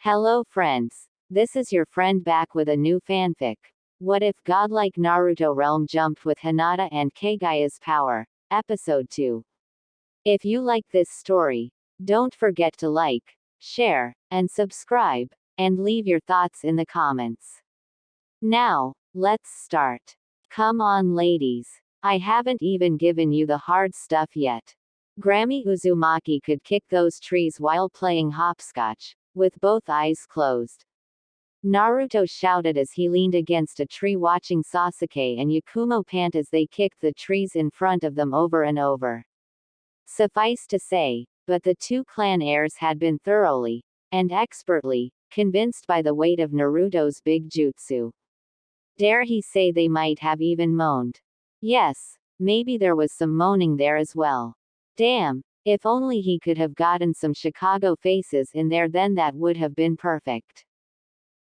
Hello friends. This is your friend back with a new fanfic. What if Godlike Naruto realm jumped with Hinata and Kaguya's power? Episode 2. If you like this story, don't forget to like, share, and subscribe, and leave your thoughts in the comments. Now, let's start. Come on ladies. I haven't even given you the hard stuff yet. Grammy Uzumaki could kick those trees while playing hopscotch, with both eyes closed. Naruto shouted as he leaned against a tree watching Sasuke and Yakumo pant as they kicked the trees in front of them over and over. Suffice to say, but the two clan heirs had been thoroughly, and expertly, convinced by the weight of Naruto's big jutsu. Dare he say they might have even moaned. Yes, maybe there was some moaning there as well. Damn, if only he could have gotten some Chicago faces in there, then that would have been perfect.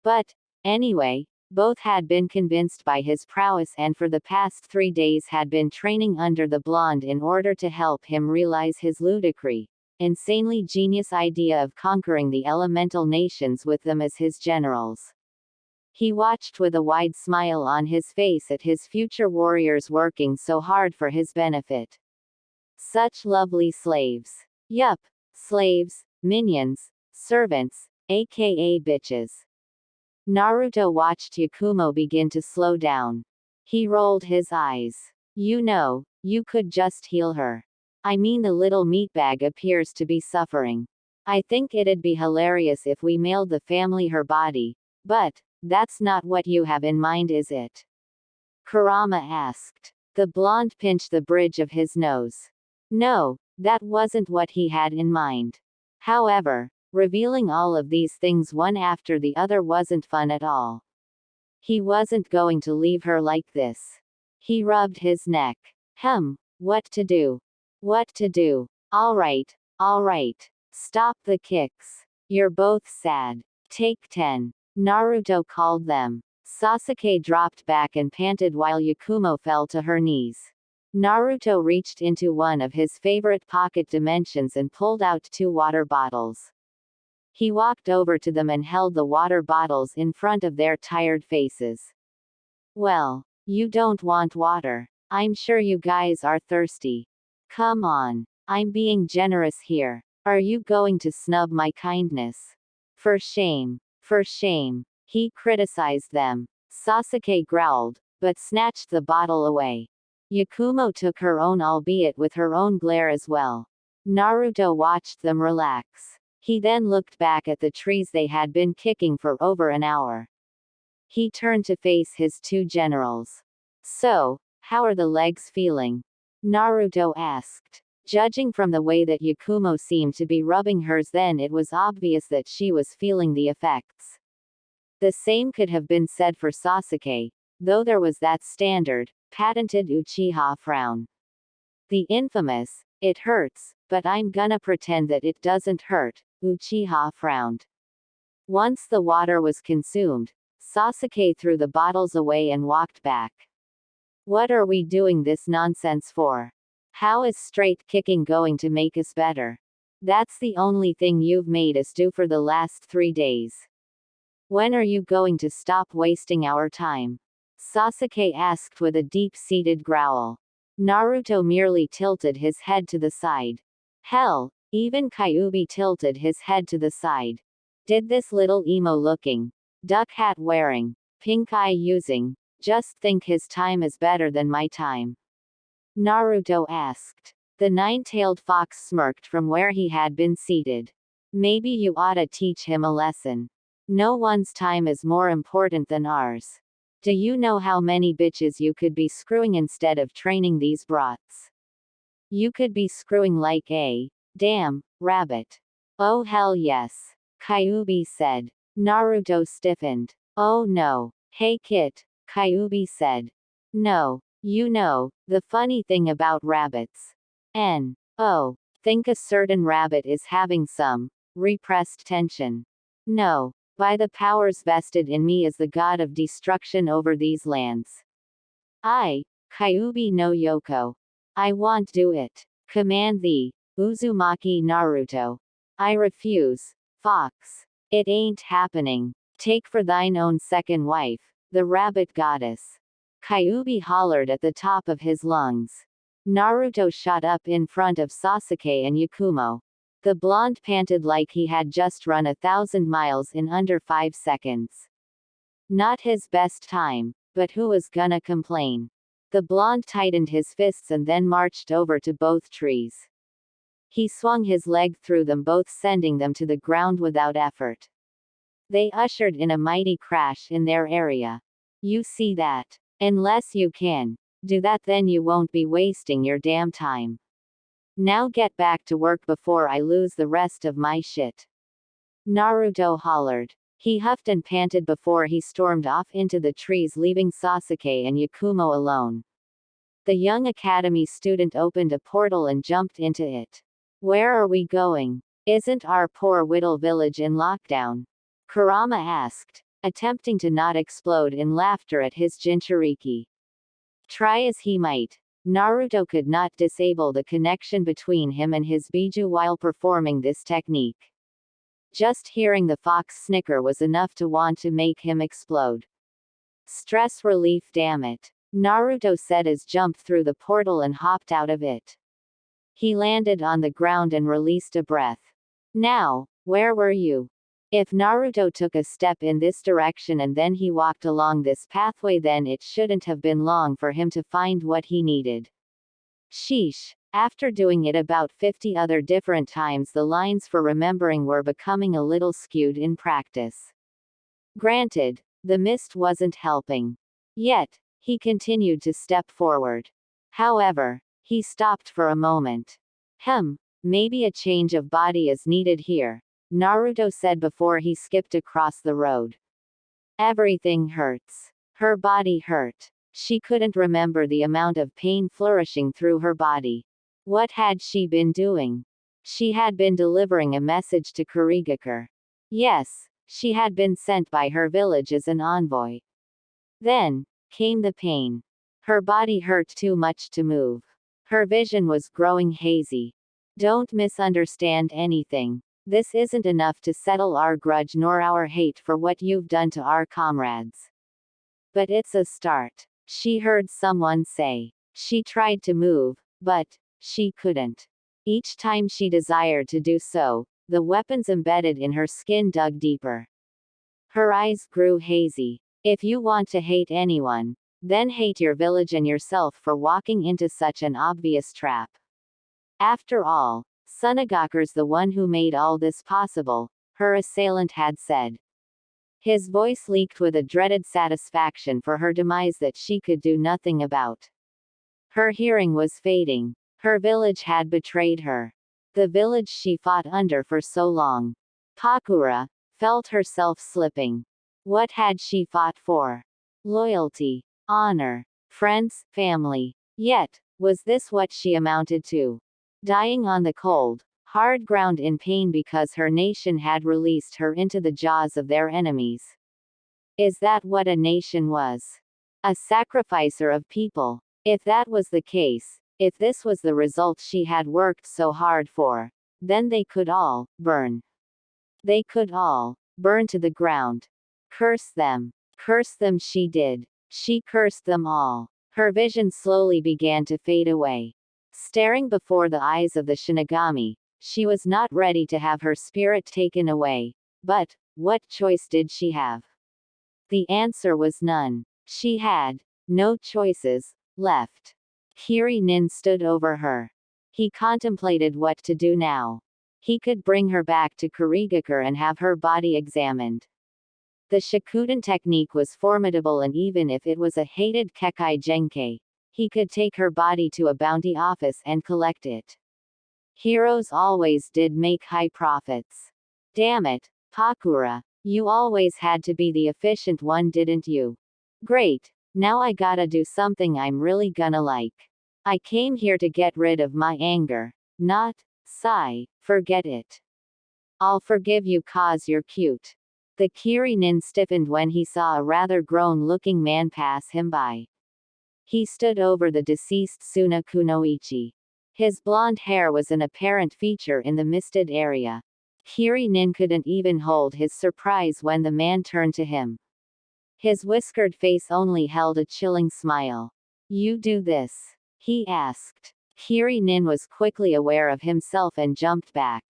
But, anyway, both had been convinced by his prowess and for the past 3 days had been training under the blonde in order to help him realize his ludicrous, insanely genius idea of conquering the elemental nations with them as his generals. He watched with a wide smile on his face at his future warriors working so hard for his benefit. Such lovely slaves. Yup, slaves, minions, servants, aka bitches. Naruto watched Yakumo begin to slow down. He rolled his eyes. You know, you could just heal her. I mean, the little meatbag appears to be suffering. I think it'd be hilarious if we mailed the family her body, but that's not what you have in mind, is it? Kurama asked. The blonde pinched the bridge of his nose. No, that wasn't what he had in mind. However, revealing all of these things one after the other wasn't fun at all. He wasn't going to leave her like this. He rubbed his neck. What to do? What to do? Alright, stop the kicks. You're both sad. Take 10. Naruto called them. Sasuke dropped back and panted while Yakumo fell to her knees. Naruto reached into one of his favorite pocket dimensions and pulled out 2 water bottles. He walked over to them and held the water bottles in front of their tired faces. Well, you don't want water. I'm sure you guys are thirsty. Come on. I'm being generous here. Are you going to snub my kindness? For shame. For shame. He criticized them. Sasuke growled, but snatched the bottle away. Yakumo took her own, albeit with her own glare as well. Naruto watched them relax. He then looked back at the trees they had been kicking for over an hour. He turned to face his 2 generals. So, how are the legs feeling? Naruto asked. Judging from the way that Yakumo seemed to be rubbing hers, then it was obvious that she was feeling the effects. The same could have been said for Sasuke, though there was that standard, patented Uchiha frown. The infamous, "It hurts, but I'm gonna pretend that it doesn't hurt," Uchiha frowned. Once the water was consumed, Sasuke threw the bottles away and walked back. What are we doing this nonsense for? How is straight kicking going to make us better? That's the only thing you've made us do for the last 3 days. When are you going to stop wasting our time? Sasuke asked with a deep-seated growl. Naruto merely tilted his head to the side. Hell, even Kyuubi tilted his head to the side. Did this little emo-looking, duck hat wearing, pink eye using, just think his time is better than my time? Naruto asked. The 9-tailed fox smirked from where he had been seated. Maybe you oughta teach him a lesson. No one's time is more important than ours. Do you know how many bitches you could be screwing instead of training these brats? You could be screwing like a damn rabbit. Oh hell yes, Kyuubi said. Naruto stiffened. Oh no. Hey Kit, Kyuubi said. No, you know, the funny thing about rabbits. Think a certain rabbit is having some repressed tension. No. By the powers vested in me as the god of destruction over these lands. Kyuubi no Yoko. I won't do it. Command thee, Uzumaki Naruto. I refuse. Fox. It ain't happening. Take for thine own second wife, the rabbit goddess. Kyuubi hollered at the top of his lungs. Naruto shot up in front of Sasuke and Yakumo. The blonde panted like he had just run 1,000 miles in under 5 seconds. Not his best time, but who was gonna complain? The blonde tightened his fists and then marched over to both trees. He swung his leg through them both, sending them to the ground without effort. They ushered in a mighty crash in their area. You see that? Unless you can do that, then you won't be wasting your damn time. Now get back to work before I lose the rest of my shit. Naruto hollered. He huffed and panted before he stormed off into the trees, leaving Sasuke and Yakumo alone. The young academy student opened a portal and jumped into it. Where are we going? Isn't our poor Whittle village in lockdown? Kurama asked, attempting to not explode in laughter at his Jinchuriki. Try as he might, Naruto could not disable the connection between him and his Biju while performing this technique. Just hearing the fox snicker was enough to want to make him explode. Stress relief, damn it, Naruto said as jumped through the portal and hopped out of it. He landed on the ground and released a breath. Now, where were you? If Naruto took a step in this direction and then he walked along this pathway, then it shouldn't have been long for him to find what he needed. Sheesh. After doing it about 50 other different times, the lines for remembering were becoming a little skewed in practice. Granted, the mist wasn't helping. Yet, he continued to step forward. However, he stopped for a moment. Maybe a change of body is needed here, Naruto said before he skipped across the road. Everything hurts. Her body hurt. She couldn't remember the amount of pain flourishing through her body. What had she been doing? She had been delivering a message to Kurigakure. Yes, she had been sent by her village as an envoy. Then came the pain. Her body hurt too much to move. Her vision was growing hazy. Don't misunderstand anything. This isn't enough to settle our grudge nor our hate for what you've done to our comrades. But it's a start, she heard someone say. She tried to move, but she couldn't. Each time she desired to do so, the weapons embedded in her skin dug deeper. Her eyes grew hazy. If you want to hate anyone, then hate your village and yourself for walking into such an obvious trap. After all, Sunagakure's the one who made all this possible, her assailant had said. His voice leaked with a dreaded satisfaction for her demise that she could do nothing about. Her hearing was fading. Her village had betrayed her. The village she fought under for so long. Pakura felt herself slipping. What had she fought for? Loyalty, honor, friends, family. Yet, was this what she amounted to? Dying on the cold, hard ground in pain because her nation had released her into the jaws of their enemies. Is that what a nation was? A sacrificer of people? If that was the case, if this was the result she had worked so hard for, then they could all burn. They could all burn to the ground. Curse them. Curse them she did. She cursed them all. Her vision slowly began to fade away. Staring before the eyes of the Shinigami, she was not ready to have her spirit taken away. But, what choice did she have? The answer was none. She had no choices left. Kiri Nin stood over her. He contemplated what to do now. He could bring her back to Kurigakure and have her body examined. The Shikuden technique was formidable, and even if it was a hated Kekai Genkai, he could take her body to a bounty office and collect it. Heroes always did make high profits. Damn it, Pakura, you always had to be the efficient one, didn't you? Great, now I gotta do something I'm really gonna like. I came here to get rid of my anger, not, sigh, forget it. I'll forgive you cause you're cute. The Kiri Nin stiffened when he saw a rather grown-looking man pass him by. He stood over the deceased Suna Kunoichi. His blonde hair was an apparent feature in the misted area. Kiri-nin couldn't even hold his surprise when the man turned to him. His whiskered face only held a chilling smile. "You do this?" he asked. Kiri-nin was quickly aware of himself and jumped back.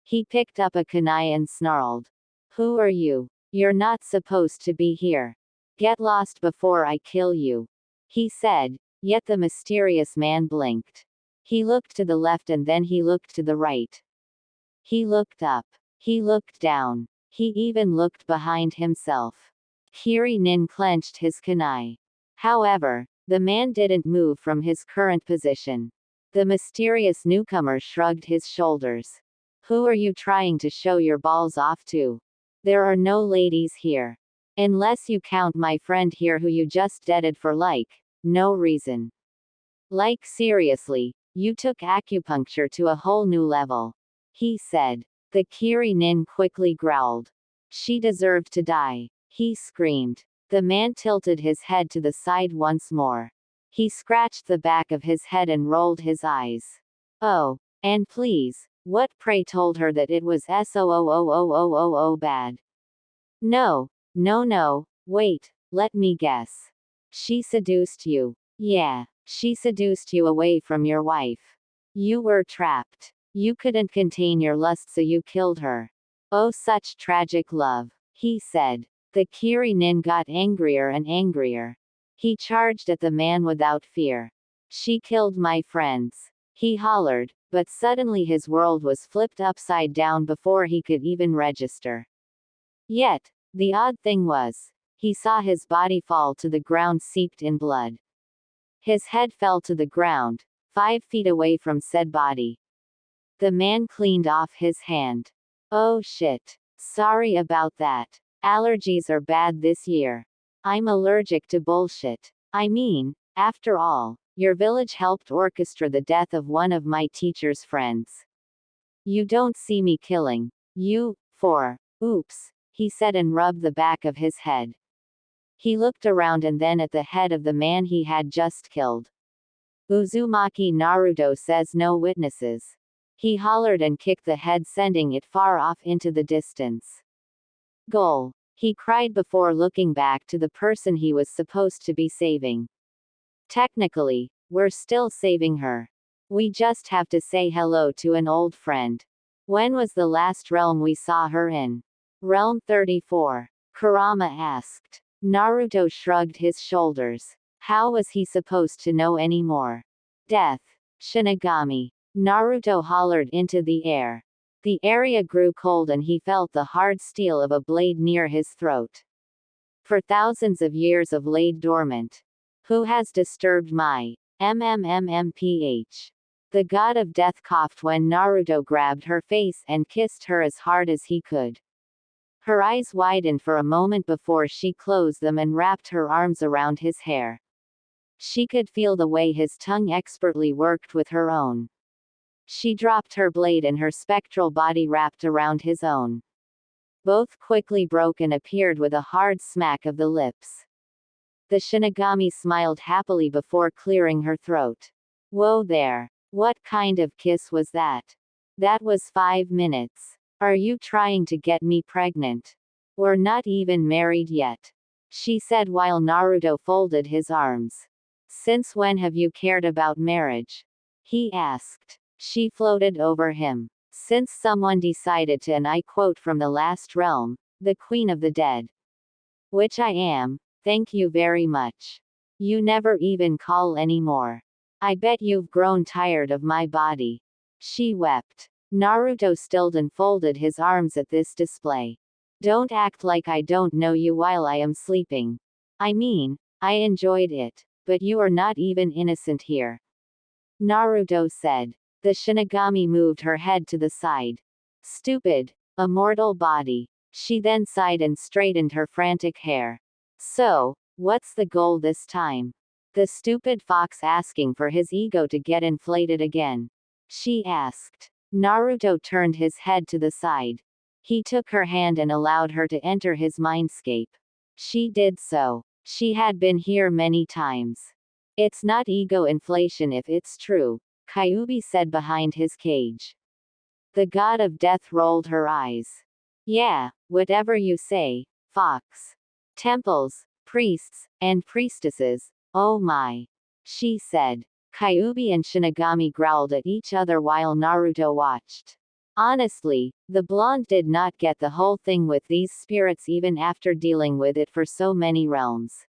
He picked up a kunai and snarled. "Who are you? You're not supposed to be here. Get lost before I kill you," he said, yet the mysterious man blinked. He looked to the left and then he looked to the right. He looked up. He looked down. He even looked behind himself. Kiri-nin clenched his kunai. However, the man didn't move from his current position. The mysterious newcomer shrugged his shoulders. "Who are you trying to show your balls off to? There are no ladies here. Unless you count my friend here who you just deaded for no reason. Like seriously, you took acupuncture to a whole new level," he said. The Kiri-nin quickly growled. "She deserved to die," he screamed. The man tilted his head to the side once more. He scratched the back of his head and rolled his eyes. "Oh, and please, what pray told her that it was so bad?" No, wait, let me guess. She seduced you. Yeah, she seduced you away from your wife. You were trapped. You couldn't contain your lust so you killed her. Oh, such tragic love," he said. The Kiri-nin got angrier and angrier. He charged at the man without fear. "She killed my friends," he hollered, but suddenly his world was flipped upside down before he could even register. Yet, the odd thing was, he saw his body fall to the ground seeped in blood. His head fell to the ground, 5 feet away from said body. The man cleaned off his hand. "Oh shit. Sorry about that. Allergies are bad this year. I'm allergic to bullshit. I mean, after all, your village helped orchestra the death of one of my teacher's friends. You don't see me killing you, for, oops," he said and rubbed the back of his head. He looked around and then at the head of the man he had just killed. "Uzumaki Naruto says no witnesses." He hollered and kicked the head, sending it far off into the distance. "Goal," he cried before looking back to the person he was supposed to be saving. "Technically, we're still saving her. We just have to say hello to an old friend. When was the last realm we saw her in?" "Realm 34. Kurama asked. Naruto shrugged his shoulders. How was he supposed to know any more? "Death. Shinigami." Naruto hollered into the air. The area grew cold and he felt the hard steel of a blade near his throat. "For thousands of years of laid dormant. Who has disturbed my MMMMPH?" The god of death coughed when Naruto grabbed her face and kissed her as hard as he could. Her eyes widened for a moment before she closed them and wrapped her arms around his hair. She could feel the way his tongue expertly worked with her own. She dropped her blade and her spectral body wrapped around his own. Both quickly broke and appeared with a hard smack of the lips. The Shinigami smiled happily before clearing her throat. "Whoa there. What kind of kiss was that? That was 5 minutes. Are you trying to get me pregnant? We're not even married yet," she said while Naruto folded his arms. "Since when have you cared about marriage?" he asked. She floated over him. "Since someone decided to, and I quote from the last realm, the Queen of the Dead. Which I am, thank you very much. You never even call anymore. I bet you've grown tired of my body." She wept. Naruto stilled and folded his arms at this display. "Don't act like I don't know you while I am sleeping. I mean, I enjoyed it, but you are not even innocent here," Naruto said. The Shinigami moved her head to the side. "Stupid, immortal body." She then sighed and straightened her frantic hair. "So, what's the goal this time?" The stupid fox asking for his ego to get inflated again, she asked. Naruto turned his head to the side. He took her hand and allowed her to enter his mindscape. She did so. She had been here many times. "It's not ego inflation if it's true," Kyuubi said behind his cage. The god of death rolled her eyes. Yeah, whatever you say, Fox. Temples, priests, and priestesses, oh my. She said. Kyuubi and Shinigami growled at each other while Naruto watched. Honestly, the blonde did not get the whole thing with these spirits even after dealing with it for so many realms.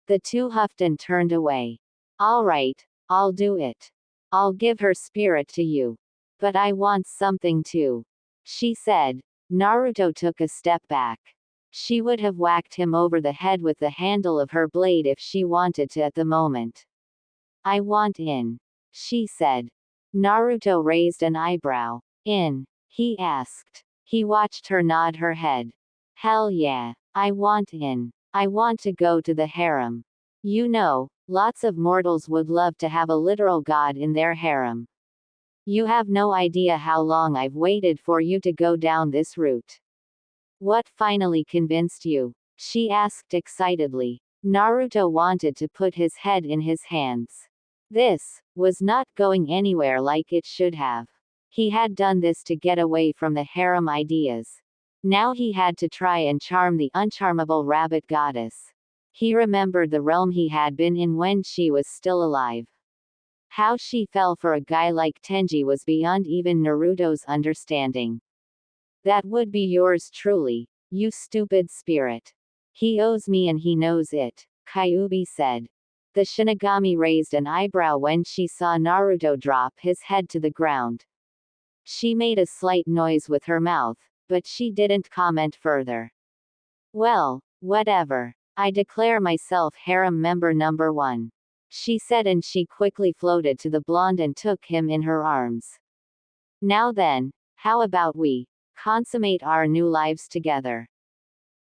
The two huffed and turned away. Alright, I'll do it. I'll give her spirit to you. But I want something too. She said. Naruto took a step back. She would have whacked him over the head with the handle of her blade if she wanted to at the moment. I want in. She said. Naruto raised an eyebrow. In? He asked. He watched her nod her head. Hell yeah. I want in. I want to go to the harem. You know, lots of mortals would love to have a literal god in their harem. You have no idea how long I've waited for you to go down this route. What finally convinced you? She asked excitedly. Naruto wanted to put his head in his hands. This was not going anywhere like it should have. He had done this to get away from the harem ideas. Now he had to try and charm the uncharmable rabbit goddess. He remembered the realm he had been in when she was still alive. How she fell for a guy like Tenji was beyond even Naruto's understanding. That would be yours truly, you stupid spirit. He owes me and he knows it, Kyuubi said. The Shinigami raised an eyebrow when she saw Naruto drop his head to the ground. She made a slight noise with her mouth, but she didn't comment further. Well, whatever. I declare myself harem member number 1. She said, and she quickly floated to the blonde and took him in her arms. Now then, how about we consummate our new lives together?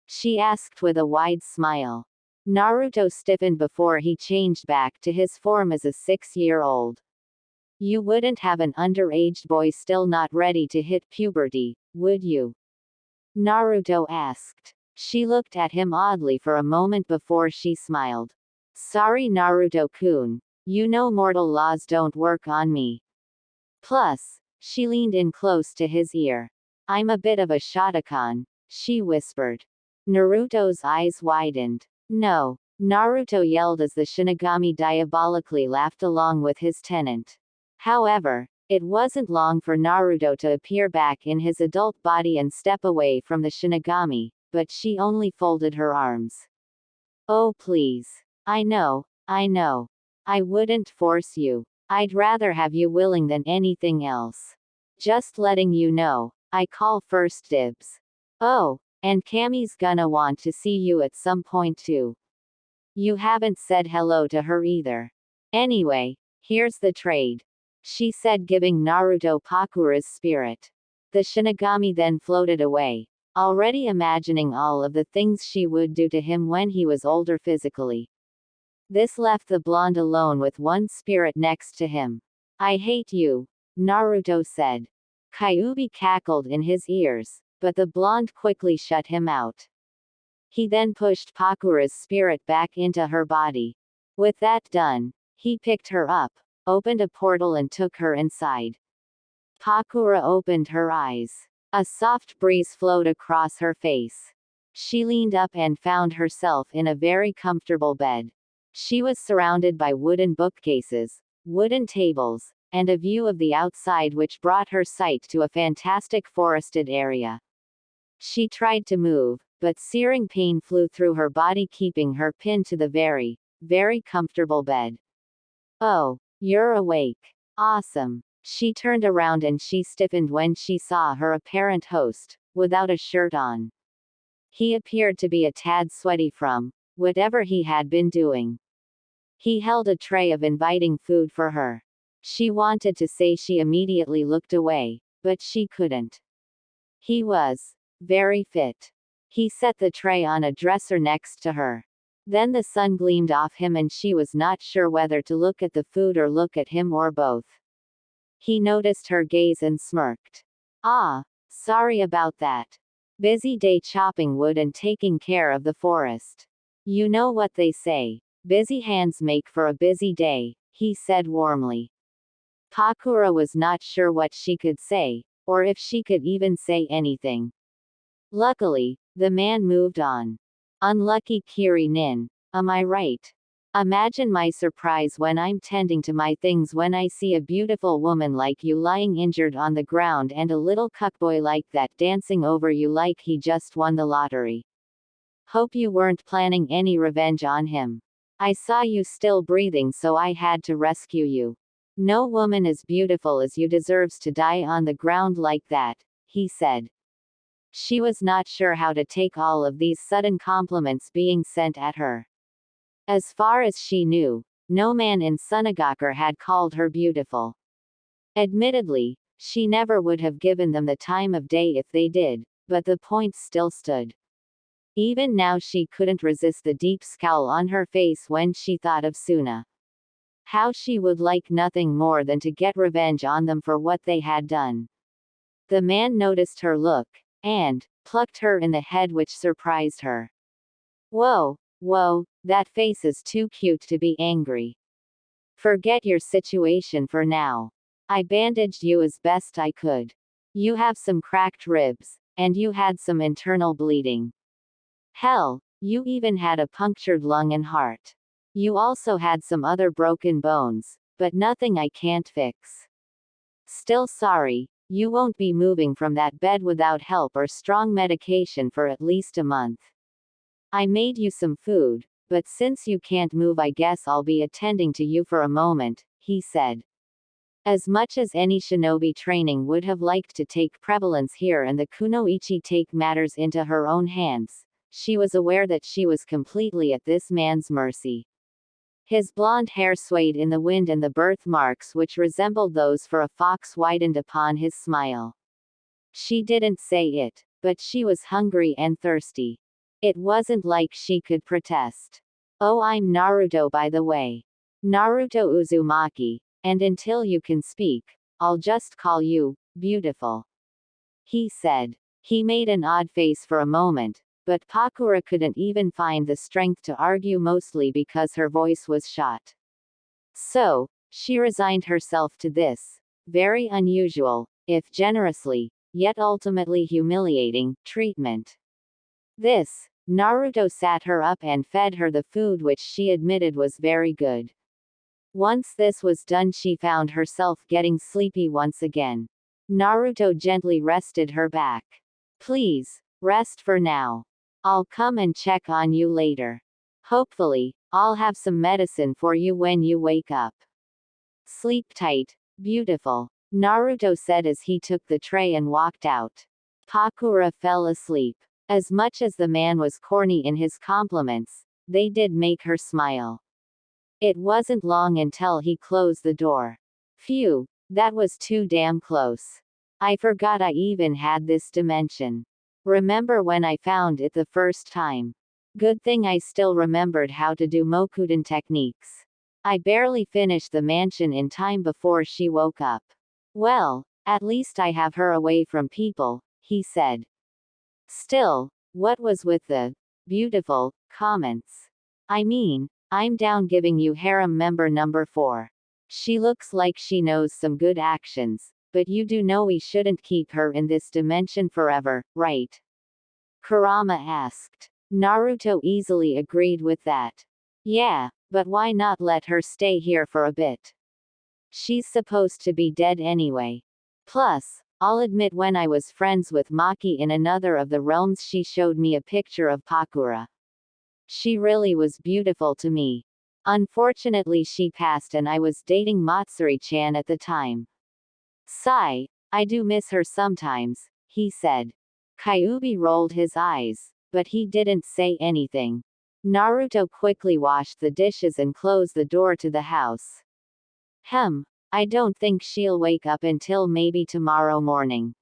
She asked with a wide smile. Naruto stiffened before he changed back to his form as a 6-year-old. You wouldn't have an underage boy still not ready to hit puberty, would you? Naruto asked. She looked at him oddly for a moment before she smiled. Sorry Naruto-kun. You know mortal laws don't work on me. Plus, she leaned in close to his ear. I'm a bit of a shotacon, she whispered. Naruto's eyes widened. No, Naruto yelled as the Shinigami diabolically laughed along with his tenant. However, it wasn't long for Naruto to appear back in his adult body and step away from the Shinigami, but she only folded her arms. Oh please. I know. I wouldn't force you. I'd rather have you willing than anything else. Just letting you know, I call first dibs. Oh, and Cammy's gonna want to see you at some point too. You haven't said hello to her either. Anyway, here's the trade. She said, giving Naruto Pakura's spirit. The Shinigami then floated away, already imagining all of the things she would do to him when he was older physically. This left the blonde alone with one spirit next to him. I hate you, Naruto said. Kyuubi cackled in his ears, but the blonde quickly shut him out. He then pushed Pakura's spirit back into her body. With that done, he picked her up, opened a portal and took her inside. Pakura opened her eyes. A soft breeze flowed across her face. She leaned up and found herself in a very comfortable bed. She was surrounded by wooden bookcases, wooden tables, and a view of the outside which brought her sight to a fantastic forested area. She tried to move, but searing pain flew through her body, keeping her pinned to the very, very comfortable bed. Oh, you're awake. Awesome. She turned around and she stiffened when she saw her apparent host, without a shirt on. He appeared to be a tad sweaty from whatever he had been doing. He held a tray of inviting food for her. She wanted to say she immediately looked away, but she couldn't. He was very fit. He set the tray on a dresser next to her. Then the sun gleamed off him and she was not sure whether to look at the food or look at him or both. He noticed her gaze and smirked. Ah, sorry about that. Busy day chopping wood and taking care of the forest. You know what they say, busy hands make for a busy day, he said warmly. Pakura was not sure what she could say, or if she could even say anything. Luckily, the man moved on. Unlucky Kiri Nin. Am I right? Imagine my surprise when I'm tending to my things when I see a beautiful woman like you lying injured on the ground and a little cuckboy like that dancing over you like he just won the lottery. Hope you weren't planning any revenge on him. I saw you still breathing, so I had to rescue you. No woman as beautiful as you deserves to die on the ground like that, he said. She was not sure how to take all of these sudden compliments being sent at her. As far as she knew, no man in Sunagakur had called her beautiful. Admittedly, she never would have given them the time of day if they did, but the point still stood. Even now she couldn't resist the deep scowl on her face when she thought of Suna. How she would like nothing more than to get revenge on them for what they had done. The man noticed her look, and plucked her in the head, which surprised her. Whoa, that face is too cute to be angry. Forget your situation for now. I bandaged you as best I could. You have some cracked ribs, and you had some internal bleeding. Hell, you even had a punctured lung and heart. You also had some other broken bones, but nothing I can't fix. Still sorry, you won't be moving from that bed without help or strong medication for at least a month. I made you some food, but since you can't move, I guess I'll be attending to you for a moment, he said. As much as any shinobi training would have liked to take prevalence here and the kunoichi take matters into her own hands, she was aware that she was completely at this man's mercy. His blonde hair swayed in the wind and the birthmarks which resembled those for a fox widened upon his smile. She didn't say it, but she was hungry and thirsty. It wasn't like she could protest. Oh, I'm Naruto, by the way. Naruto Uzumaki, and until you can speak, I'll just call you beautiful, he said. He made an odd face for a moment, but Pakura couldn't even find the strength to argue, mostly because her voice was shot. So, she resigned herself to this, very unusual, if generously, yet ultimately humiliating, treatment. Naruto sat her up and fed her the food, which she admitted was very good. Once this was done, she found herself getting sleepy once again. Naruto gently rested her back. Please, rest for now. I'll come and check on you later. Hopefully, I'll have some medicine for you when you wake up. Sleep tight, beautiful, Naruto said as he took the tray and walked out. Pakura fell asleep. As much as the man was corny in his compliments, they did make her smile. It wasn't long until he closed the door. Phew, that was too damn close. I forgot I even had this dimension. Remember when I found it the first time? Good thing I still remembered how to do Mokuden techniques. I barely finished the mansion in time before she woke up. Well, at least I have her away from people, he said. Still, what was with the beautiful comments? I mean, I'm down giving you harem member number 4. She looks like she knows some good actions, but you do know we shouldn't keep her in this dimension forever, right? Kurama asked. Naruto easily agreed with that. Yeah, but why not let her stay here for a bit? She's supposed to be dead anyway. Plus, I'll admit, when I was friends with Maki in another of the realms, she showed me a picture of Pakura. She really was beautiful to me. Unfortunately, she passed and I was dating Matsuri-chan at the time. Sigh, I do miss her sometimes, he said. Kyuubi rolled his eyes, but he didn't say anything. Naruto quickly washed the dishes and closed the door to the house. I don't think she'll wake up until maybe tomorrow morning.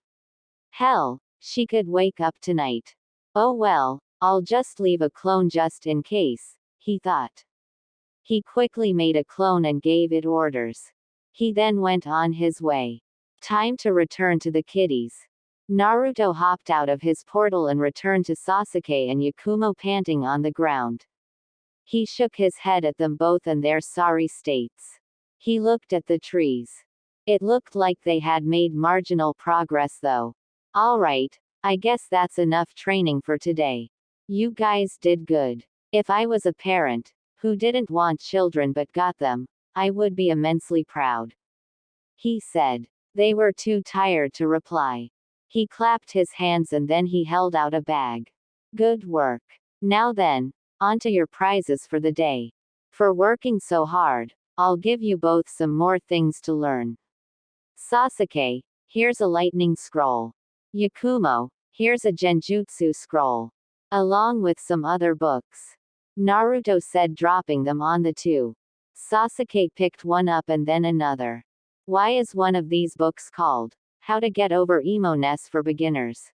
Hell, she could wake up tonight. Oh well, I'll just leave a clone just in case, he thought. He quickly made a clone and gave it orders. He then went on his way. Time to return to the kiddies. Naruto hopped out of his portal and returned to Sasuke and Yakumo panting on the ground. He shook his head at them both and their sorry states. He looked at the trees. It looked like they had made marginal progress though. Alright, I guess that's enough training for today. You guys did good. If I was a parent, who didn't want children but got them, I would be immensely proud. He said. They were too tired to reply. He clapped his hands and then he held out a bag. Good work. Now then, on to your prizes for the day. For working so hard, I'll give you both some more things to learn. Sasuke, here's a lightning scroll. Yakumo, here's a genjutsu scroll. Along with some other books. Naruto said, dropping them on the two. Sasuke picked one up and then another. Why is one of these books called How to Get Over Emo-ness for Beginners?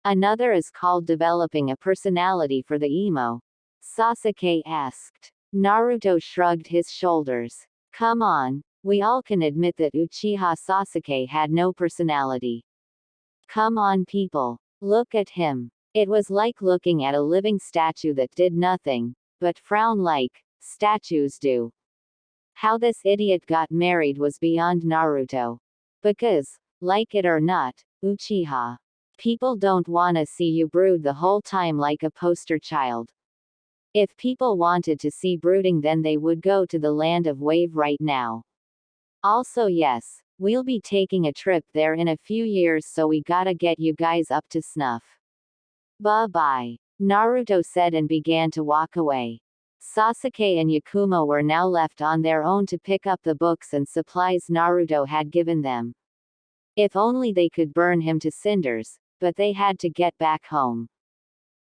Another is called Developing a Personality for the Emo. Sasuke asked. Naruto shrugged his shoulders. Come on, we all can admit that Uchiha Sasuke had no personality. Come on people, look at him. It was like looking at a living statue that did nothing, but frown like statues do. How this idiot got married was beyond Naruto. Because, like it or not, Uchiha, people don't wanna see you brood the whole time like a poster child. If people wanted to see brooding, then they would go to the land of Wave right now. Also yes, we'll be taking a trip there in a few years, so we gotta get you guys up to snuff. Bye-bye, Naruto said and began to walk away. Sasuke and Yakumo were now left on their own to pick up the books and supplies Naruto had given them. If only they could burn him to cinders, but they had to get back home.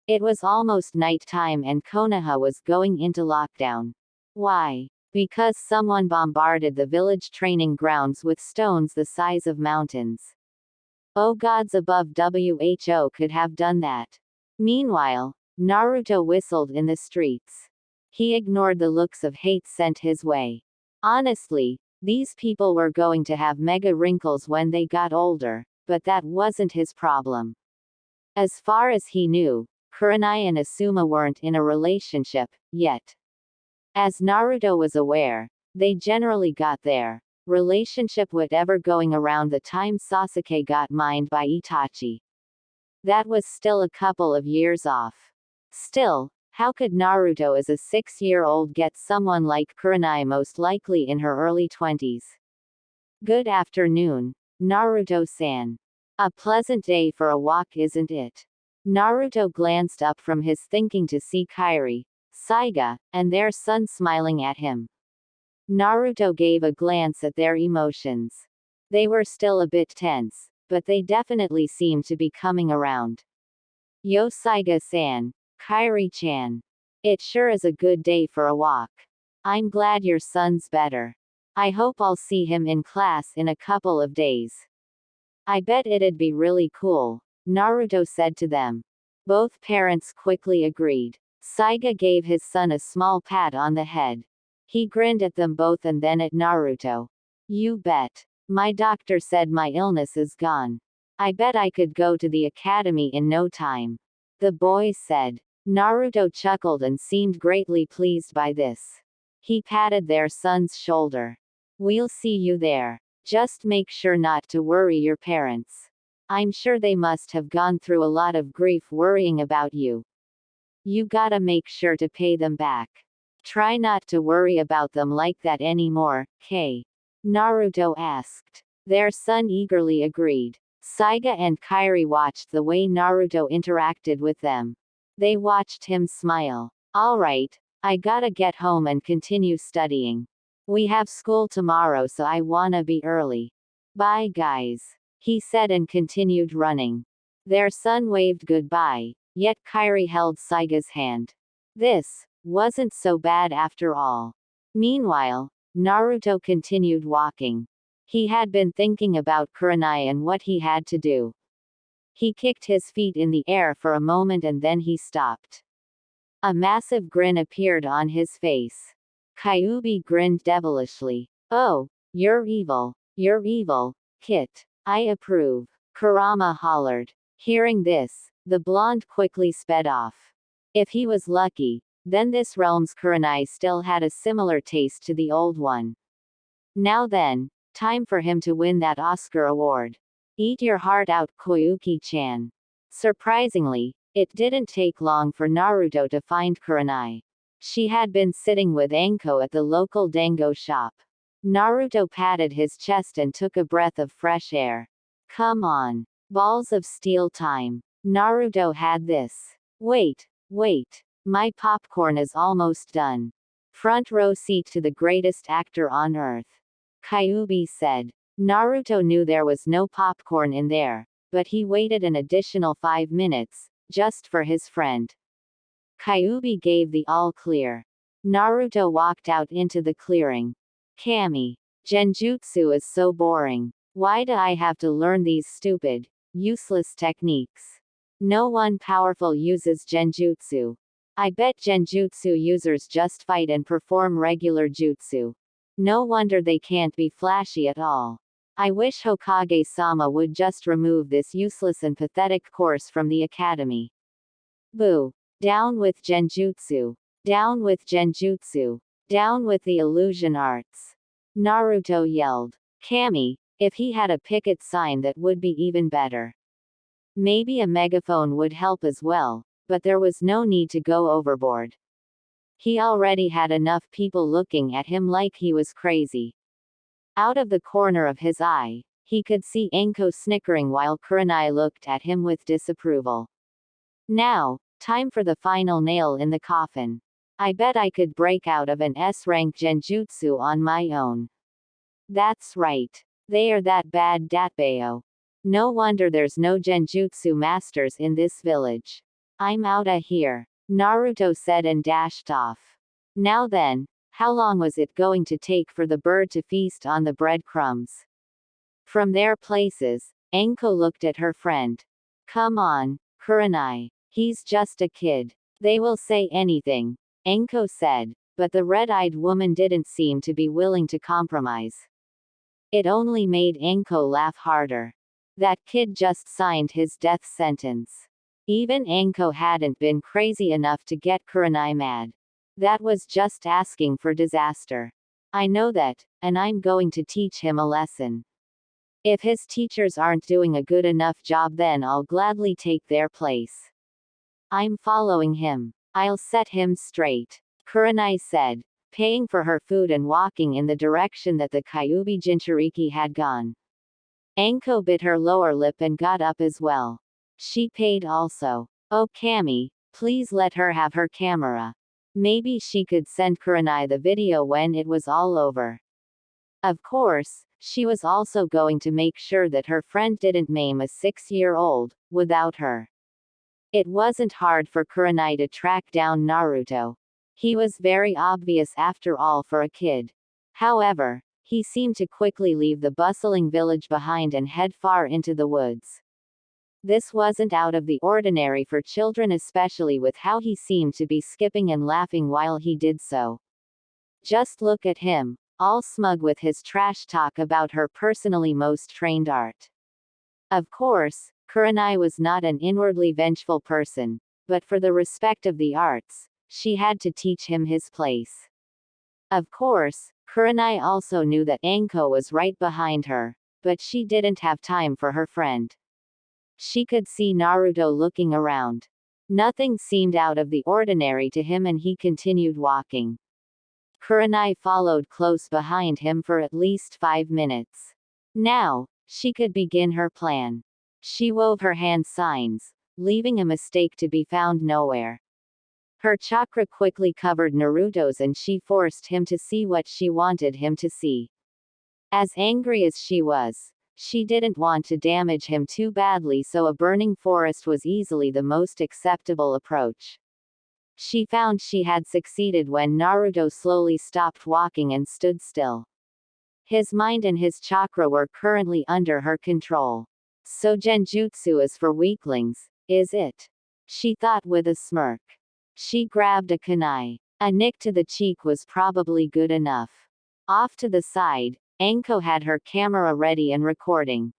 It was almost night time and Konoha was going into lockdown. Why? Because someone bombarded the village training grounds with stones the size of mountains. Oh gods above, WHO could have done that. Meanwhile, Naruto whistled in the streets. He ignored the looks of hate sent his way. Honestly, these people were going to have mega wrinkles when they got older, but that wasn't his problem. As far as he knew, Kurenai and Asuma weren't in a relationship yet. As Naruto was aware, they generally got their relationship whatever going around the time Sasuke got mined by Itachi. That was still a couple of years off. Still, how could Naruto as a 6-year-old get someone like Kurenai, most likely in her early 20s? Good afternoon, Naruto-san. A pleasant day for a walk, isn't it? Naruto glanced up from his thinking to see Kairi, Saiga, and their son smiling at him. Naruto gave a glance at their emotions. They were still a bit tense, but they definitely seemed to be coming around. Yo Saiga-san, Kairi-chan. It sure is a good day for a walk. I'm glad your son's better. I hope I'll see him in class in a couple of days. I bet it'd be really cool, Naruto said to them. Both parents quickly agreed. Saiga gave his son a small pat on the head. He grinned at them both and then at Naruto. You bet. My doctor said my illness is gone. I bet I could go to the academy in no time. The boy said. Naruto chuckled and seemed greatly pleased by this. He patted their son's shoulder. We'll see you there. Just make sure not to worry your parents. I'm sure they must have gone through a lot of grief worrying about you. You gotta make sure to pay them back. Try not to worry about them like that anymore, K. Naruto asked. Their son eagerly agreed. Saiga and Kairi watched the way Naruto interacted with them. They watched him smile. Alright, I gotta get home and continue studying. We have school tomorrow, so I wanna be early. Bye guys, he said and continued running. Their son waved goodbye, yet Kairi held Saiga's hand. This wasn't so bad after all. Meanwhile, Naruto continued walking. He had been thinking about Kurenai and what he had to do. He kicked his feet in the air for a moment and then he stopped. A massive grin appeared on his face. Kyuubi grinned devilishly. Oh, you're evil, Kit. I approve. Kurama hollered. Hearing this, the blonde quickly sped off. If he was lucky, then this realm's Kurenai still had a similar taste to the old one. Now then, Time for him to win that Oscar award. Eat your heart out, Koyuki-chan. Surprisingly, it didn't take long for Naruto to find Kurenai. She had been sitting with Anko at the local dango shop. Naruto patted his chest and took a breath of fresh air. Come on. Balls of steel time. Naruto had this. Wait. My popcorn is almost done. Front row seat to the greatest actor on earth. Kyuubi said. Naruto knew there was no popcorn in there, but he waited an additional 5 minutes, just for his friend. Kyuubi gave the all clear. Naruto walked out into the clearing. Kami. Genjutsu is so boring. Why do I have to learn these stupid, useless techniques? No one powerful uses genjutsu. I bet genjutsu users just fight and perform regular jutsu. No wonder they can't be flashy at all. I wish Hokage-sama would just remove this useless and pathetic course from the academy. Boo. Down with genjutsu. Down with genjutsu. Down with the illusion arts. Naruto yelled. Kami, if he had a picket sign that would be even better. Maybe a megaphone would help as well, but there was no need to go overboard. He already had enough people looking at him like he was crazy. Out of the corner of his eye, he could see Anko snickering while Kurenai looked at him with disapproval. Now, time for the final nail in the coffin. I bet I could break out of an S-rank genjutsu on my own. That's right. They are that bad, Datbeo. No wonder there's no genjutsu masters in this village. I'm outta here, Naruto said and dashed off. Now then, how long was it going to take for the bird to feast on the breadcrumbs? From their places, Anko looked at her friend. Come on, Kurenai. He's just a kid. They will say anything, Anko said, but the red-eyed woman didn't seem to be willing to compromise. It only made Anko laugh harder. That kid just signed his death sentence. Even Anko hadn't been crazy enough to get Kurenai mad. That was just asking for disaster. I know that, and I'm going to teach him a lesson. If his teachers aren't doing a good enough job, then I'll gladly take their place. I'm following him. I'll set him straight, Kurenai said, paying for her food and walking in the direction that the Kyuubi Jinchuriki had gone. Anko bit her lower lip and got up as well. She paid also. Oh Kami, please let her have her camera. Maybe she could send Kurenai the video when it was all over. Of course, she was also going to make sure that her friend didn't maim a 6-year-old, without her. It wasn't hard for Kurenai to track down Naruto. He was very obvious after all for a kid. However, he seemed to quickly leave the bustling village behind and head far into the woods. This wasn't out of the ordinary for children, especially with how he seemed to be skipping and laughing while he did so. Just look at him, all smug with his trash talk about her personally most trained art. Of course, Kurenai was not an inwardly vengeful person, but for the respect of the arts, she had to teach him his place. Of course, Kurenai also knew that Anko was right behind her, but she didn't have time for her friend. She could see Naruto looking around. Nothing seemed out of the ordinary to him and he continued walking. Kurenai followed close behind him for at least 5 minutes. Now, she could begin her plan. She wove her hand signs, leaving a mistake to be found nowhere. Her chakra quickly covered Naruto's and she forced him to see what she wanted him to see. As angry as she was, she didn't want to damage him too badly, so a burning forest was easily the most acceptable approach. She found she had succeeded when Naruto slowly stopped walking and stood still. His mind and his chakra were currently under her control. So genjutsu is for weaklings, is it? She thought with a smirk. She grabbed a kunai. A nick to the cheek was probably good enough. Off to the side, Anko had her camera ready and recording.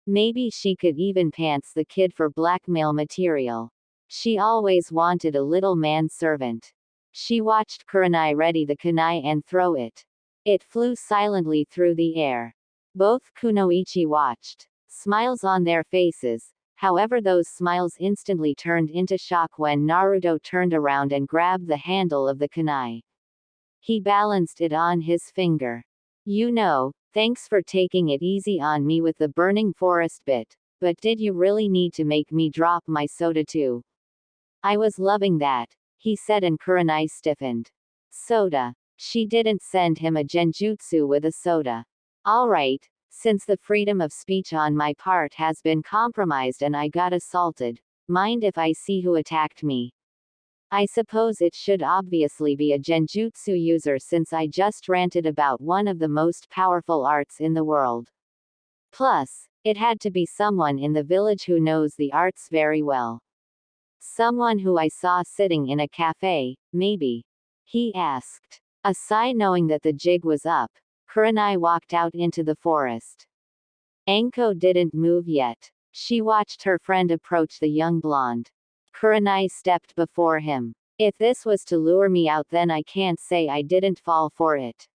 Maybe she could even pants the kid for blackmail material. She always wanted a little manservant. She watched Kurenai ready the kunai and throw it. It flew silently through the air. Both kunoichi watched, smiles on their faces. However, those smiles instantly turned into shock when Naruto turned around and grabbed the handle of the kunai. He balanced it on his finger. You know, thanks for taking it easy on me with the burning forest bit, but did you really need to make me drop my soda too? I was loving that, he said, and Kurenai stiffened. Soda. She didn't send him a genjutsu with a soda. Alright, since the freedom of speech on my part has been compromised and I got assaulted, mind if I see who attacked me? I suppose it should obviously be a genjutsu user since I just ranted about one of the most powerful arts in the world. Plus, it had to be someone in the village who knows the arts very well. Someone who I saw sitting in a cafe, maybe? He asked. A sigh knowing that the jig was up, Kurenai walked out into the forest. Anko didn't move yet. She watched her friend approach the young blonde. Kurenai stepped before him. If this was to lure me out, then I can't say I didn't fall for it.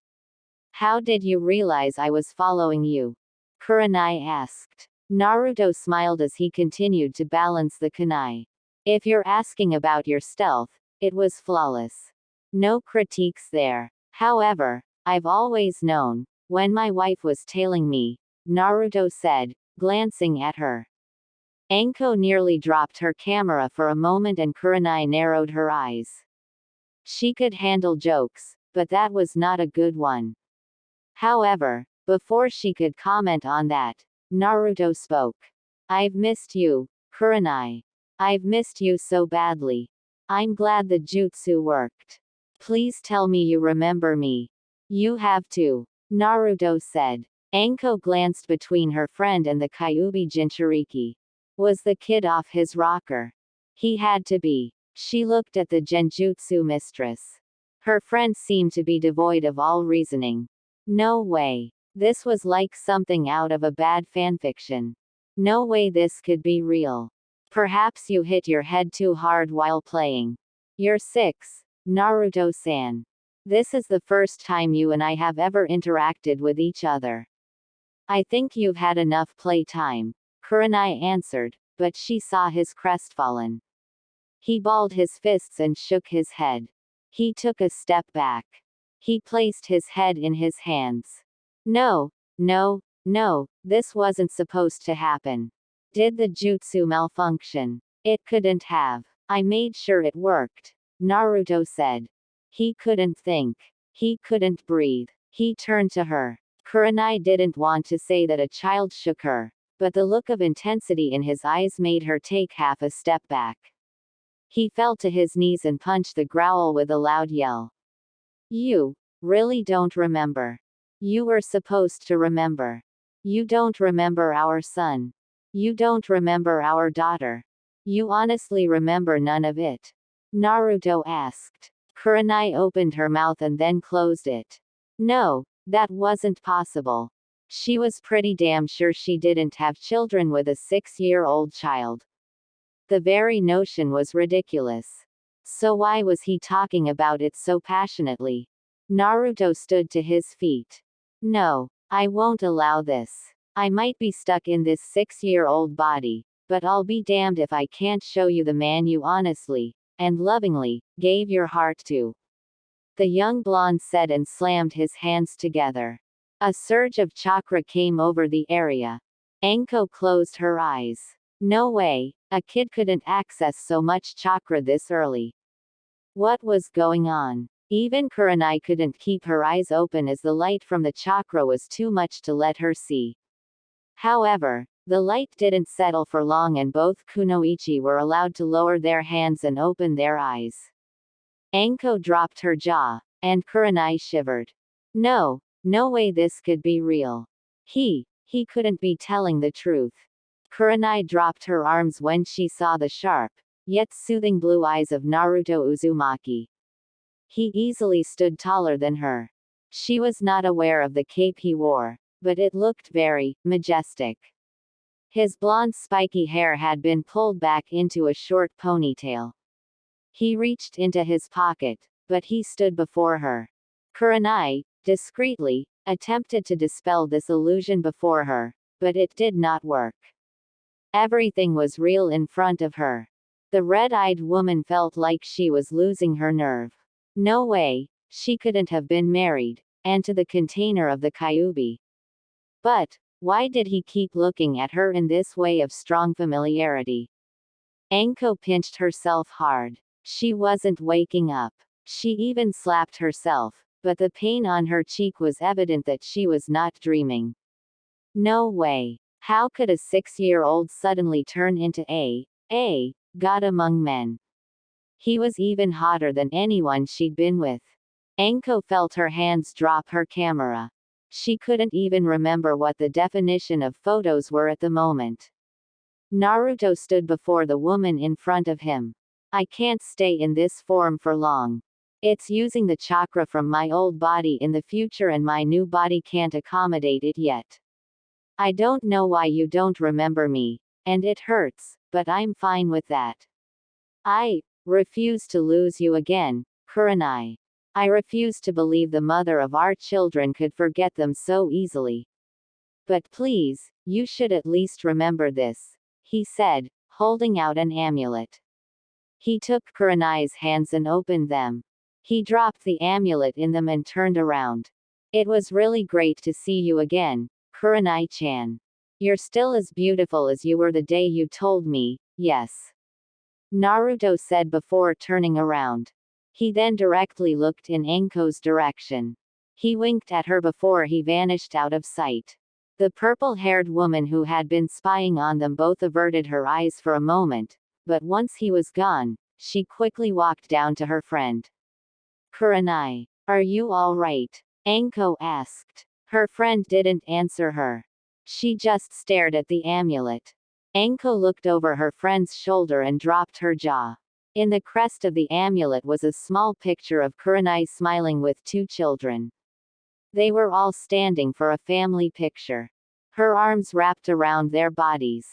How did you realize I was following you? Kurenai asked. Naruto smiled as he continued to balance the kunai. If you're asking about your stealth, it was flawless. No critiques there. However, I've always known, when my wife was tailing me, Naruto said, glancing at her. Anko nearly dropped her camera for a moment and Kurenai narrowed her eyes. She could handle jokes, but that was not a good one. However, before she could comment on that, Naruto spoke. I've missed you, Kurenai. I've missed you so badly. I'm glad the jutsu worked. Please tell me you remember me. You have to, Naruto said. Anko glanced between her friend and the Kyuubi Jinchuriki. Was the kid off his rocker? He had to be. She looked at the genjutsu mistress. Her friend seemed to be devoid of all reasoning. No way. This was like something out of a bad fanfiction. No way this could be real. Perhaps you hit your head too hard while playing. You're 6, Naruto-san. This is the first time you and I have ever interacted with each other. I think you've had enough playtime, Kurenai answered, but she saw his crestfallen. He balled his fists and shook his head. He took a step back. He placed his head in his hands. No, this wasn't supposed to happen. Did the jutsu malfunction? It couldn't have. I made sure it worked, Naruto said. He couldn't think. He couldn't breathe. He turned to her. Kurenai didn't want to say that a child shook her, but the look of intensity in his eyes made her take half a step back. He fell to his knees and punched the growl with a loud yell. You really don't remember. You were supposed to remember. You don't remember our son. You don't remember our daughter. You honestly remember none of it? Naruto asked. Kurenai opened her mouth and then closed it. No, that wasn't possible. She was pretty damn sure she didn't have children with a 6-year-old child. The very notion was ridiculous. So why was he talking about it so passionately? Naruto stood to his feet. No, I won't allow this. I might be stuck in this 6-year-old body, but I'll be damned if I can't show you the man you honestly, and lovingly, gave your heart to. The young blonde said and slammed his hands together. A surge of chakra came over the area. Anko closed her eyes. No way, a kid couldn't access so much chakra this early. What was going on? Even Kurenai couldn't keep her eyes open as the light from the chakra was too much to let her see. However, the light didn't settle for long and both kunoichi were allowed to lower their hands and open their eyes. Anko dropped her jaw, and Kurenai shivered. No way this could be real. He couldn't be telling the truth. Kurenai dropped her arms when she saw the sharp, yet soothing blue eyes of Naruto Uzumaki. He easily stood taller than her. She was not aware of the cape he wore, but it looked very majestic. His blonde spiky hair had been pulled back into a short ponytail. He reached into his pocket, but he stood before her. Kurenai, discreetly, attempted to dispel this illusion before her, but it did not work. Everything was real in front of her. The red-eyed woman felt like she was losing her nerve. No way, she couldn't have been married, and to the container of the Kyuubi. But, why did he keep looking at her in this way of strong familiarity? Anko pinched herself hard. She wasn't waking up. She even slapped herself, but the pain on her cheek was evident that she was not dreaming. No way. How could a 6-year-old suddenly turn into a god among men? He was even hotter than anyone she'd been with. Anko felt her hands drop her camera. She couldn't even remember what the definition of photos were at the moment. Naruto stood before the woman in front of him. I can't stay in this form for long. It's using the chakra from my old body in the future and my new body can't accommodate it yet. I don't know why you don't remember me, and it hurts, but I'm fine with that. I refuse to lose you again, Kurenai. I refuse to believe the mother of our children could forget them so easily. But please, you should at least remember this, he said, holding out an amulet. He took Kurenai's hands and opened them. He dropped the amulet in them and turned around. It was really great to see you again, Kurenai-chan. You're still as beautiful as you were the day you told me, yes. Naruto said before turning around. He then directly looked in Anko's direction. He winked at her before he vanished out of sight. The purple-haired woman who had been spying on them both averted her eyes for a moment, but once he was gone, she quickly walked down to her friend. Kurenai, are you all right? Anko asked. Her friend didn't answer her. She just stared at the amulet. Anko looked over her friend's shoulder and dropped her jaw. In the crest of the amulet was a small picture of Kurenai smiling with 2 children. They were all standing for a family picture. Her arms wrapped around their bodies.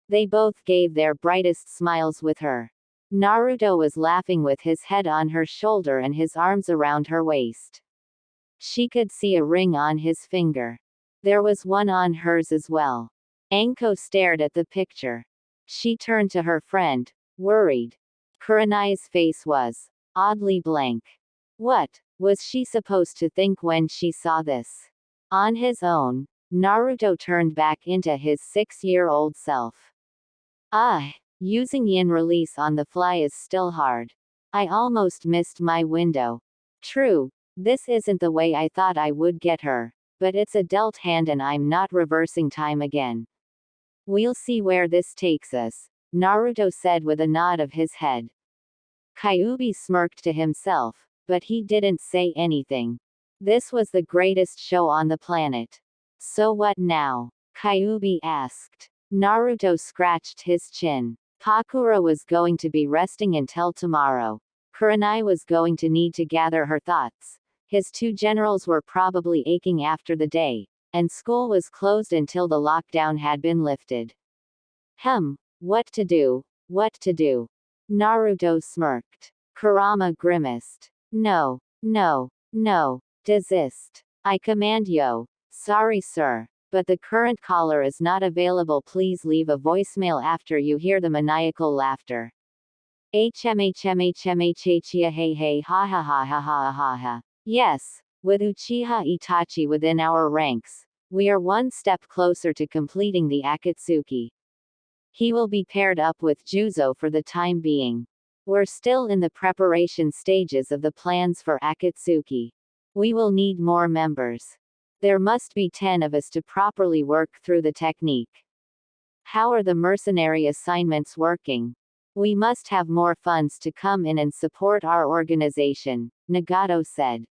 They both gave their brightest smiles with her. Naruto was laughing with his head on her shoulder and his arms around her waist. She could see a ring on his finger. There was one on hers as well. Anko stared at the picture. She turned to her friend, worried. Kurenai's face was oddly blank. What was she supposed to think when she saw this? On his own, Naruto turned back into his 6-year-old self. Using yin release on the fly is still hard. I almost missed my window. True, this isn't the way I thought I would get her, but it's a dealt hand and I'm not reversing time again. We'll see where this takes us, Naruto said with a nod of his head. Kyuubi smirked to himself, but he didn't say anything. This was the greatest show on the planet. So what now? Kyuubi asked. Naruto scratched his chin. Pakura was going to be resting until tomorrow. Kurenai was going to need to gather her thoughts. His 2 generals were probably aching after the day, and school was closed until the lockdown had been lifted. What to do? What to do? Naruto smirked. Kurama grimaced. No, desist. I command yo. Sorry sir, but the current caller is not available. Please leave a voicemail after you hear the maniacal laughter. HMHMHMHHia hey hey ha ha ha ha ha ha ha. Yes, with Uchiha Itachi within our ranks, we are one step closer to completing the Akatsuki. He will be paired up with Juzo for the time being. We're still in the preparation stages of the plans for Akatsuki. We will need more members. There must be 10 of us to properly work through the technique. How are the mercenary assignments working? We must have more funds to come in and support our organization, Nagato said.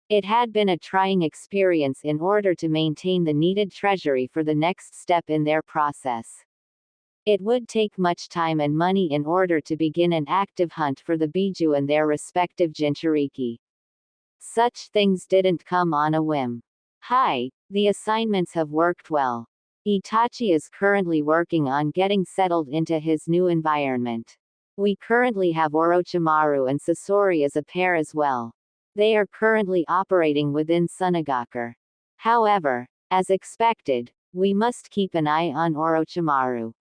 It had been a trying experience in order to maintain the needed treasury for the next step in their process. It would take much time and money in order to begin an active hunt for the Biju and their respective Jinchuriki. Such things didn't come on a whim. The assignments have worked well. Itachi is currently working on getting settled into his new environment. We currently have Orochimaru and Sasori as a pair as well. They are currently operating within Sunagakur. However, as expected, we must keep an eye on Orochimaru.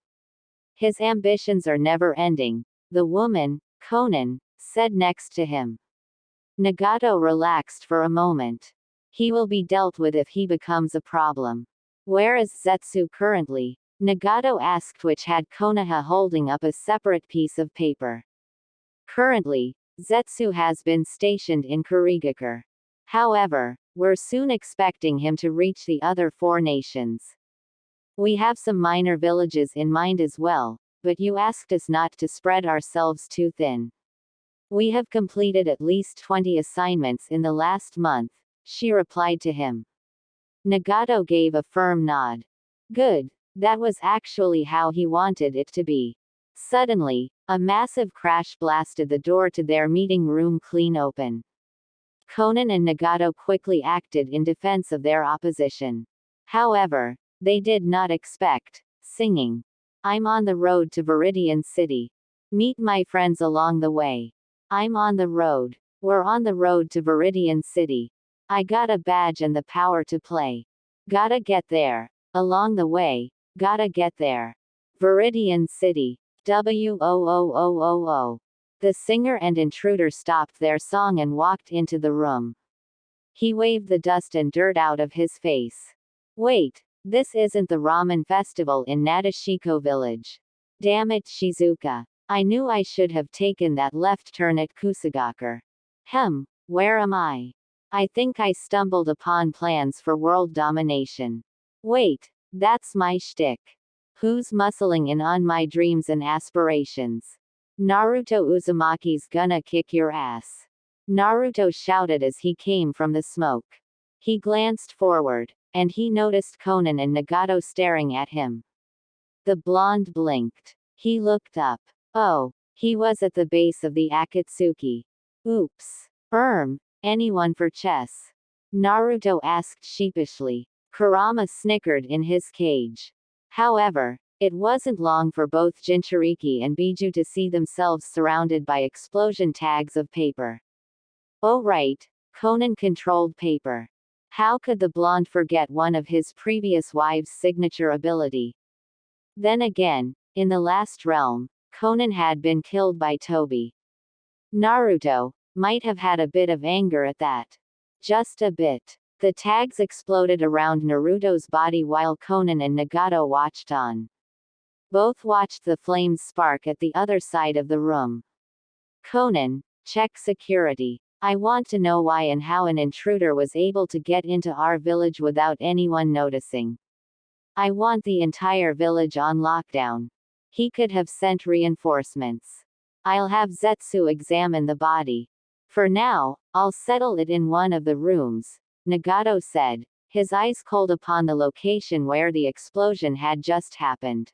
His ambitions are never-ending, the woman, Conan, said next to him. Nagato relaxed for a moment. He will be dealt with if he becomes a problem. Where is Zetsu currently? Nagato asked, which had Konoha holding up a separate piece of paper. Currently, Zetsu has been stationed in Kurigakure. However, we're soon expecting him to reach the other 4 nations. We have some minor villages in mind as well, but you asked us not to spread ourselves too thin. We have completed at least 20 assignments in the last month, she replied to him. Nagato gave a firm nod. Good, that was actually how he wanted it to be. Suddenly, a massive crash blasted the door to their meeting room clean open. Conan and Nagato quickly acted in defense of their opposition. However, they did not expect singing. I'm on the road to Viridian City. Meet my friends along the way. I'm on the road. We're on the road to Viridian City. I got a badge and the power to play. Gotta get there. Along the way, gotta get there. Viridian City. WOOOOO. The singer and intruder stopped their song and walked into the room. He waved the dust and dirt out of his face. Wait, this isn't the ramen festival in Nadeshiko village. Damn it, Shizuka. I knew I should have taken that left turn at Kusagakure. Where am I? I think I stumbled upon plans for world domination. Wait, that's my shtick. Who's muscling in on my dreams and aspirations? Naruto Uzumaki's gonna kick your ass. Naruto shouted as he came from the smoke. He glanced forward, and he noticed Conan and Nagato staring at him. The blonde blinked. He looked up. Oh, he was at the base of the Akatsuki. Oops. Anyone for chess? Naruto asked sheepishly. Kurama snickered in his cage. However, it wasn't long for both Jinchuriki and Biju to see themselves surrounded by explosion tags of paper. Oh right, Conan controlled paper. How could the blonde forget one of his previous wives' signature ability? Then again, in the last realm, Conan had been killed by Tobi. Naruto might have had a bit of anger at that. Just a bit. The tags exploded around Naruto's body while Conan and Nagato watched on. Both watched the flames spark at the other side of the room. Conan, check security. I want to know why and how an intruder was able to get into our village without anyone noticing. I want the entire village on lockdown. He could have sent reinforcements. I'll have Zetsu examine the body. For now, I'll settle it in one of the rooms, Nagato said, his eyes cold upon the location where the explosion had just happened.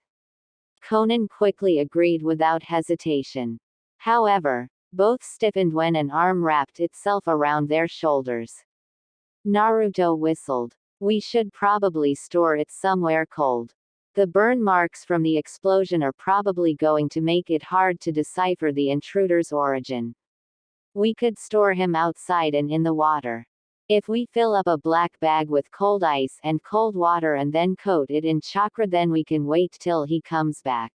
Conan quickly agreed without hesitation. However, both stiffened when an arm wrapped itself around their shoulders. Naruto whistled. We should probably store it somewhere cold. The burn marks from the explosion are probably going to make it hard to decipher the intruder's origin. We could store him outside and in the water. If we fill up a black bag with cold ice and cold water and then coat it in chakra, then we can wait till he comes back.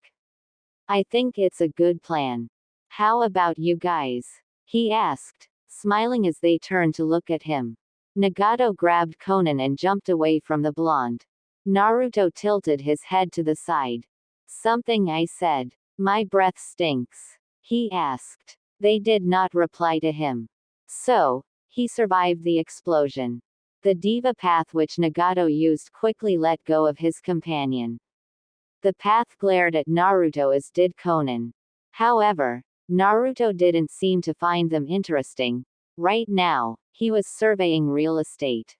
I think it's a good plan. How about you guys? He asked, smiling as they turned to look at him. Nagato grabbed Conan and jumped away from the blonde. Naruto tilted his head to the side. Something I said. My breath stinks. He asked. They did not reply to him. So, he survived the explosion. The diva path which Nagato used quickly let go of his companion. The path glared at Naruto as did Conan. However, Naruto didn't seem to find them interesting. Right now, he was surveying real estate.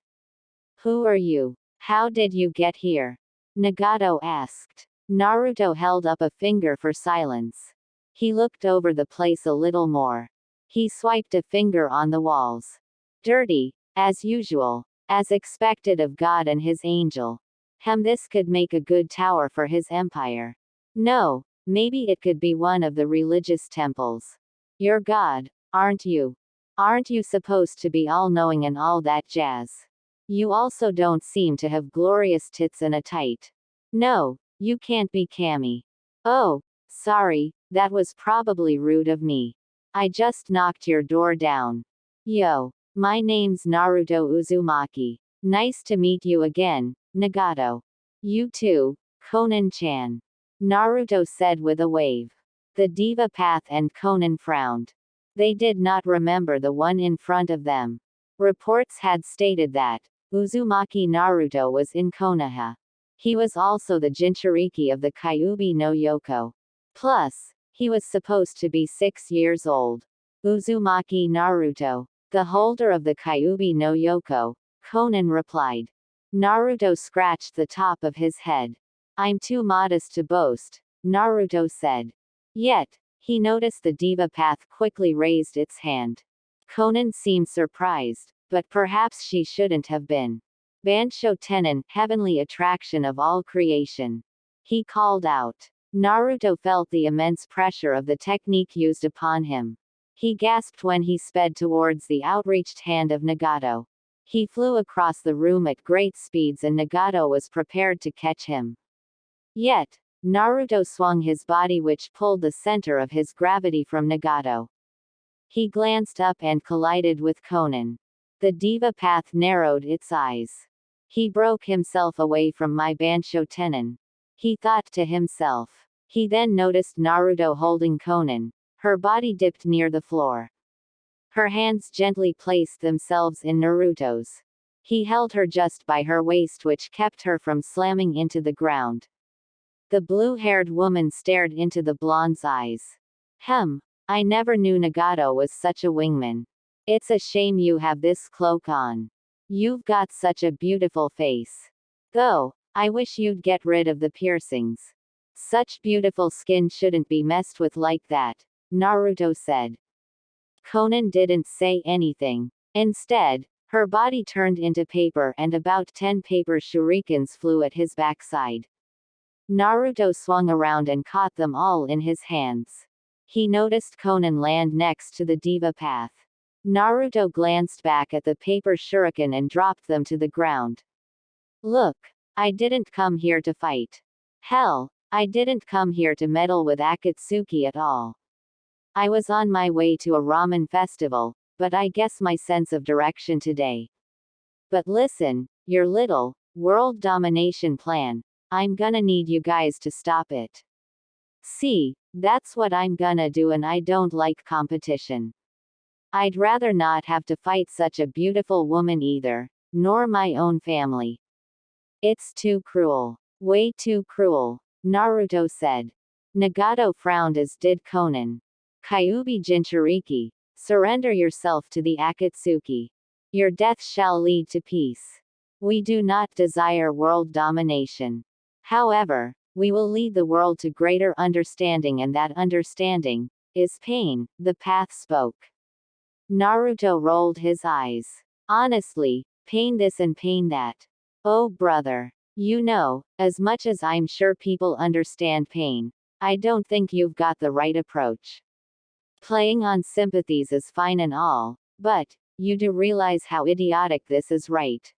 Who are you? How did you get here? Nagato asked. Naruto held up a finger for silence. He looked over the place a little more. He swiped a finger on the walls. Dirty, as usual, as expected of God and his angel. This could make a good tower for his empire. No, maybe it could be one of the religious temples. You're God, aren't you? Aren't you supposed to be all-knowing and all that jazz? You also don't seem to have glorious tits and a tight. No, you can't be Cammy. Oh, sorry, that was probably rude of me. I just knocked your door down. Yo, my name's Naruto Uzumaki. Nice to meet you again, Nagato. You too, Conan-chan. Naruto said with a wave. The diva path and Conan frowned. They did not remember the one in front of them. Reports had stated that Uzumaki Naruto was in Konoha. He was also the Jinchuriki of the Kyuubi no Yoko. Plus, he was supposed to be 6 years old. Uzumaki Naruto, the holder of the Kyuubi no Yoko, Conan replied. Naruto scratched the top of his head. I'm too modest to boast, Naruto said. Yet, he noticed the diva path quickly raised its hand. Conan seemed surprised, but perhaps she shouldn't have been. Bansho Tenon, heavenly attraction of all creation. He called out. Naruto felt the immense pressure of the technique used upon him. He gasped when he sped towards the outreached hand of Nagato. He flew across the room at great speeds and Nagato was prepared to catch him. Yet, Naruto swung his body which pulled the center of his gravity from Nagato. He glanced up and collided with Conan. The diva path narrowed its eyes. He broke himself away from my Bansho Tenon. He thought to himself. He then noticed Naruto holding Conan. Her body dipped near the floor. Her hands gently placed themselves in Naruto's. He held her just by her waist which kept her from slamming into the ground. The blue-haired woman stared into the blonde's eyes. I never knew Nagato was such a wingman. It's a shame you have this cloak on. You've got such a beautiful face. Though, I wish you'd get rid of the piercings. Such beautiful skin shouldn't be messed with like that, Naruto said. Conan didn't say anything. Instead, her body turned into paper and about 10 paper shurikens flew at his backside. Naruto swung around and caught them all in his hands. He noticed Conan land next to the diva path. Naruto glanced back at the paper shuriken and dropped them to the ground. Look, I didn't come here to fight. Hell, I didn't come here to meddle with Akatsuki at all. I was on my way to a ramen festival, but I guess my sense of direction today. But listen, your little world domination plan, I'm gonna need you guys to stop it. See, that's what I'm gonna do and I don't like competition. I'd rather not have to fight such a beautiful woman either, nor my own family. It's too cruel. Way too cruel, Naruto said. Nagato frowned as did Conan. Kyuubi Jinchuriki, surrender yourself to the Akatsuki. Your death shall lead to peace. We do not desire world domination. However, we will lead the world to greater understanding and that understanding is pain, the path spoke. Naruto rolled his eyes. Honestly, pain this and pain that. Oh brother. You know, as much as I'm sure people understand pain, I don't think you've got the right approach. Playing on sympathies is fine and all, but, you do realize how idiotic this is, right?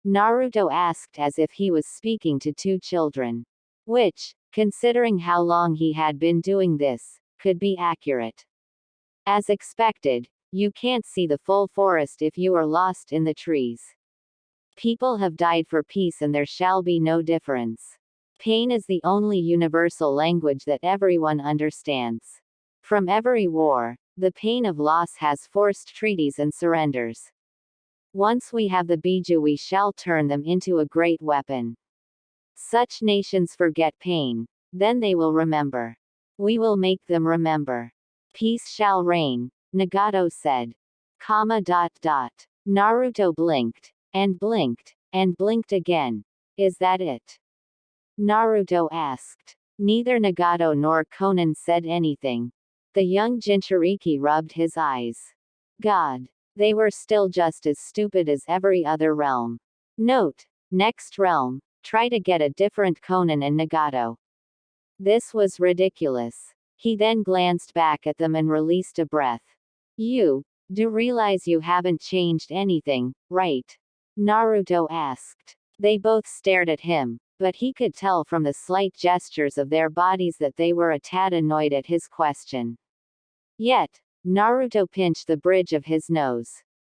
Naruto asked as if he was speaking to two children. Which, considering how long he had been doing this, could be accurate. As expected, you can't see the full forest if you are lost in the trees. People have died for peace and there shall be no difference. Pain is the only universal language that everyone understands. From every war, the pain of loss has forced treaties and surrenders. Once we have the Biju we shall turn them into a great weapon. Such nations forget pain, then they will remember. We will make them remember. Peace shall reign, Nagato said. Naruto blinked, and blinked, and blinked again. Is that it? Naruto asked. Neither Nagato nor Conan said anything. The young Jinchuriki rubbed his eyes. God. They were still just as stupid as every other realm. Note. Next realm. Try to get a different Conan and Nagato. This was ridiculous. He then glanced back at them and released a breath. You do realize you haven't changed anything, right? Naruto asked. They both stared at him, but he could tell from the slight gestures of their bodies that they were a tad annoyed at his question. Yet, Naruto pinched the bridge of his nose.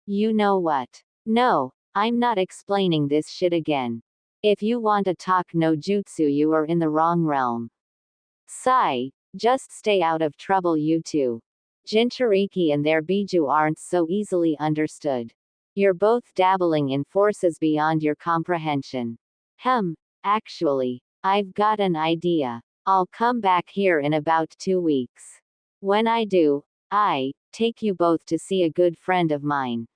You know what? No, I'm not explaining this shit again. If you want to talk no jutsu, you are in the wrong realm. Sigh, just stay out of trouble, you two. Jinchuriki and their biju aren't so easily understood. You're both dabbling in forces beyond your comprehension. Actually, I've got an idea. I'll come back here in about 2 weeks. When I do, I take you both to see a good friend of mine.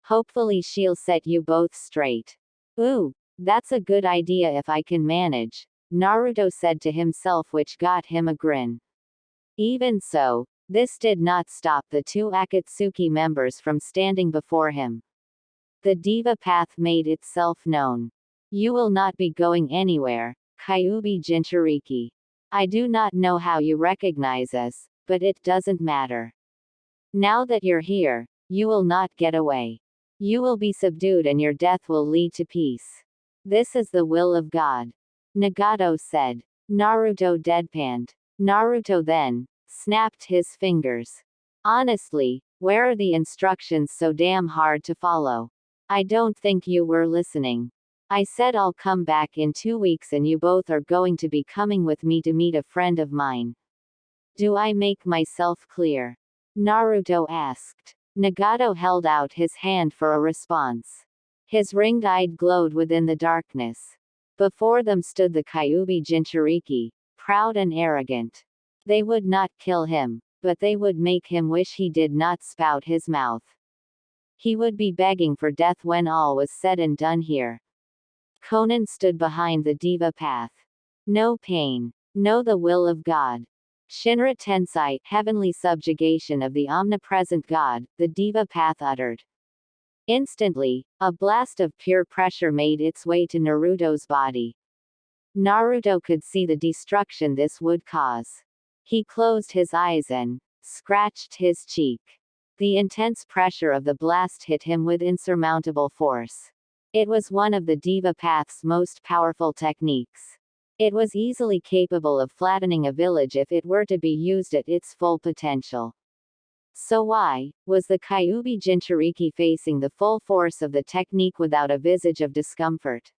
Hopefully she'll set you both straight. Ooh, that's a good idea if I can manage, Naruto said to himself, which got him a grin. Even so, this did not stop the two Akatsuki members from standing before him. The diva path made itself known. You will not be going anywhere, Kyuubi Jinchuriki. I do not know how you recognize us, but it doesn't matter. Now that you're here, you will not get away. You will be subdued and your death will lead to peace. This is the will of God. Nagato said. Naruto deadpanned. Naruto then snapped his fingers. Honestly, where are the instructions so damn hard to follow? I don't think you were listening. I said I'll come back in 2 weeks and you both are going to be coming with me to meet a friend of mine. Do I make myself clear? Naruto asked. Nagato held out his hand for a response. His ringed eye glowed within the darkness. Before them stood the Kyuubi Jinchuriki, proud and arrogant. They would not kill him, but they would make him wish he did not spout his mouth. He would be begging for death when all was said and done here. Conan stood behind the diva path. No pain. No, the will of God. Shinra Tensei, heavenly subjugation of the omnipresent God, the diva path uttered. Instantly, a blast of pure pressure made its way to Naruto's body. Naruto could see the destruction this would cause. He closed his eyes and scratched his cheek. The intense pressure of the blast hit him with insurmountable force. It was one of the diva path's most powerful techniques. It was easily capable of flattening a village if it were to be used at its full potential. So why was the Kyuubi Jinchuriki facing the full force of the technique without a visage of discomfort?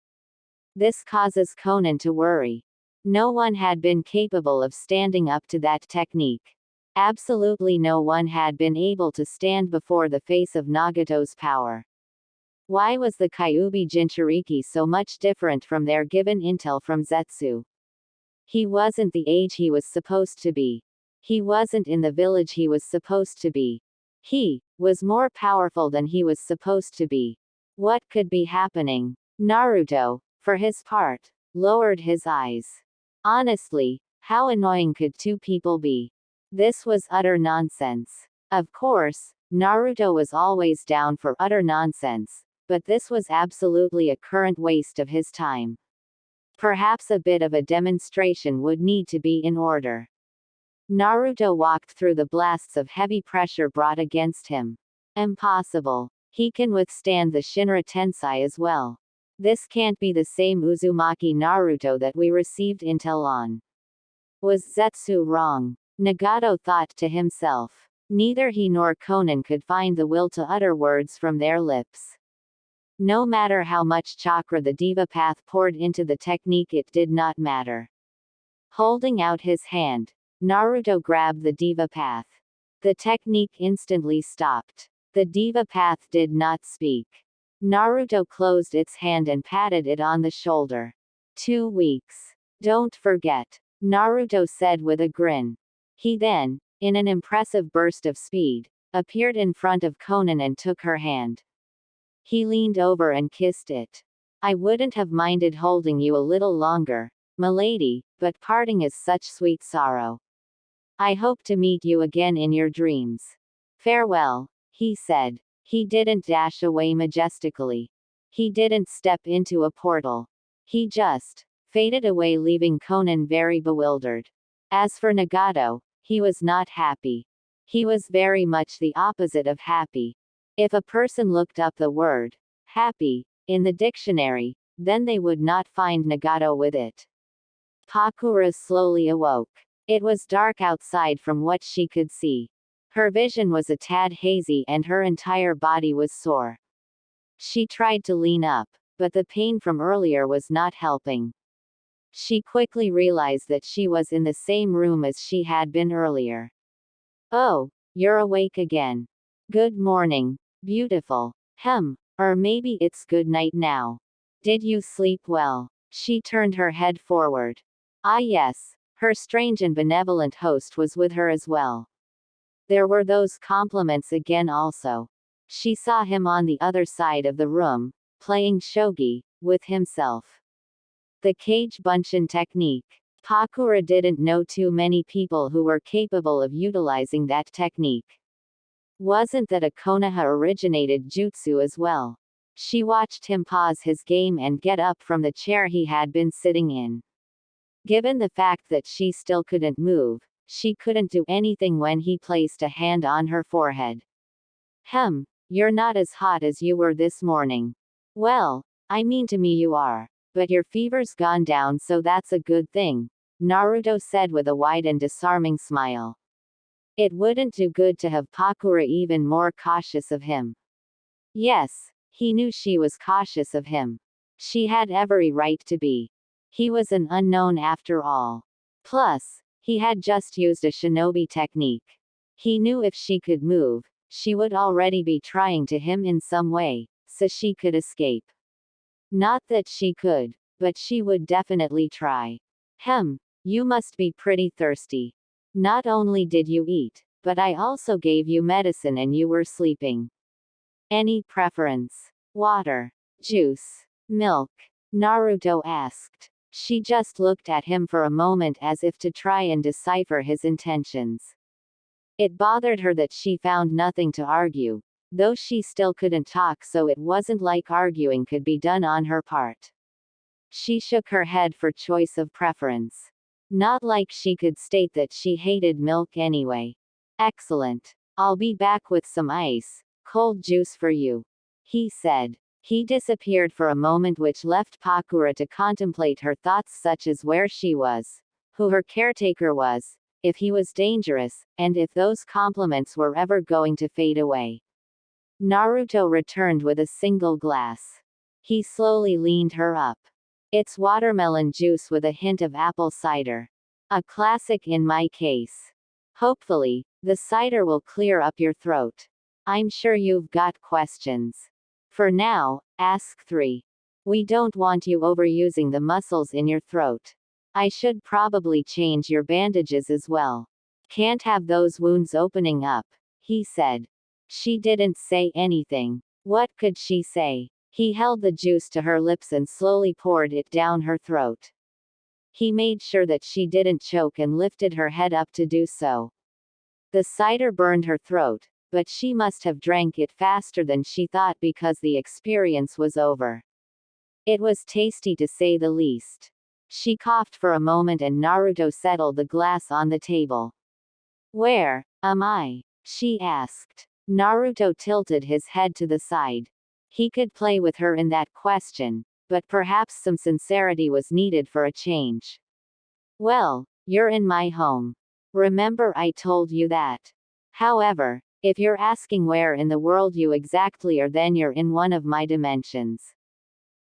This causes Conan to worry. No one had been capable of standing up to that technique. Absolutely no one had been able to stand before the face of Nagato's power. Why was the Kyuubi Jinchuriki so much different from their given intel from Zetsu? He wasn't the age he was supposed to be. He wasn't in the village he was supposed to be. He was more powerful than he was supposed to be. What could be happening? Naruto, for his part, lowered his eyes. Honestly, how annoying could two people be? This was utter nonsense. Of course, Naruto was always down for utter nonsense, but this was absolutely a current waste of his time. Perhaps a bit of a demonstration would need to be in order. Naruto walked through the blasts of heavy pressure brought against him. Impossible. He can withstand the Shinra Tensei as well. This can't be the same Uzumaki Naruto that we received intel on. Was Zetsu wrong? Nagato thought to himself. Neither he nor Conan could find the will to utter words from their lips. No matter how much chakra the diva path poured into the technique, it did not matter. Holding out his hand, Naruto grabbed the diva path. The technique instantly stopped. The diva path did not speak. Naruto closed its hand and patted it on the shoulder. 2 weeks. Don't forget, Naruto said with a grin. He then, in an impressive burst of speed, appeared in front of Conan and took her hand. He leaned over and kissed it. I wouldn't have minded holding you a little longer, milady, but parting is such sweet sorrow. I hope to meet you again in your dreams. Farewell, he said. He didn't dash away majestically. He didn't step into a portal. He just faded away, leaving Conan very bewildered. As for Nagato, he was not happy. He was very much the opposite of happy. If a person looked up the word happy in the dictionary, then they would not find Nagato with it. Pakura slowly awoke. It was dark outside from what she could see. Her vision was a tad hazy and her entire body was sore. She tried to lean up, but the pain from earlier was not helping. She quickly realized that she was in the same room as she had been earlier. Oh, you're awake again. Good morning, beautiful. Or maybe it's good night now. Did you sleep well? She turned her head forward. Ah yes, her strange and benevolent host was with her as well. There were those compliments again also. She saw him on the other side of the room, playing shogi, with himself. The cage bunshin technique. Pakura didn't know too many people who were capable of utilizing that technique. Wasn't that a Konoha originated jutsu as well? She watched him pause his game and get up from the chair he had been sitting in. Given the fact that she still couldn't move, she couldn't do anything when he placed a hand on her forehead. You're not as hot as you were this morning. Well, I mean to me you are. But your fever's gone down, so that's a good thing, Naruto said with a wide and disarming smile. It wouldn't do good to have Pakura even more cautious of him. Yes, he knew she was cautious of him. She had every right to be. He was an unknown after all. Plus, he had just used a shinobi technique. He knew if she could move, she would already be trying to him in some way, so she could escape. Not that she could, but she would definitely try. You must be pretty thirsty. Not only did you eat, but I also gave you medicine and you were sleeping. Any preference? Water, juice, milk? Naruto asked. She just looked at him for a moment as if to try and decipher his intentions. It bothered her that she found nothing to argue, though she still couldn't talk, so it wasn't like arguing could be done on her part. She shook her head for choice of preference. Not like she could state that she hated milk anyway. Excellent. I'll be back with some ice, cold juice for you, he said. He disappeared for a moment, which left Pakura to contemplate her thoughts, such as where she was, who her caretaker was, if he was dangerous, and if those compliments were ever going to fade away. Naruto returned with a single glass. He slowly leaned her up. It's watermelon juice with a hint of apple cider. A classic in my case. Hopefully, the cider will clear up your throat. I'm sure you've got questions. For now, ask 3. We don't want you overusing the muscles in your throat. I should probably change your bandages as well. Can't have those wounds opening up, he said. She didn't say anything. What could she say? He held the juice to her lips and slowly poured it down her throat. He made sure that she didn't choke and lifted her head up to do so. The cider burned her throat, but she must have drank it faster than she thought because the experience was over. It was tasty to say the least. She coughed for a moment and Naruto settled the glass on the table. Where am I? She asked. Naruto tilted his head to the side. He could play with her in that question, but perhaps some sincerity was needed for a change. Well, you're in my home. Remember I told you that. However, if you're asking where in the world you exactly are, then you're in one of my dimensions.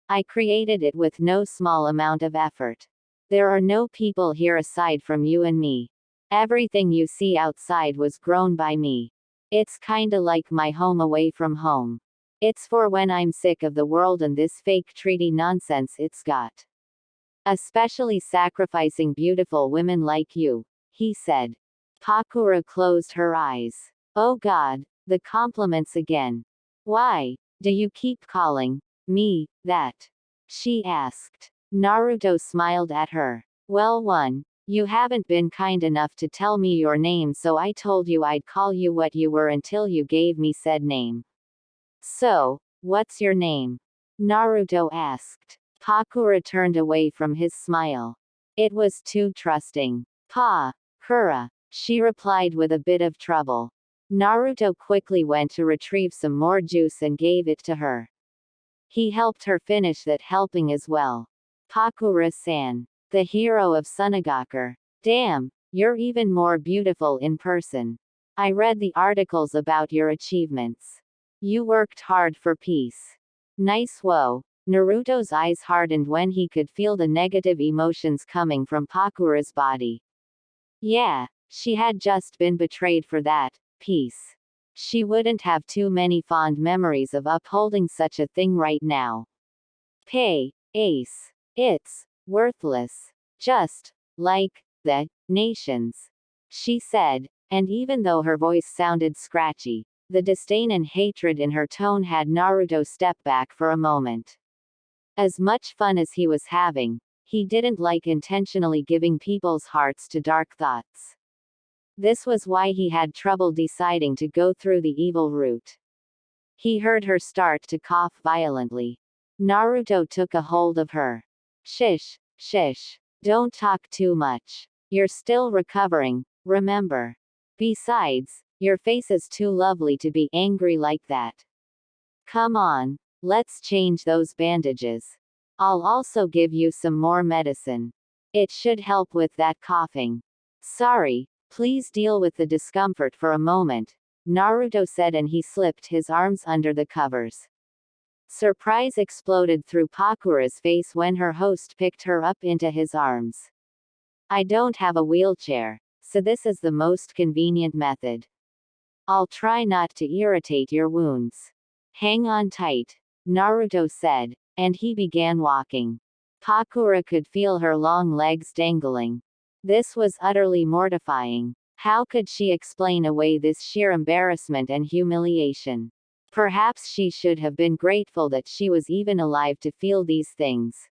I created it with no small amount of effort. There are no people here aside from you and me. Everything you see outside was grown by me. It's kinda like my home away from home. It's for when I'm sick of the world and this fake treaty nonsense it's got. Especially sacrificing beautiful women like you, he said. Pakura closed her eyes. Oh God, the compliments again. Why do you keep calling me that? She asked. Naruto smiled at her. Well, you haven't been kind enough to tell me your name, so I told you I'd call you what you were until you gave me said name. So, what's your name? Naruto asked. Pakura turned away from his smile. It was too trusting. Kura, she replied with a bit of trouble. Naruto quickly went to retrieve some more juice and gave it to her. He helped her finish that helping as well. Pakura-san, the hero of Sunagakur. Damn, you're even more beautiful in person. I read the articles about your achievements. You worked hard for peace. Nice. Whoa. Naruto's eyes hardened when he could feel the negative emotions coming from Pakura's body. Yeah, she had just been betrayed for that peace. She wouldn't have too many fond memories of upholding such a thing right now. Pay, ace. It's worthless. Just like the nations. She said, and even though her voice sounded scratchy, the disdain and hatred in her tone had Naruto step back for a moment. As much fun as he was having, he didn't like intentionally giving people's hearts to dark thoughts. This was why he had trouble deciding to go through the evil route. He heard her start to cough violently. Naruto took a hold of her. Shish, shish. Don't talk too much. You're still recovering, remember. Besides, your face is too lovely to be angry like that. Come on, let's change those bandages. I'll also give you some more medicine. It should help with that coughing. Sorry, please deal with the discomfort for a moment, Naruto said, and he slipped his arms under the covers. Surprise exploded through Pakura's face when her host picked her up into his arms. I don't have a wheelchair, so this is the most convenient method. I'll try not to irritate your wounds. Hang on tight, Naruto said, and he began walking. Pakura could feel her long legs dangling. This was utterly mortifying. How could she explain away this sheer embarrassment and humiliation? Perhaps she should have been grateful that she was even alive to feel these things.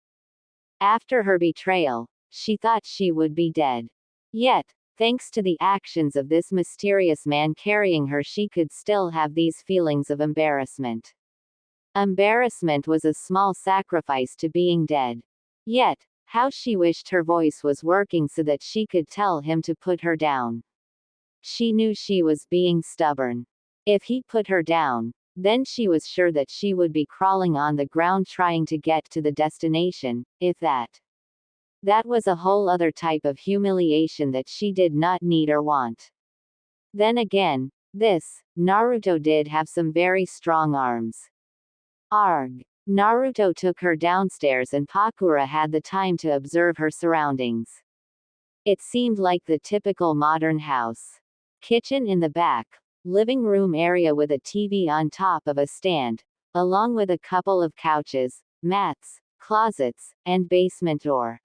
After her betrayal, she thought she would be dead. Yet, thanks to the actions of this mysterious man carrying her, she could still have these feelings of embarrassment. Embarrassment was a small sacrifice to being dead. Yet, how she wished her voice was working so that she could tell him to put her down. She knew she was being stubborn. If he put her down, then she was sure that she would be crawling on the ground trying to get to the destination, if that. That was a whole other type of humiliation that she did not need or want. Then again, Naruto did have some very strong arms. Arg. Naruto took her downstairs and Pakura had the time to observe her surroundings. It seemed like the typical modern house. Kitchen in the back, living room area with a TV on top of a stand, along with a couple of couches, mats, closets, and basement door.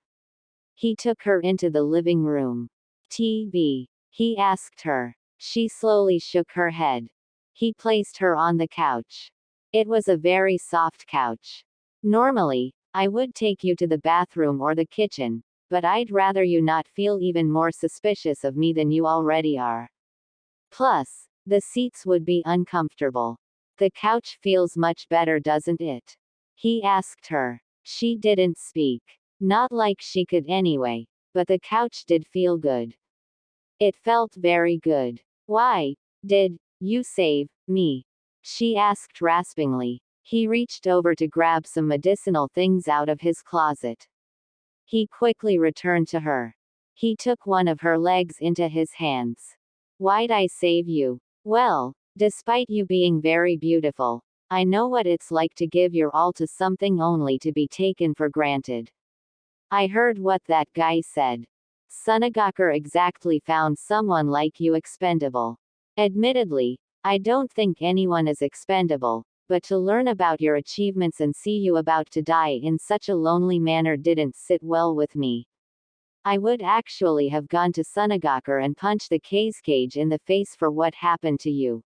He took her into the living room. TV? He asked her. She slowly shook her head. He placed her on the couch. It was a very soft couch. Normally, I would take you to the bathroom or the kitchen, but I'd rather you not feel even more suspicious of me than you already are. Plus, the seats would be uncomfortable. The couch feels much better, doesn't it? He asked her. She didn't speak. Not like she could anyway, but the couch did feel good. It felt very good. Why did you save me? She asked raspingly. He reached over to grab some medicinal things out of his closet. He quickly returned to her. He took one of her legs into his hands. Why'd I save you? Well, despite you being very beautiful, I know what it's like to give your all to something only to be taken for granted. I heard what that guy said. Sunagakur exactly found someone like you expendable. Admittedly, I don't think anyone is expendable, but to learn about your achievements and see you about to die in such a lonely manner didn't sit well with me. I would actually have gone to Sunagakur and punched the cage in the face for what happened to you.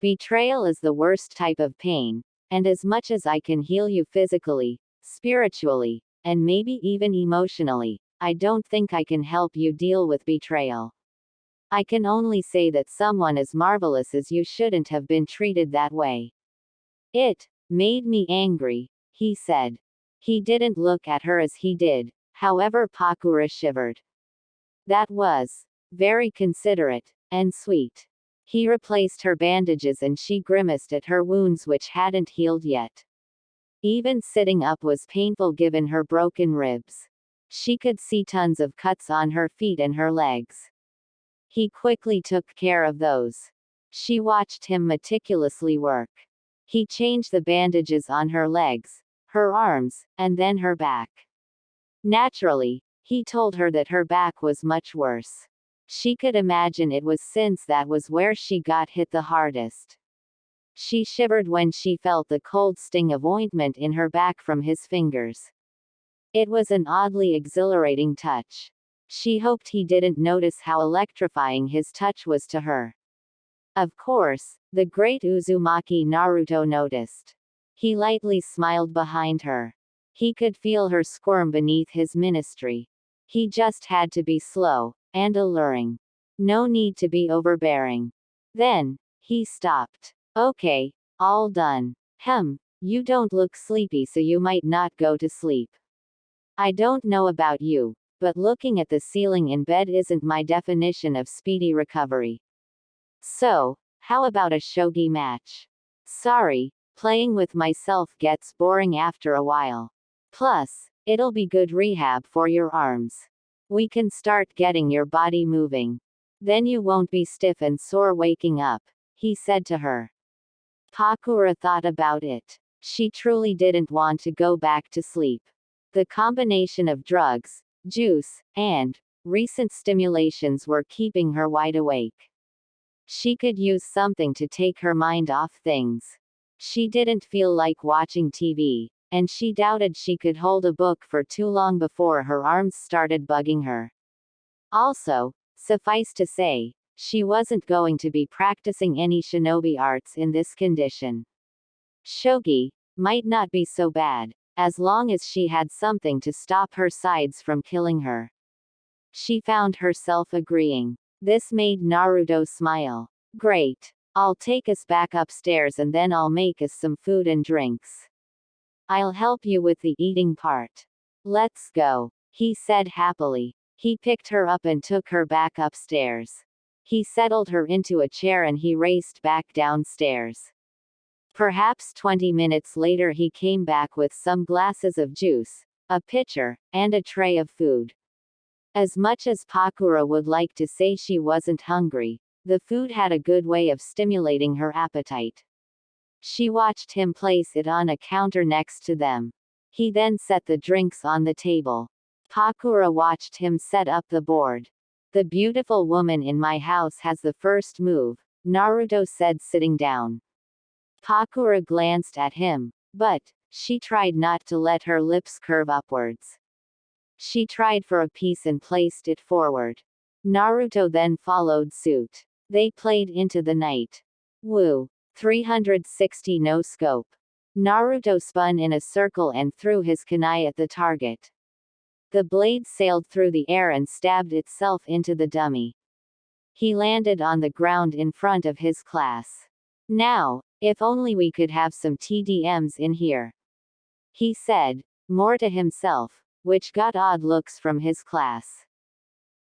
Betrayal is the worst type of pain, and as much as I can heal you physically, spiritually, and maybe even emotionally, I don't think I can help you deal with betrayal. I can only say that someone as marvelous as you shouldn't have been treated that way. It made me angry, he said. He didn't look at her as he did, however. Pakura shivered. That was very considerate and sweet. He replaced her bandages and she grimaced at her wounds which hadn't healed yet. Even sitting up was painful given her broken ribs. She could see tons of cuts on her feet and her legs. He quickly took care of those. She watched him meticulously work. He changed the bandages on her legs, her arms, and then her back. Naturally, he told her that her back was much worse. She could imagine it was since that was where she got hit the hardest. She shivered when she felt the cold sting of ointment in her back from his fingers. It was an oddly exhilarating touch. She hoped he didn't notice how electrifying his touch was to her. Of course, the great Uzumaki Naruto noticed. He lightly smiled behind her. He could feel her squirm beneath his ministry. He just had to be slow and alluring. No need to be overbearing. Then, he stopped. Okay, all done. You don't look sleepy, so you might not go to sleep. I don't know about you, but looking at the ceiling in bed isn't my definition of speedy recovery. So, how about a shogi match? Sorry, playing with myself gets boring after a while. Plus, it'll be good rehab for your arms. We can start getting your body moving. Then you won't be stiff and sore waking up, he said to her. Pakura thought about it. She truly didn't want to go back to sleep. The combination of drugs, juice, and recent stimulations were keeping her wide awake. She could use something to take her mind off things. She didn't feel like watching TV, and she doubted she could hold a book for too long before her arms started bugging her. Also, suffice to say, she wasn't going to be practicing any shinobi arts in this condition. Shogi might not be so bad, as long as she had something to stop her sides from killing her. She found herself agreeing. This made Naruto smile. Great. I'll take us back upstairs and then I'll make us some food and drinks. I'll help you with the eating part. Let's go, he said happily. He picked her up and took her back upstairs. He settled her into a chair and he raced back downstairs. Perhaps 20 minutes later he came back with some glasses of juice, a pitcher, and a tray of food. As much as Pakura would like to say she wasn't hungry, the food had a good way of stimulating her appetite. She watched him place it on a counter next to them. He then set the drinks on the table. Pakura watched him set up the board. The beautiful woman in my house has the first move, Naruto said sitting down. Pakura glanced at him, but she tried not to let her lips curve upwards. She tried for a piece and placed it forward. Naruto then followed suit. They played into the night. Woo! 360 no scope. Naruto spun in a circle and threw his kunai at the target. The blade sailed through the air and stabbed itself into the dummy. He landed on the ground in front of his class. Now, if only we could have some TDMs in here, he said, more to himself, which got odd looks from his class.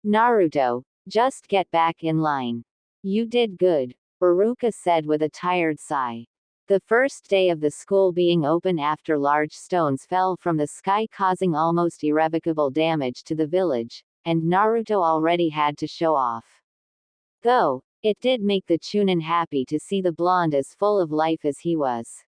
Naruto, just get back in line. You did good, Iruka said with a tired sigh. The first day of the school being open after large stones fell from the sky causing almost irrevocable damage to the village, and Naruto already had to show off. Though, it did make the Chunin happy to see the blonde as full of life as he was.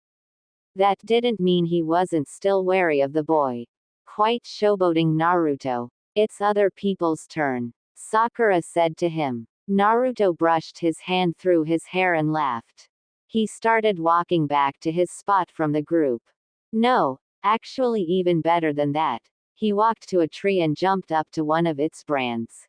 That didn't mean he wasn't still wary of the boy. Quite showboating Naruto. It's other people's turn, Sakura said to him. Naruto brushed his hand through his hair and laughed. He started walking back to his spot from the group. No, actually even better than that. He walked to a tree and jumped up to one of its branches.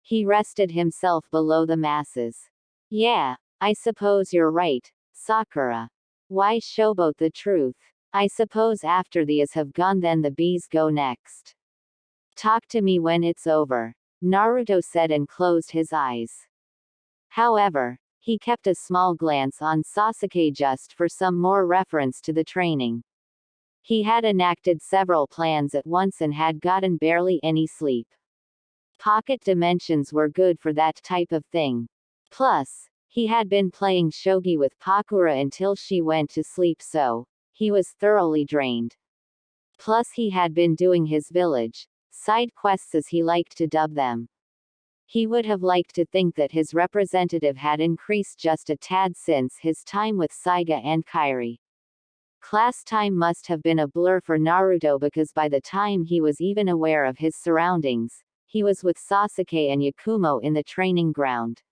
He rested himself below the masses. Yeah, I suppose you're right, Sakura. Why showboat the truth? I suppose after these have gone then the bees go next. Talk to me when it's over, Naruto said and closed his eyes. However, he kept a small glance on Sasuke just for some more reference to the training. He had enacted several plans at once and had gotten barely any sleep. Pocket dimensions were good for that type of thing. Plus, he had been playing shogi with Pakura until she went to sleep, so he was thoroughly drained. Plus he had been doing his village side quests, as he liked to dub them. He would have liked to think that his representative had increased just a tad since his time with Saiga and Kairi. Class time must have been a blur for Naruto, because by the time he was even aware of his surroundings, he was with Sasuke and Yakumo in the training ground.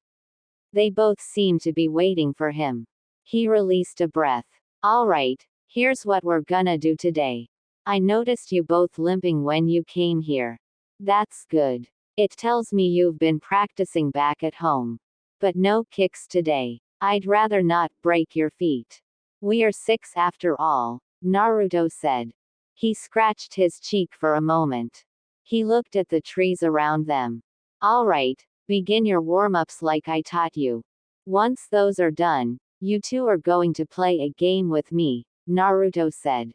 They both seemed to be waiting for him. He released a breath. Alright, here's what we're gonna do today. I noticed you both limping when you came here. That's good. It tells me you've been practicing back at home. But no kicks today. I'd rather not break your feet. We are 6 after all, Naruto said. He scratched his cheek for a moment. He looked at the trees around them. Alright, begin your warm-ups like I taught you. Once those are done, you two are going to play a game with me, Naruto said.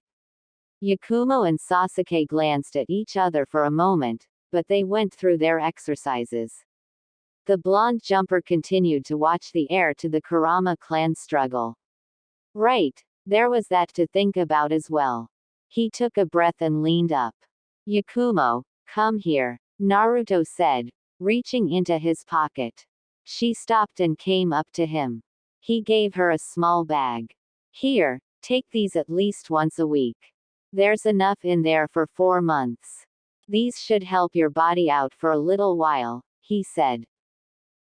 Yakumo and Sasuke glanced at each other for a moment, but they went through their exercises. The blonde jumper continued to watch the heir to the Kurama clan struggle. Right, there was that to think about as well. He took a breath and leaned up. Yakumo, come here, Naruto said, reaching into his pocket. She stopped and came up to him. He gave her a small bag. Here, take these at least once a week. There's enough in there for 4 months. These should help your body out for a little while, he said.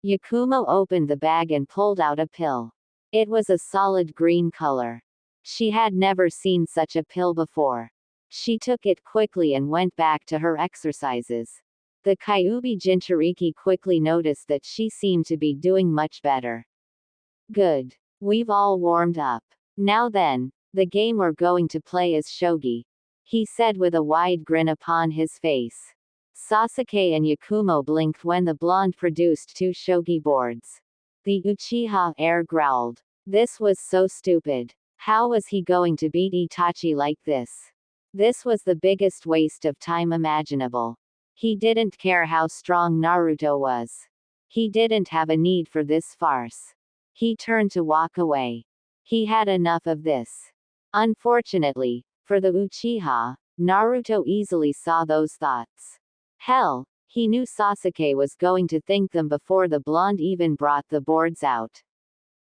Yakumo opened the bag and pulled out a pill. It was a solid green color. She had never seen such a pill before. She took it quickly and went back to her exercises. The Kyuubi Jinchuriki quickly noticed that she seemed to be doing much better. Good. We've all warmed up. Now then, the game we're going to play is shogi, he said with a wide grin upon his face. Sasuke and Yakumo blinked when the blonde produced 2 shogi boards. The Uchiha heir growled. This was so stupid. How was he going to beat Itachi like this? This was the biggest waste of time imaginable. He didn't care how strong Naruto was. He didn't have a need for this farce. He turned to walk away. He had enough of this. Unfortunately, for the Uchiha, Naruto easily saw those thoughts. Hell, he knew Sasuke was going to think them before the blonde even brought the boards out.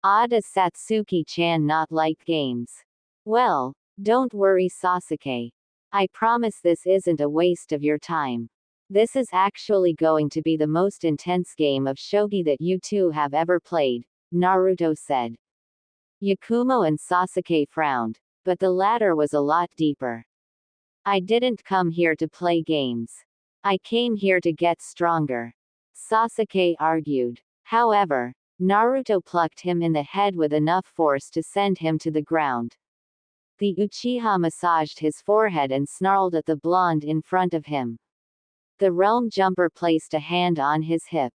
Does Satsuki-chan not like games? Well, don't worry Sasuke. I promise this isn't a waste of your time. This is actually going to be the most intense game of shogi that you two have ever played, Naruto said. Yakumo and Sasuke frowned, but the latter was a lot deeper. I didn't come here to play games. I came here to get stronger, Sasuke argued. However, Naruto plucked him in the head with enough force to send him to the ground. The Uchiha massaged his forehead and snarled at the blonde in front of him. The realm jumper placed a hand on his hip.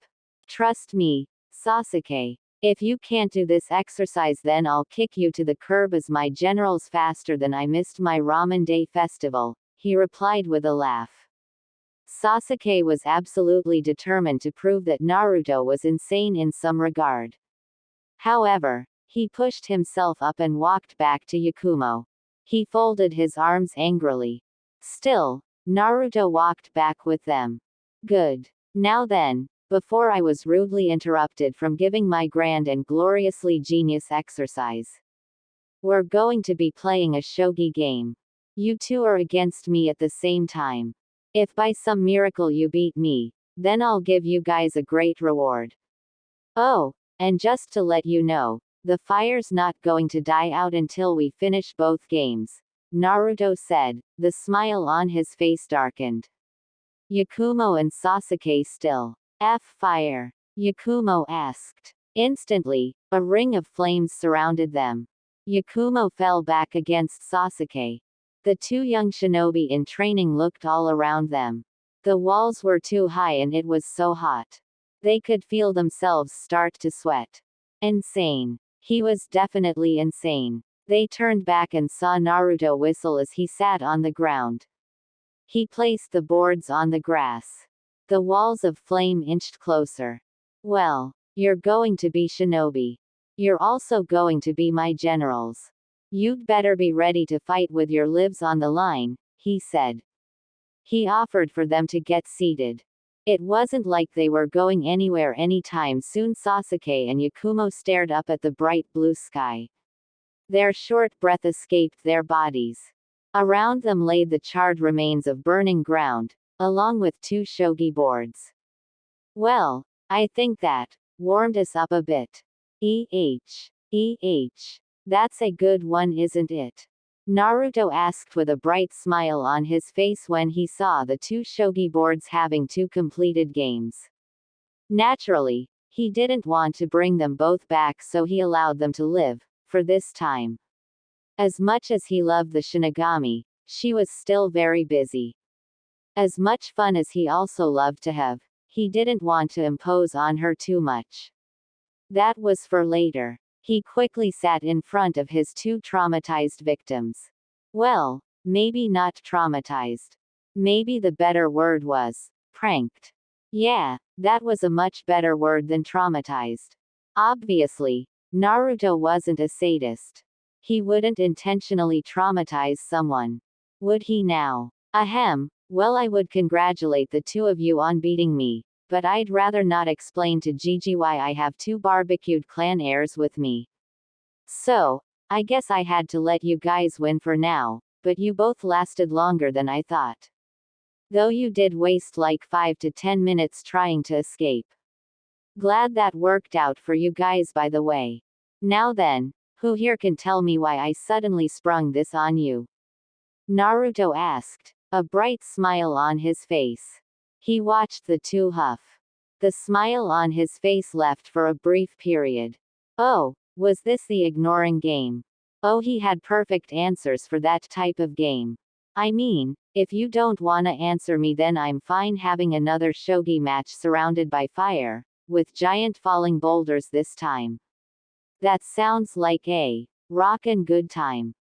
Trust me, Sasuke. If you can't do this exercise, then I'll kick you to the curb as my general's faster than I missed my Ramen Day festival, he replied with a laugh. Sasuke was absolutely determined to prove that Naruto was insane in some regard. However, he pushed himself up and walked back to Yakumo. He folded his arms angrily. Still, Naruto walked back with them. Good. Now then, before I was rudely interrupted from giving my grand and gloriously genius exercise. We're going to be playing a shogi game. You two are against me at the same time. If by some miracle you beat me, then I'll give you guys a great reward. Oh, and just to let you know, the fire's not going to die out until we finish both games, Naruto said, the smile on his face darkened. Yakumo and Sasuke still. Fire? Yakumo asked. Instantly, a ring of flames surrounded them. Yakumo fell back against Sasuke. The 2 young shinobi in training looked all around them. The walls were too high and it was so hot. They could feel themselves start to sweat. Insane. He was definitely insane. They turned back and saw Naruto whistle as he sat on the ground. He placed the boards on the grass. The walls of flame inched closer. Well, you're going to be shinobi. You're also going to be my generals. You'd better be ready to fight with your lives on the line, he said. He offered for them to get seated. It wasn't like they were going anywhere anytime soon. Sasuke and Yakumo stared up at the bright blue sky. Their short breath escaped their bodies. Around them lay the charred remains of burning ground, along with 2 shogi boards. Well, I think that warmed us up a bit. That's a good one, isn't it? Naruto asked with a bright smile on his face when he saw the 2 shogi boards having 2 completed games. Naturally, he didn't want to bring them both back, so he allowed them to live, for this time. As much as he loved the Shinigami, she was still very busy. As much fun as he also loved to have, he didn't want to impose on her too much. That was for later. He quickly sat in front of his 2 traumatized victims. Well, maybe not traumatized. Maybe the better word was pranked. Yeah, that was a much better word than traumatized. Obviously, Naruto wasn't a sadist. He wouldn't intentionally traumatize someone. Would he now? Ahem, well, I would congratulate the 2 of you on beating me, but I'd rather not explain to Gigi why I have 2 barbecued clan heirs with me. So, I guess I had to let you guys win for now, but you both lasted longer than I thought. Though you did waste like 5 to 10 minutes trying to escape. Glad that worked out for you guys, by the way. Now then, who here can tell me why I suddenly sprung this on you? Naruto asked, a bright smile on his face. He watched the 2 huff. The smile on his face left for a brief period. Oh, was this the ignoring game? Oh, he had perfect answers for that type of game. I mean, if you don't wanna answer me, then I'm fine having another shogi match surrounded by fire, with giant falling boulders this time. That sounds like a rockin' good time.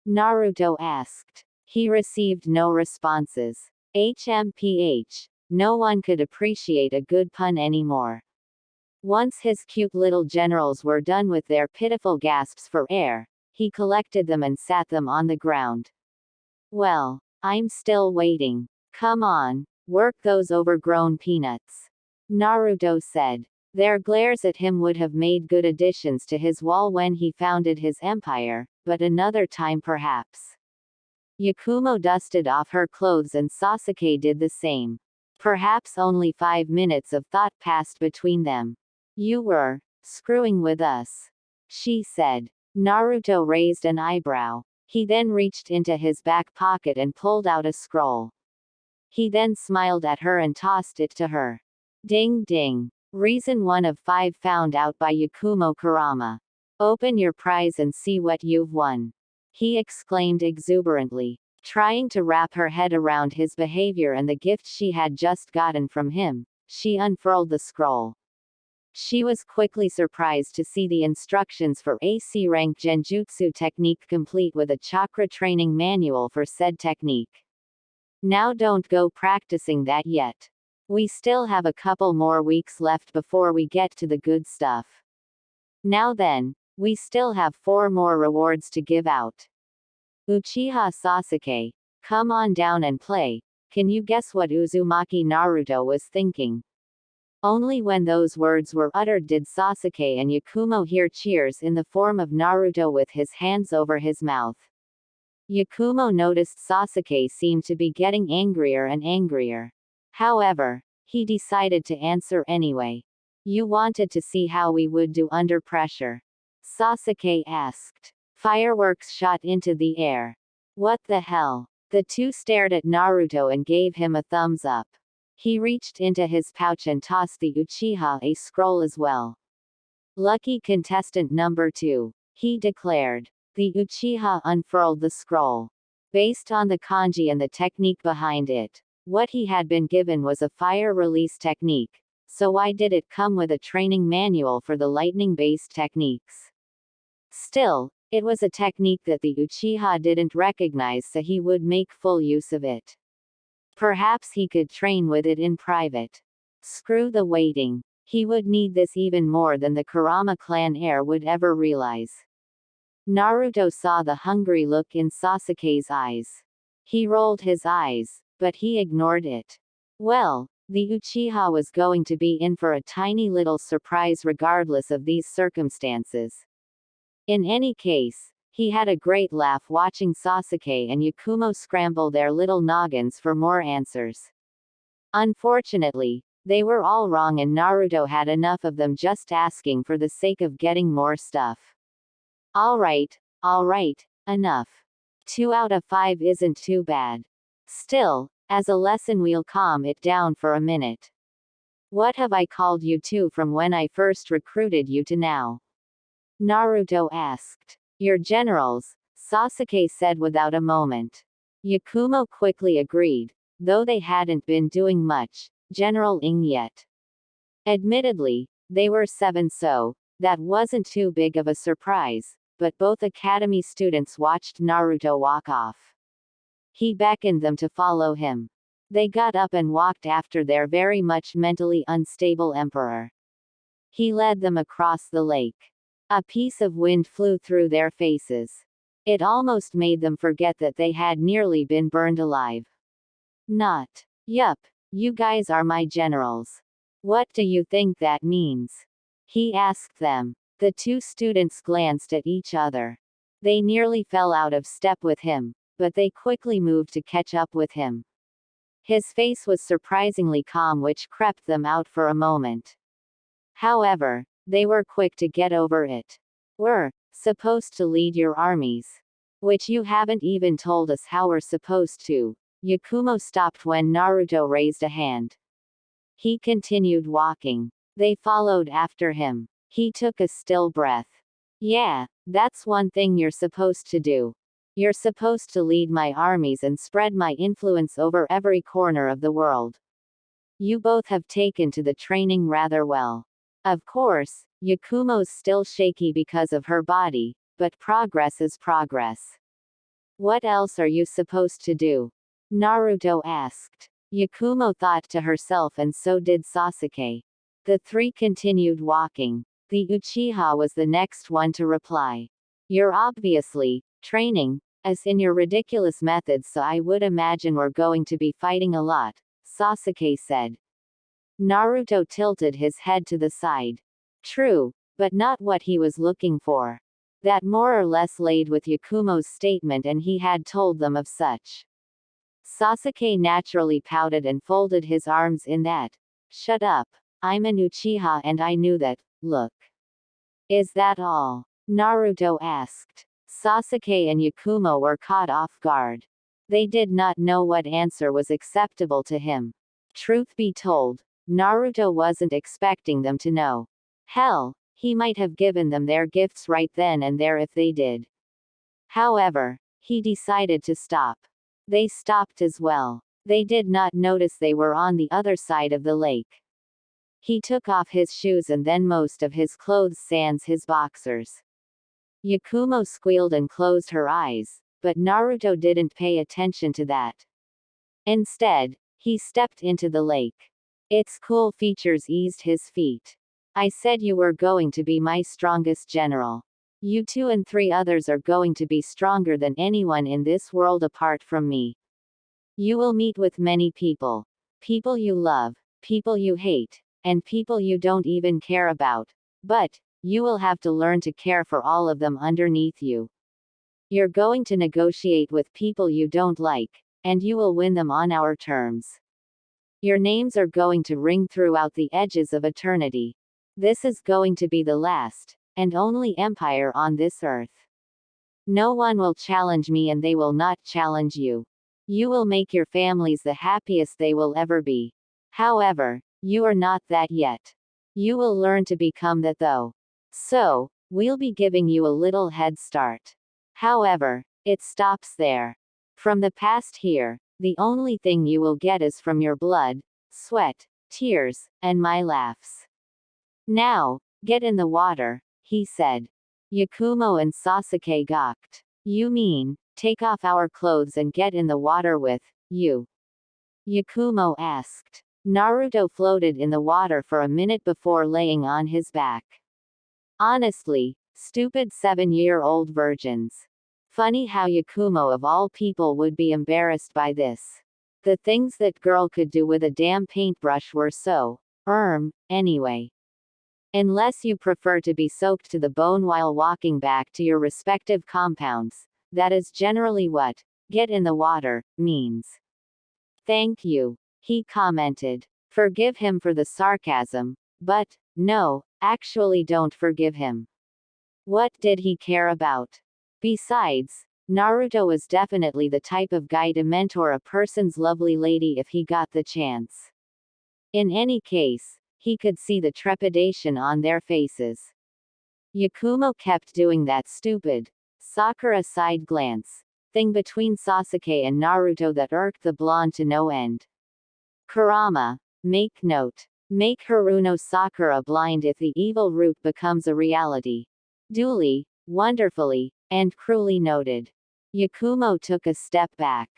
Naruto asked. He received no responses. No one could appreciate a good pun anymore. Once his cute little generals were done with their pitiful gasps for air, he collected them and sat them on the ground. Well, I'm still waiting. Come on, work those overgrown peanuts. Naruto said. Their glares at him would have made good additions to his wall when he founded his empire, but another time perhaps. Yakumo dusted off her clothes and Sasuke did the same. Perhaps only 5 minutes of thought passed between them. You were screwing with us, she said. Naruto raised an eyebrow. He then reached into his back pocket and pulled out a scroll. He then smiled at her and tossed it to her. Ding ding. Reason 1 of 5 found out by Yakumo Kurama. Open your prize and see what you've won. He exclaimed exuberantly, trying to wrap her head around his behavior and the gift she had just gotten from him. She unfurled the scroll. She was quickly surprised to see the instructions for a C-rank genjutsu technique complete with a chakra training manual for said technique. Now don't go practicing that yet. We still have a couple more weeks left before we get to the good stuff. Now then, we still have 4 more rewards to give out. Uchiha Sasuke, come on down and play. Can you guess what Uzumaki Naruto was thinking? Only when those words were uttered did Sasuke and Yakumo hear cheers in the form of Naruto with his hands over his mouth. Yakumo noticed Sasuke seemed to be getting angrier and angrier. However, he decided to answer anyway. You wanted to see how we would do under pressure? Sasuke asked. Fireworks shot into the air. What the hell? The 2 stared at Naruto and gave him a thumbs up. He reached into his pouch and tossed the Uchiha a scroll as well. Lucky contestant number 2, he declared. The Uchiha unfurled the scroll. Based on the kanji and the technique behind it, what he had been given was a fire release technique, so why did it come with a training manual for the lightning-based techniques? Still, it was a technique that the Uchiha didn't recognize, so he would make full use of it. Perhaps he could train with it in private. Screw the waiting. He would need this even more than the Kurama clan heir would ever realize. Naruto saw the hungry look in Sasuke's eyes. He rolled his eyes, but he ignored it. Well, the Uchiha was going to be in for a tiny little surprise regardless of these circumstances. In any case, he had a great laugh watching Sasuke and Yakumo scramble their little noggins for more answers. Unfortunately, they were all wrong and Naruto had enough of them just asking for the sake of getting more stuff. Alright, enough. 2 out of 5 isn't too bad. Still, as a lesson we'll calm it down for a minute. What have I called you to from when I first recruited you to now? Naruto asked. Your generals, Sasuke said without a moment. Yakumo quickly agreed, though they hadn't been doing much, General-ing yet. Admittedly, they were 7 so, that wasn't too big of a surprise, but both academy students watched Naruto walk off. He beckoned them to follow him. They got up and walked after their very much mentally unstable emperor. He led them across the lake. A piece of wind flew through their faces. It almost made them forget that they had nearly been burned alive. Not. Yup, you guys are my generals. What do you think that means? He asked them. The 2 students glanced at each other. They nearly fell out of step with him, but they quickly moved to catch up with him. His face was surprisingly calm, which crept them out for a moment. However, they were quick to get over it. We're supposed to lead your armies. Which you haven't even told us how we're supposed to. Yakumo stopped when Naruto raised a hand. He continued walking. They followed after him. He took a still breath. Yeah, that's one thing you're supposed to do. You're supposed to lead my armies and spread my influence over every corner of the world. You both have taken to the training rather well. Of course, Yakumo's still shaky because of her body, but progress is progress. What else are you supposed to do? Naruto asked. Yakumo thought to herself and so did Sasuke. The 3 continued walking. The Uchiha was the next one to reply. You're obviously training us in your ridiculous methods, so I would imagine we're going to be fighting a lot, Sasuke said. Naruto tilted his head to the side. True, but not what he was looking for. That more or less laid with Yakumo's statement and he had told them of such. Sasuke naturally pouted and folded his arms in that. Shut up. I'm an Uchiha and I knew that, look. Is that all? Naruto asked. Sasuke and Yakumo were caught off guard. They did not know what answer was acceptable to him. Truth be told, Naruto wasn't expecting them to know. Hell, he might have given them their gifts right then and there if they did. However, he decided to stop. They stopped as well. They did not notice they were on the other side of the lake. He took off his shoes and then most of his clothes sans his boxers. Yakumo squealed and closed her eyes, but Naruto didn't pay attention to that. Instead, he stepped into the lake. Its cool features eased his feet. I said you were going to be my strongest general. You 2 and 3 others are going to be stronger than anyone in this world apart from me. You will meet with many people. People you love, people you hate, and people you don't even care about. But, you will have to learn to care for all of them underneath you. You're going to negotiate with people you don't like, and you will win them on our terms. Your names are going to ring throughout the edges of eternity. This is going to be the last, and only empire on this earth. No one will challenge me and they will not challenge you. You will make your families the happiest they will ever be. However, you are not that yet. You will learn to become that though. So, we'll be giving you a little head start. However, it stops there. From the past here, the only thing you will get is from your blood, sweat, tears, and my laughs. Now, get in the water, he said. Yakumo and Sasuke gawked. You mean, take off our clothes and get in the water with you? Yakumo asked. Naruto floated in the water for a minute before laying on his back. Honestly, stupid 7-year-old virgins. Funny how Yakumo of all people would be embarrassed by this. The things that girl could do with a damn paintbrush were so, anyway. Unless you prefer to be soaked to the bone while walking back to your respective compounds, that is generally what, get in the water, means. Thank you, he commented. Forgive him for the sarcasm, but, no, actually don't forgive him. What did he care about? Besides, Naruto was definitely the type of guy to mentor a person's lovely lady if he got the chance. In any case, he could see the trepidation on their faces. Yakumo kept doing that stupid, Sakura side glance thing between Sasuke and Naruto that irked the blonde to no end. Kurama, make note. Make Haruno Sakura blind if the evil root becomes a reality. Duly, wonderfully, and cruelly noted. Yakumo took a step back.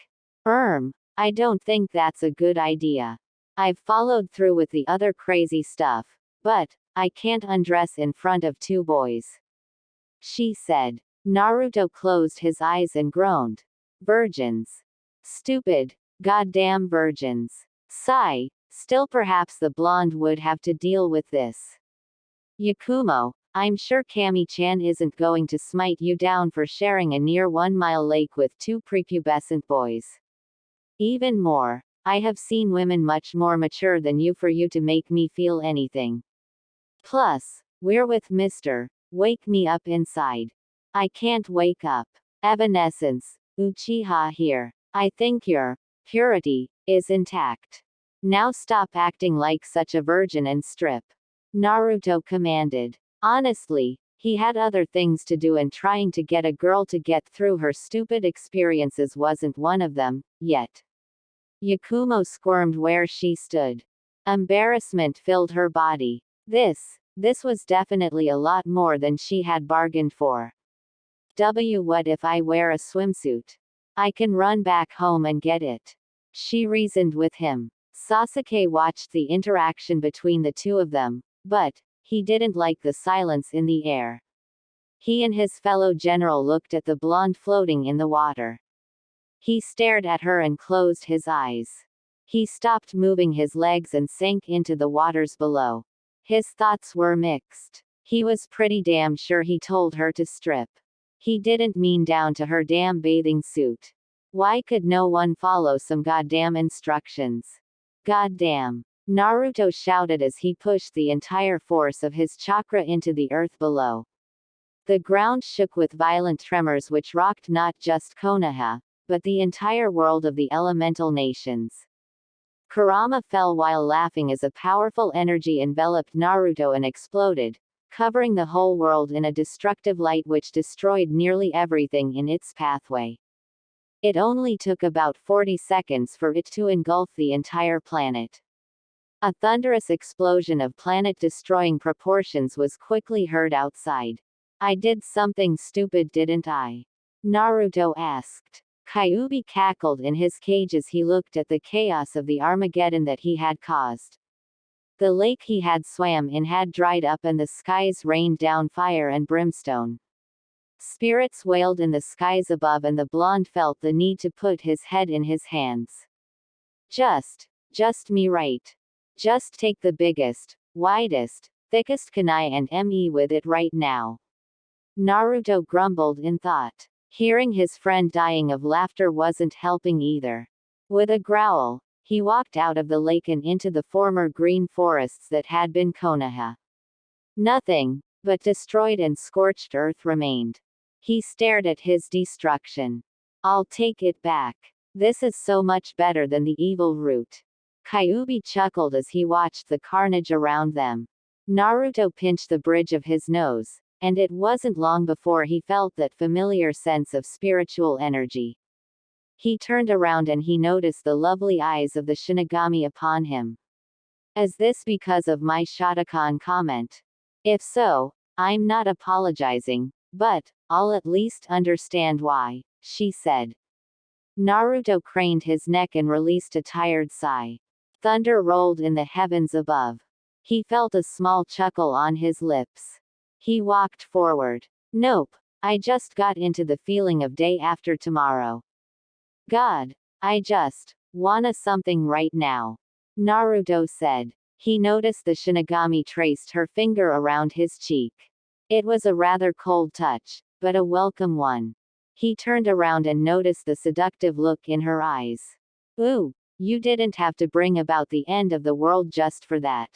I don't think that's a good idea. I've followed through with the other crazy stuff, but I can't undress in front of 2 boys. She said. Naruto closed his eyes and groaned. Virgins. Stupid, goddamn virgins. Sigh, still perhaps the blonde would have to deal with this. Yakumo, I'm sure Kami-chan isn't going to smite you down for sharing a near 1-mile lake with 2 prepubescent boys. Even more, I have seen women much more mature than you for you to make me feel anything. Plus, we're with Mr. Wake me up inside. I can't wake up. Evanescence, Uchiha here. I think your purity is intact. Now stop acting like such a virgin and strip. Naruto commanded. Honestly, he had other things to do and trying to get a girl to get through her stupid experiences wasn't one of them, yet. Yakumo squirmed where she stood. Embarrassment filled her body. This was definitely a lot more than she had bargained for. What if I wear a swimsuit? I can run back home and get it. She reasoned with him. Sasuke watched the interaction between the two of them, but he didn't like the silence in the air. He and his fellow general looked at the blonde floating in the water. He stared at her and closed his eyes. He stopped moving his legs and sank into the waters below. His thoughts were mixed. He was pretty damn sure he told her to strip. He didn't mean down to her damn bathing suit. Why could no one follow some goddamn instructions? Goddamn. Naruto shouted as he pushed the entire force of his chakra into the earth below. The ground shook with violent tremors which rocked not just Konoha, but the entire world of the elemental nations. Kurama fell while laughing as a powerful energy enveloped Naruto and exploded, covering the whole world in a destructive light which destroyed nearly everything in its pathway. It only took about 40 seconds for it to engulf the entire planet. A thunderous explosion of planet-destroying proportions was quickly heard outside. I did something stupid, didn't I? Naruto asked. Kyuubi cackled in his cage as he looked at the chaos of the Armageddon that he had caused. The lake he had swam in had dried up and the skies rained down fire and brimstone. Spirits wailed in the skies above and the blonde felt the need to put his head in his hands. Just me right. Just take the biggest, widest, thickest kunai and me with it right now. Naruto grumbled in thought. Hearing his friend dying of laughter wasn't helping either. With a growl, he walked out of the lake and into the former green forests that had been Konoha. Nothing but destroyed and scorched earth remained. He stared at his destruction. I'll take it back. This is so much better than the evil root. Kyuubi chuckled as he watched the carnage around them. Naruto pinched the bridge of his nose, and it wasn't long before he felt that familiar sense of spiritual energy. He turned around and he noticed the lovely eyes of the Shinigami upon him. Is this because of my Shotokan comment? If so, I'm not apologizing, but I'll at least understand why, she said. Naruto craned his neck and released a tired sigh. Thunder rolled in the heavens above. He felt a small chuckle on his lips. He walked forward. Nope. I just got into the feeling of day after tomorrow. God. I just wanna something right now. Naruto said. He noticed the Shinigami traced her finger around his cheek. It was a rather cold touch, but a welcome one. He turned around and noticed the seductive look in her eyes. Ooh, you didn't have to bring about the end of the world just for that.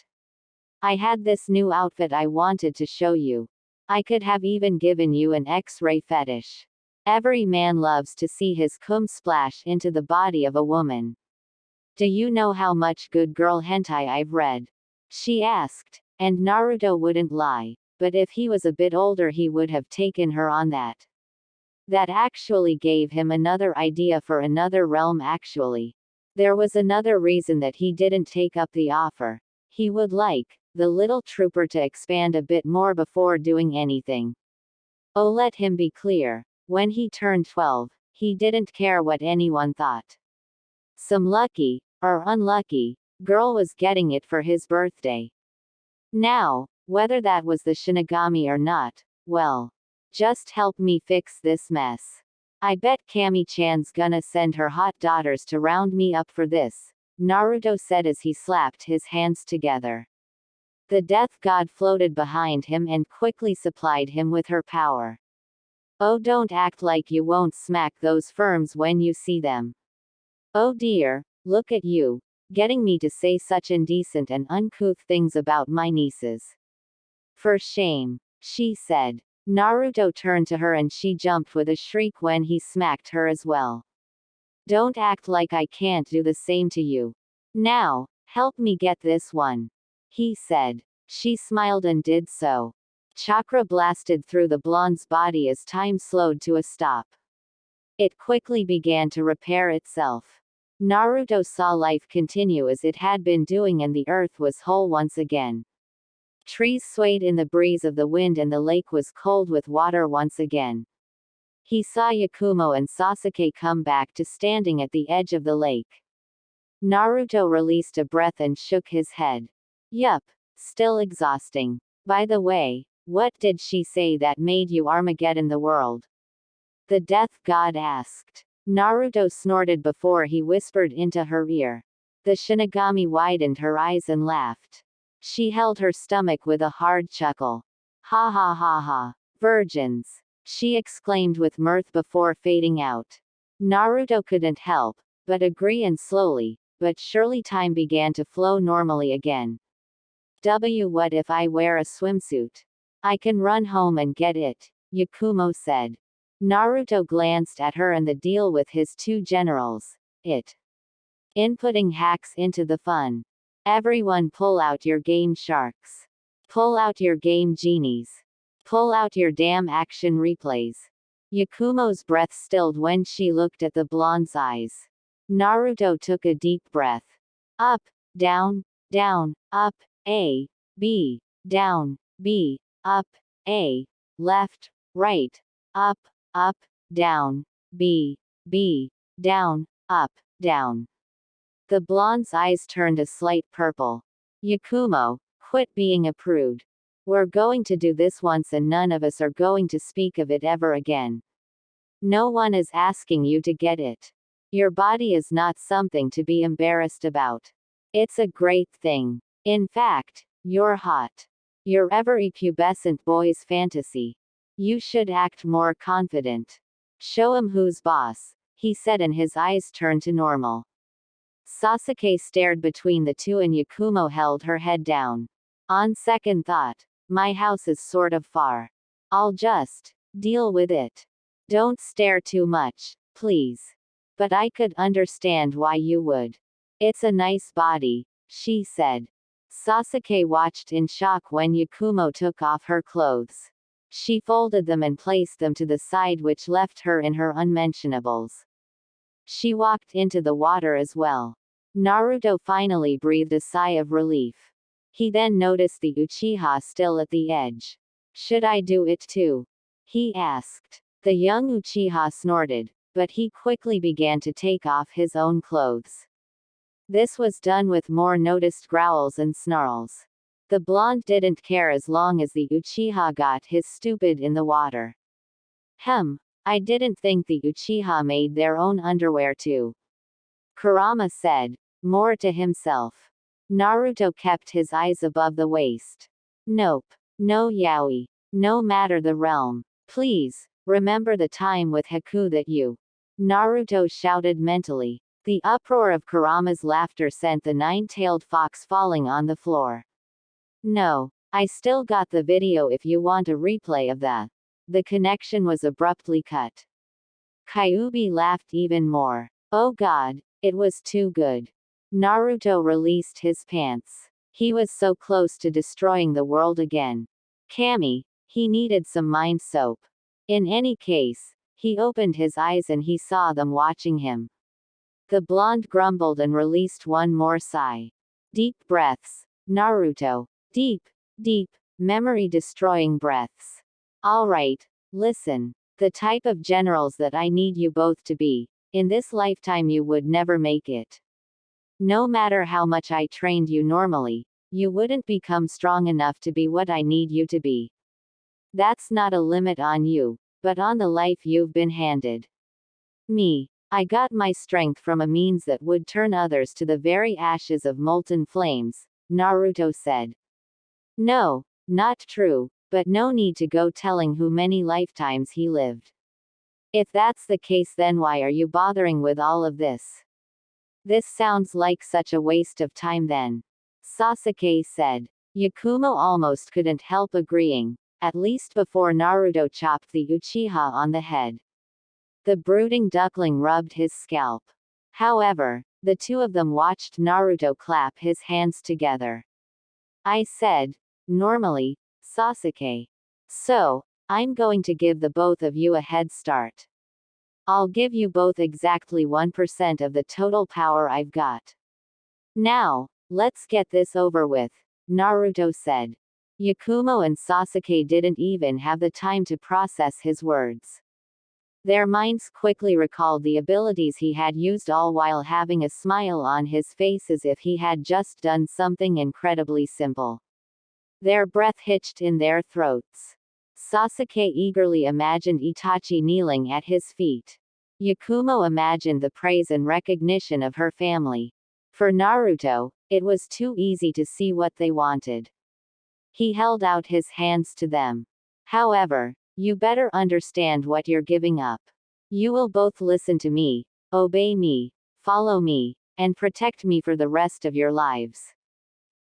I had this new outfit I wanted to show you. I could have even given you an X-ray fetish. Every man loves to see his cum splash into the body of a woman. Do you know how much good girl hentai I've read? She asked. And Naruto wouldn't lie, but if he was a bit older he would have taken her on that. That actually gave him another idea for another realm actually. There was another reason that he didn't take up the offer. He would like the little trooper to expand a bit more before doing anything. Oh, let him be clear. When he turned 12, he didn't care what anyone thought. Some lucky, or unlucky, girl was getting it for his birthday. Now, whether that was the Shinigami or not, well, just help me fix this mess. I bet Kami-chan's gonna send her hot daughters to round me up for this, Naruto said as he slapped his hands together. The death god floated behind him and quickly supplied him with her power. Oh, don't act like you won't smack those firms when you see them. Oh dear, look at you, getting me to say such indecent and uncouth things about my nieces. For shame, she said. Naruto turned to her and she jumped with a shriek when he smacked her as well. Don't act like I can't do the same to you. Now, help me get this one, he said. She smiled and did so. Chakra blasted through the blonde's body as time slowed to a stop. It quickly began to repair itself. Naruto saw life continue as it had been doing and the earth was whole once again. Trees swayed in the breeze of the wind and the lake was cold with water once again. He saw Yakumo and Sasuke come back to standing at the edge of the lake. Naruto released a breath and shook his head. Yup, still exhausting. By the way, what did she say that made you Armageddon the world? The death god asked. Naruto snorted before he whispered into her ear. The Shinigami widened her eyes and laughed. She held her stomach with a hard chuckle. Ha ha ha ha. Virgins, she exclaimed with mirth before fading out. Naruto couldn't help but agree, and slowly, but surely time began to flow normally again. What if I wear a swimsuit? I can run home and get it, Yakumo said. Naruto glanced at her and the deal with his two generals. Inputting hacks into the fun. Everyone pull out your game sharks. Pull out your game genies. Pull out your damn action replays. Yakumo's breath stilled when she looked at the blonde's eyes. Naruto took a deep breath. Up, down, down, up, A, B, down, B, up, A, left, right, up, down, B, down, up, down. The blonde's eyes turned a slight purple. Yakumo, quit being a prude. We're going to do this once and none of us are going to speak of it ever again. No one is asking you to get it. Your body is not something to be embarrassed about. It's a great thing. In fact, you're hot. You're every pubescent boy's fantasy. You should act more confident. Show him who's boss, he said, and his eyes turned to normal. Sasuke stared between the two and Yakumo held her head down. On second thought, my house is sort of far. I'll just deal with it. Don't stare too much, please. But I could understand why you would. It's a nice body, she said. Sasuke watched in shock when Yakumo took off her clothes. She folded them and placed them to the side, which left her in her unmentionables. She walked into the water as well. Naruto finally breathed a sigh of relief. He then noticed the Uchiha still at the edge. Should I do it too? He asked. The young Uchiha snorted, but he quickly began to take off his own clothes. This was done with more noticed growls and snarls. The blonde didn't care as long as the Uchiha got his stupid in the water. I didn't think the Uchiha made their own underwear too. Kurama said, more to himself. Naruto kept his eyes above the waist. Nope. No yaoi. No matter the realm. Please, remember the time with Haku that you. Naruto shouted mentally. The uproar of Kurama's laughter sent the nine-tailed fox falling on the floor. No, I still got the video if you want a replay of that. The connection was abruptly cut. Kyuubi laughed even more. Oh god, it was too good. Naruto released his pants. He was so close to destroying the world again. Kami, he needed some mind soap. In any case, he opened his eyes and he saw them watching him. The blonde grumbled and released one more sigh. Deep breaths. Naruto. Deep, deep, memory-destroying breaths. Alright, listen. The type of generals that I need you both to be. In this lifetime you would never make it. No matter how much I trained you normally, you wouldn't become strong enough to be what I need you to be. That's not a limit on you, but on the life you've been handed. Me. I got my strength from a means that would turn others to the very ashes of molten flames, Naruto said. No, not true, but no need to go telling who many lifetimes he lived. If that's the case, then why are you bothering with all of this? This sounds like such a waste of time then. Sasuke said. Yakumo almost couldn't help agreeing, at least before Naruto chopped the Uchiha on the head. The brooding duckling rubbed his scalp. However, the two of them watched Naruto clap his hands together. I said, normally, Sasuke. So, I'm going to give the both of you a head start. I'll give you both exactly 1% of the total power I've got. Now, let's get this over with, Naruto said. Yakumo and Sasuke didn't even have the time to process his words. Their minds quickly recalled the abilities he had used, all while having a smile on his face as if he had just done something incredibly simple. Their breath hitched in their throats. Sasuke eagerly imagined Itachi kneeling at his feet. Yakumo imagined the praise and recognition of her family. For Naruto, it was too easy to see what they wanted. He held out his hands to them. However, you better understand what you're giving up. You will both listen to me, obey me, follow me, and protect me for the rest of your lives.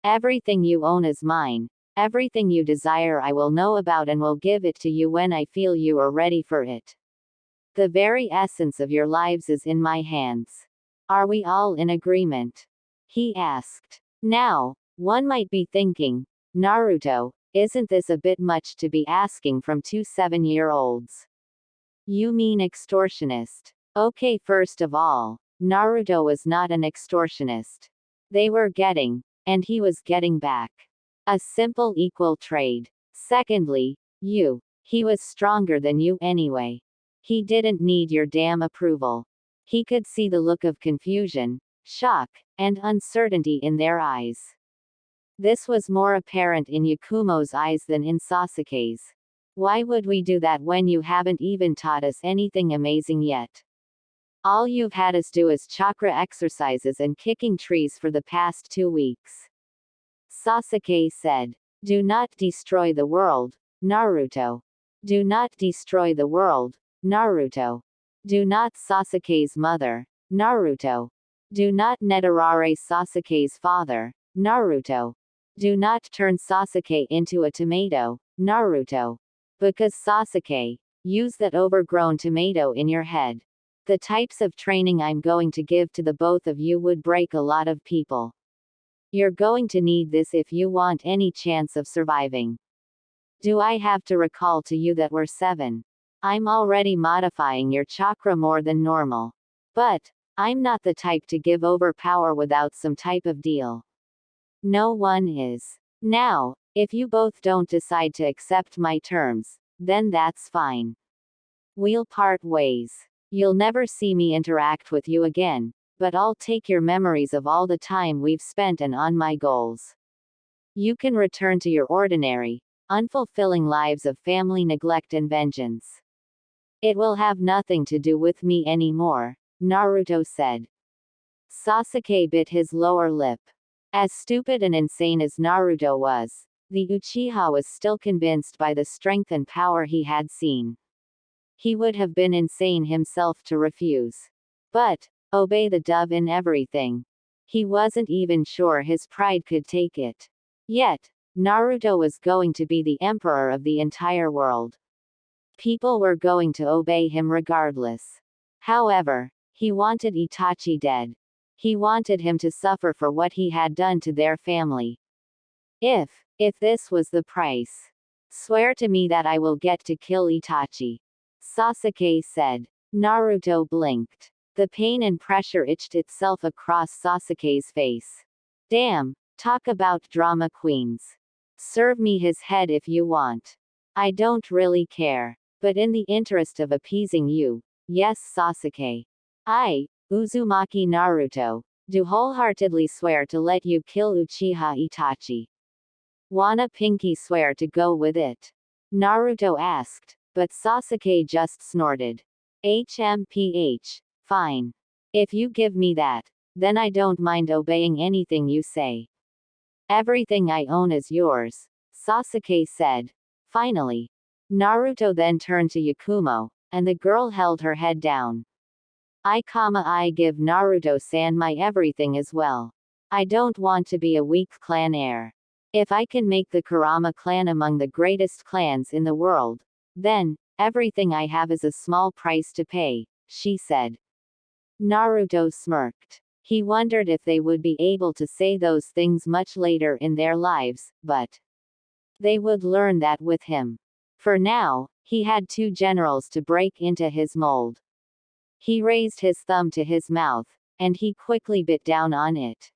Everything you own is mine. Everything you desire I will know about and will give it to you when I feel you are ready for it. The very essence of your lives is in my hands. Are we all in agreement? He asked. Now, one might be thinking, Naruto, isn't this a bit much to be asking from two 7-year-olds? You mean extortionist? Okay, first of all, Naruto was not an extortionist. They were getting, and he was getting back. A simple equal trade. Secondly, he was stronger than you anyway. He didn't need your damn approval. He could see the look of confusion, shock, and uncertainty in their eyes. This was more apparent in Yakumo's eyes than in Sasuke's. Why would we do that when you haven't even taught us anything amazing yet? All you've had us do is chakra exercises and kicking trees for the past 2 weeks. Sasuke said. Do not destroy the world, Naruto. Do not destroy the world, Naruto. Do not Sasuke's mother, Naruto. Do not Netarare Sasuke's father, Naruto. Do not turn Sasuke into a tomato, Naruto. Because Sasuke, use that overgrown tomato in your head. The types of training I'm going to give to the both of you would break a lot of people. You're going to need this if you want any chance of surviving. Do I have to recall to you that we're 7? I'm already modifying your chakra more than normal. But, I'm not the type to give over power without some type of deal. No one is. Now, if you both don't decide to accept my terms, then that's fine. We'll part ways. You'll never see me interact with you again, but I'll take your memories of all the time we've spent and on my goals. You can return to your ordinary, unfulfilling lives of family neglect and vengeance. It will have nothing to do with me anymore, Naruto said. Sasuke bit his lower lip. As stupid and insane as Naruto was, the Uchiha was still convinced by the strength and power he had seen. He would have been insane himself to refuse. But, obey the dove in everything. He wasn't even sure his pride could take it. Yet, Naruto was going to be the emperor of the entire world. People were going to obey him regardless. However, he wanted Itachi dead. He wanted him to suffer for what he had done to their family. If this was the price. Swear to me that I will get to kill Itachi. Sasuke said. Naruto blinked. The pain and pressure itched itself across Sasuke's face. Damn, talk about drama queens. Serve me his head if you want. I don't really care. But in the interest of appeasing you, yes Sasuke. I, Uzumaki Naruto, do wholeheartedly swear to let you kill Uchiha Itachi. Wanna pinky swear to go with it? Naruto asked, but Sasuke just snorted. HMPH, fine. If you give me that, then I don't mind obeying anything you say. Everything I own is yours, Sasuke said. Finally. Naruto then turned to Yakumo, and the girl held her head down. I give Naruto-san my everything as well. I don't want to be a weak clan heir. If I can make the Kurama clan among the greatest clans in the world, then, everything I have is a small price to pay, she said. Naruto smirked. He wondered if they would be able to say those things much later in their lives, but they would learn that with him. For now, he had two generals to break into his mold. He raised his thumb to his mouth, and he quickly bit down on it.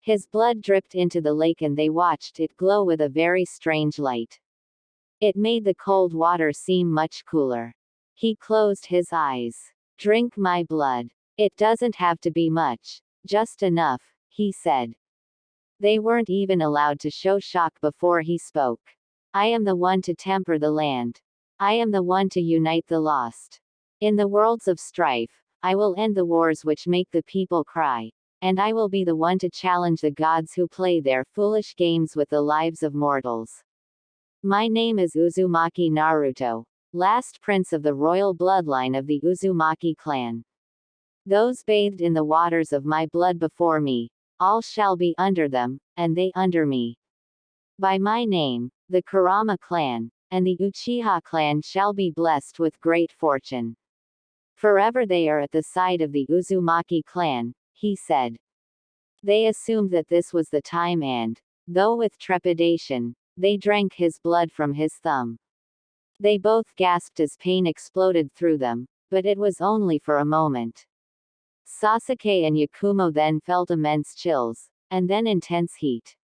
His blood dripped into the lake and they watched it glow with a very strange light. It made the cold water seem much cooler. He closed his eyes. Drink my blood. It doesn't have to be much, just enough, he said. They weren't even allowed to show shock before he spoke. I am the one to temper the land. I am the one to unite the lost. In the worlds of strife, I will end the wars which make the people cry, and I will be the one to challenge the gods who play their foolish games with the lives of mortals. My name is Uzumaki Naruto, last prince of the royal bloodline of the Uzumaki clan. Those bathed in the waters of my blood before me, all shall be under them, and they under me. By my name, the Kurama clan, and the Uchiha clan shall be blessed with great fortune. Forever they are at the side of the Uzumaki clan, he said. They assumed that this was the time and, though with trepidation, they drank his blood from his thumb. They both gasped as pain exploded through them, but it was only for a moment. Sasuke and Yakumo then felt immense chills, and then intense heat.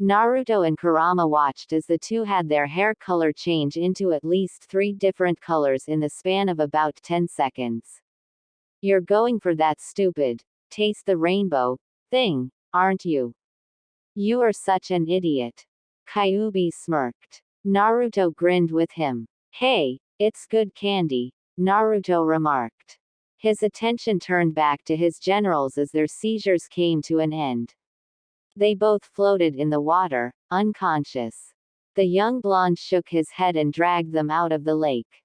Naruto and Kurama watched as the two had their hair color change into at least 3 different colors in the span of about 10 seconds. You're going for that stupid, taste the rainbow, thing, aren't you? You are such an idiot. Kyuubi smirked. Naruto grinned with him. Hey, it's good candy, Naruto remarked. His attention turned back to his generals as their seizures came to an end. They both floated in the water, unconscious. The young blonde shook his head and dragged them out of the lake.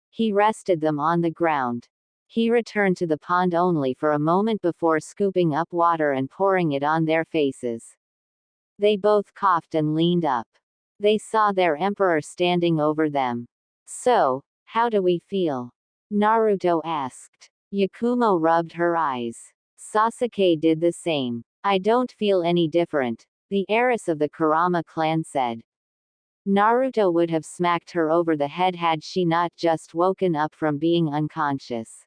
He rested them on the ground. He returned to the pond only for a moment before scooping up water and pouring it on their faces. They both coughed and leaned up. They saw their emperor standing over them. So, how do we feel? Naruto asked. Yakumo rubbed her eyes. Sasuke did the same. I don't feel any different, the heiress of the Kurama clan said. Naruto would have smacked her over the head had she not just woken up from being unconscious.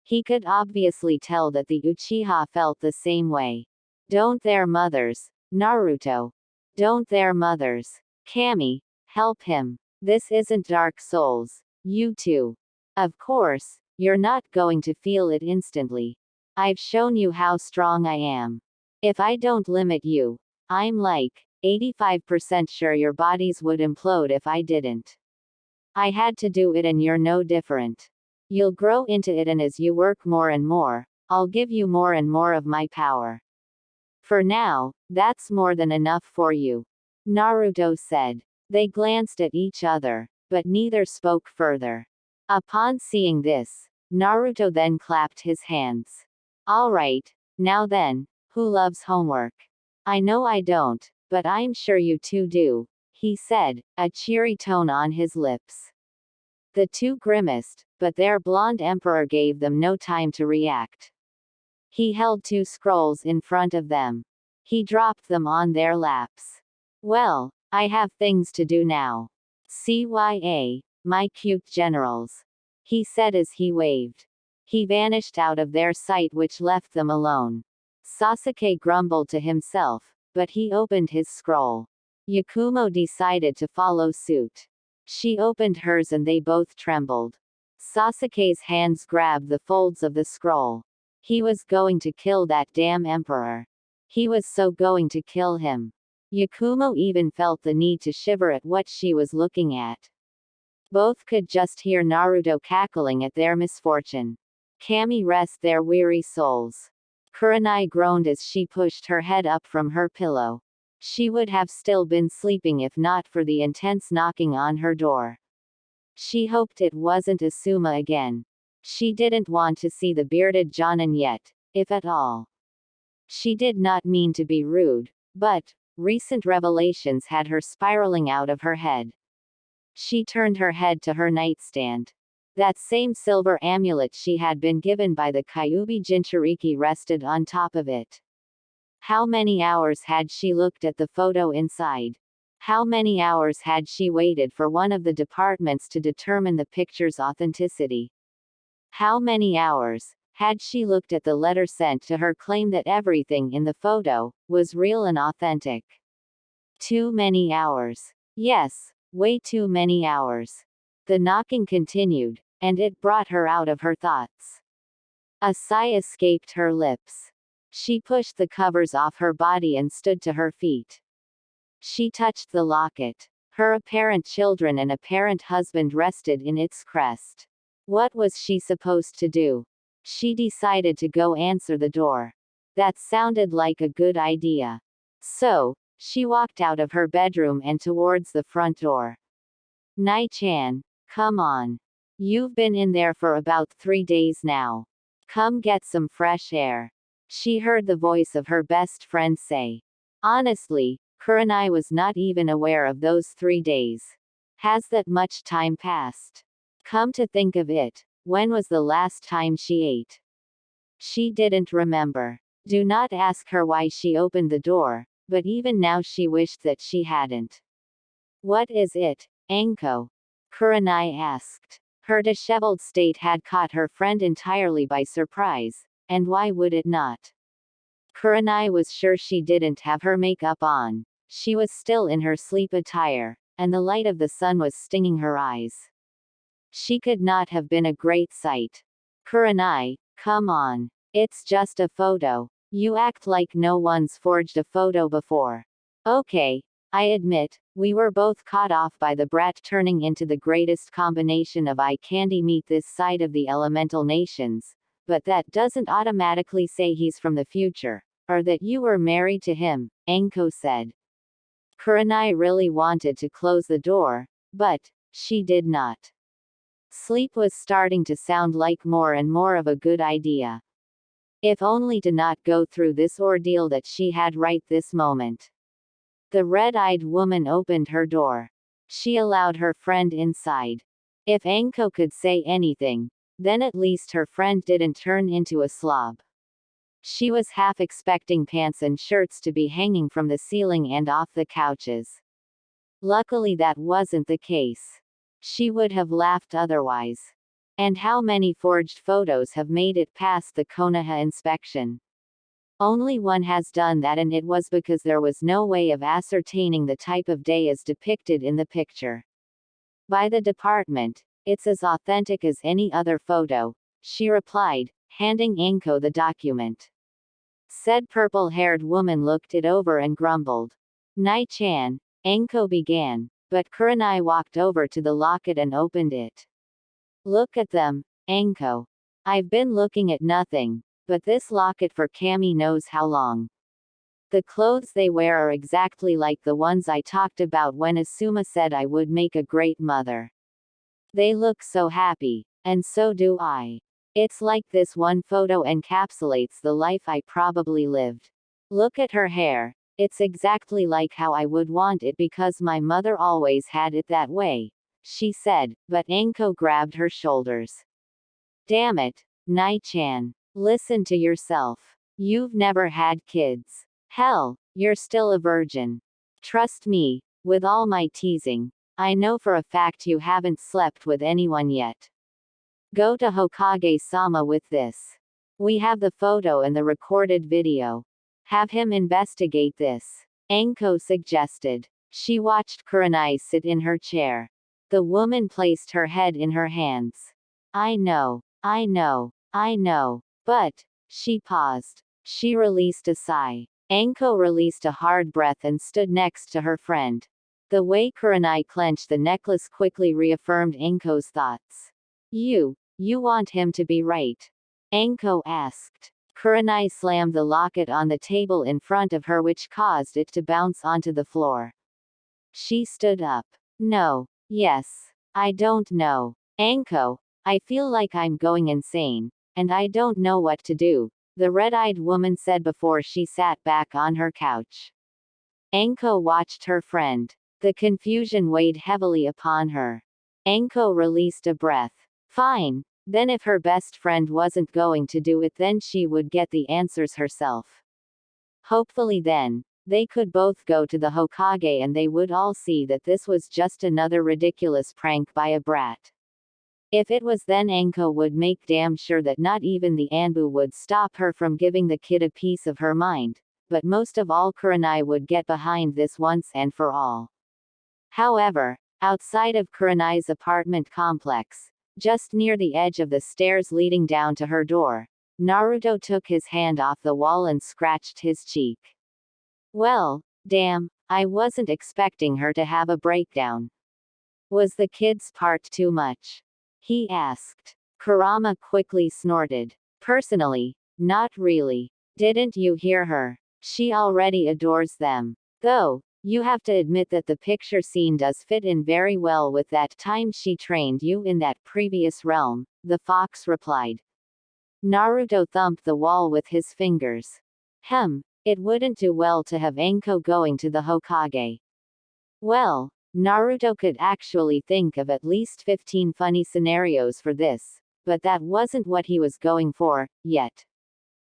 He could obviously tell that the Uchiha felt the same way. Don't their mothers, Naruto. Don't their mothers. Kami, help him. This isn't Dark Souls. You too. Of course, you're not going to feel it instantly. I've shown you how strong I am. If I don't limit you, I'm like 85% sure your bodies would implode if I didn't. I had to do it and you're no different. You'll grow into it, and as you work more and more, I'll give you more and more of my power. For now, that's more than enough for you, Naruto said. They glanced at each other, but neither spoke further. Upon seeing this, Naruto then clapped his hands. All right, now then, who loves homework? I know I don't, but I'm sure you two do, he said, a cheery tone on his lips. The two grimaced, but their blonde emperor gave them no time to react. He held two scrolls in front of them. He dropped them on their laps. Well, I have things to do now. CYA, my cute generals, he said as he waved. He vanished out of their sight, which left them alone. Sasuke grumbled to himself, but he opened his scroll. Yakumo decided to follow suit. She opened hers and they both trembled. Sasuke's hands grabbed the folds of the scroll. He was going to kill that damn emperor. He was so going to kill him. Yakumo even felt the need to shiver at what she was looking at. Both could just hear Naruto cackling at their misfortune. Kami rest their weary souls. Kurenai groaned as she pushed her head up from her pillow. She would have still been sleeping if not for the intense knocking on her door. She hoped it wasn't Asuma again. She didn't want to see the bearded Jonin yet, if at all. She did not mean to be rude, but recent revelations had her spiraling out of her head. She turned her head to her nightstand. That same silver amulet she had been given by the Kyuubi Jinchuriki rested on top of it. How many hours had she looked at the photo inside? How many hours had she waited for one of the departments to determine the picture's authenticity? How many hours had she looked at the letter sent to her claim that everything in the photo was real and authentic? Too many hours. Yes, way too many hours. The knocking continued, and it brought her out of her thoughts. A sigh escaped her lips. She pushed the covers off her body and stood to her feet. She touched the locket. Her apparent children and apparent husband rested in its crest. What was she supposed to do? She decided to go answer the door. That sounded like a good idea. So, she walked out of her bedroom and towards the front door. Nai-chan, come on. You've been in there for about 3 days now. Come get some fresh air. She heard the voice of her best friend say. Honestly, Kurenai was not even aware of those 3 days. Has that much time passed? Come to think of it, when was the last time she ate? She didn't remember. Do not ask her why she opened the door, but even now she wished that she hadn't. What is it, Anko? Kurenai asked. Her disheveled state had caught her friend entirely by surprise, and why would it not? Kurenai was sure she didn't have her makeup on. She was still in her sleep attire, and the light of the sun was stinging her eyes. She could not have been a great sight. Kurenai, come on. It's just a photo. You act like no one's forged a photo before. Okay, I admit, we were both caught off by the brat turning into the greatest combination of eye candy meat this side of the elemental nations, but that doesn't automatically say he's from the future, or that you were married to him, Anko said. Kurenai really wanted to close the door, but she did not. Sleep was starting to sound like more and more of a good idea. If only to not go through this ordeal that she had right this moment. The red-eyed woman opened her door. She allowed her friend inside. If Anko could say anything, then at least her friend didn't turn into a slob. She was half expecting pants and shirts to be hanging from the ceiling and off the couches. Luckily that wasn't the case. She would have laughed otherwise. And how many forged photos have made it past the Konoha inspection? Only one has done that, and it was because there was no way of ascertaining the type of day as depicted in the picture. By the department, it's as authentic as any other photo, she replied, handing Anko the document. Said purple-haired woman looked it over and grumbled. "Nai-chan," Anko began, but Kurenai walked over to the locket and opened it. "Look at them, Anko. I've been looking at nothing but this locket for Kami knows how long. The clothes they wear are exactly like the ones I talked about when Asuma said I would make a great mother. They look so happy, and so do I. It's like this one photo encapsulates the life I probably lived. Look at her hair. It's exactly like how I would want it because my mother always had it that way," she said, but Anko grabbed her shoulders. "Damn it, Nai-chan. Listen to yourself. You've never had kids. Hell, you're still a virgin. Trust me, with all my teasing, I know for a fact you haven't slept with anyone yet. Go to Hokage-sama with this. We have the photo and the recorded video. Have him investigate this," Anko suggested. She watched Kurenai sit in her chair. The woman placed her head in her hands. I know, but," she paused. She released a sigh. Anko released a hard breath and stood next to her friend. The way Kurenai clenched the necklace quickly reaffirmed Anko's thoughts. You want him to be right?" Anko asked. Kurenai slammed the locket on the table in front of her, which caused it to bounce onto the floor. She stood up. "No. Yes. I don't know. Anko, I feel like I'm going insane, and I don't know what to do," the red-eyed woman said before she sat back on her couch. Anko watched her friend. The confusion weighed heavily upon her. Anko released a breath. Fine. Then if her best friend wasn't going to do it, then she would get the answers herself. Hopefully then, they could both go to the Hokage and they would all see that this was just another ridiculous prank by a brat. If it was, then Anko would make damn sure that not even the Anbu would stop her from giving the kid a piece of her mind, but most of all Kurenai would get behind this once and for all. However, outside of Kurenai's apartment complex, just near the edge of the stairs leading down to her door, Naruto took his hand off the wall and scratched his cheek. Well, damn, I wasn't expecting her to have a breakdown. Was the kid's part too much? He asked. Kurama quickly snorted. Personally, not really. Didn't you hear her? She already adores them. Though, you have to admit that the picture scene does fit in very well with that time she trained you in that previous realm, the fox replied. Naruto thumped the wall with his fingers. It wouldn't do well to have Anko going to the Hokage. Well, Naruto could actually think of at least 15 funny scenarios for this, but that wasn't what he was going for, yet.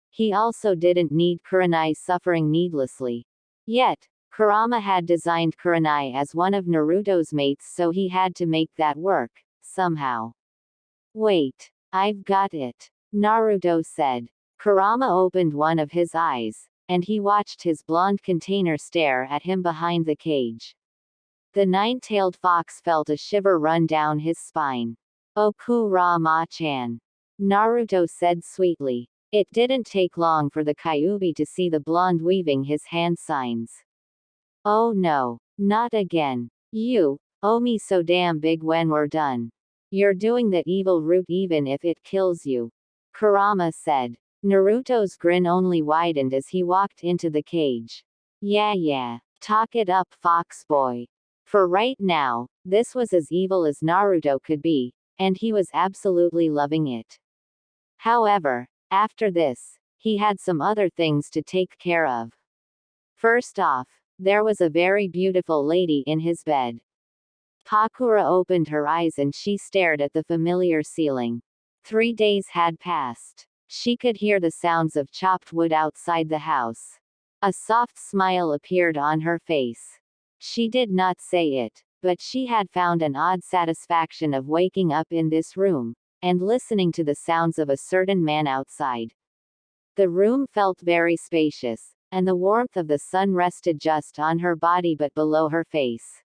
He also didn't need Kurenai suffering needlessly. Yet, Kurama had designed Kurenai as one of Naruto's mates, so he had to make that work, somehow. Wait, I've got it, Naruto said. Kurama opened one of his eyes, and he watched his blonde container stare at him behind the cage. The nine-tailed fox felt a shiver run down his spine. Oku-ra-ma-chan, Naruto said sweetly. It didn't take long for the Kyuubi to see the blonde weaving his hand signs. Oh no, not again. You owe me so damn big when we're done. You're doing the evil route even if it kills you, Kurama said. Naruto's grin only widened as he walked into the cage. Yeah, talk it up, fox boy. For right now, this was as evil as Naruto could be, and he was absolutely loving it. However, after this, he had some other things to take care of. First off, there was a very beautiful lady in his bed. Pakura opened her eyes and she stared at the familiar ceiling. 3 days had passed. She could hear the sounds of chopped wood outside the house. A soft smile appeared on her face. She did not say it, but she had found an odd satisfaction of waking up in this room, and listening to the sounds of a certain man outside. The room felt very spacious, and the warmth of the sun rested just on her body but below her face.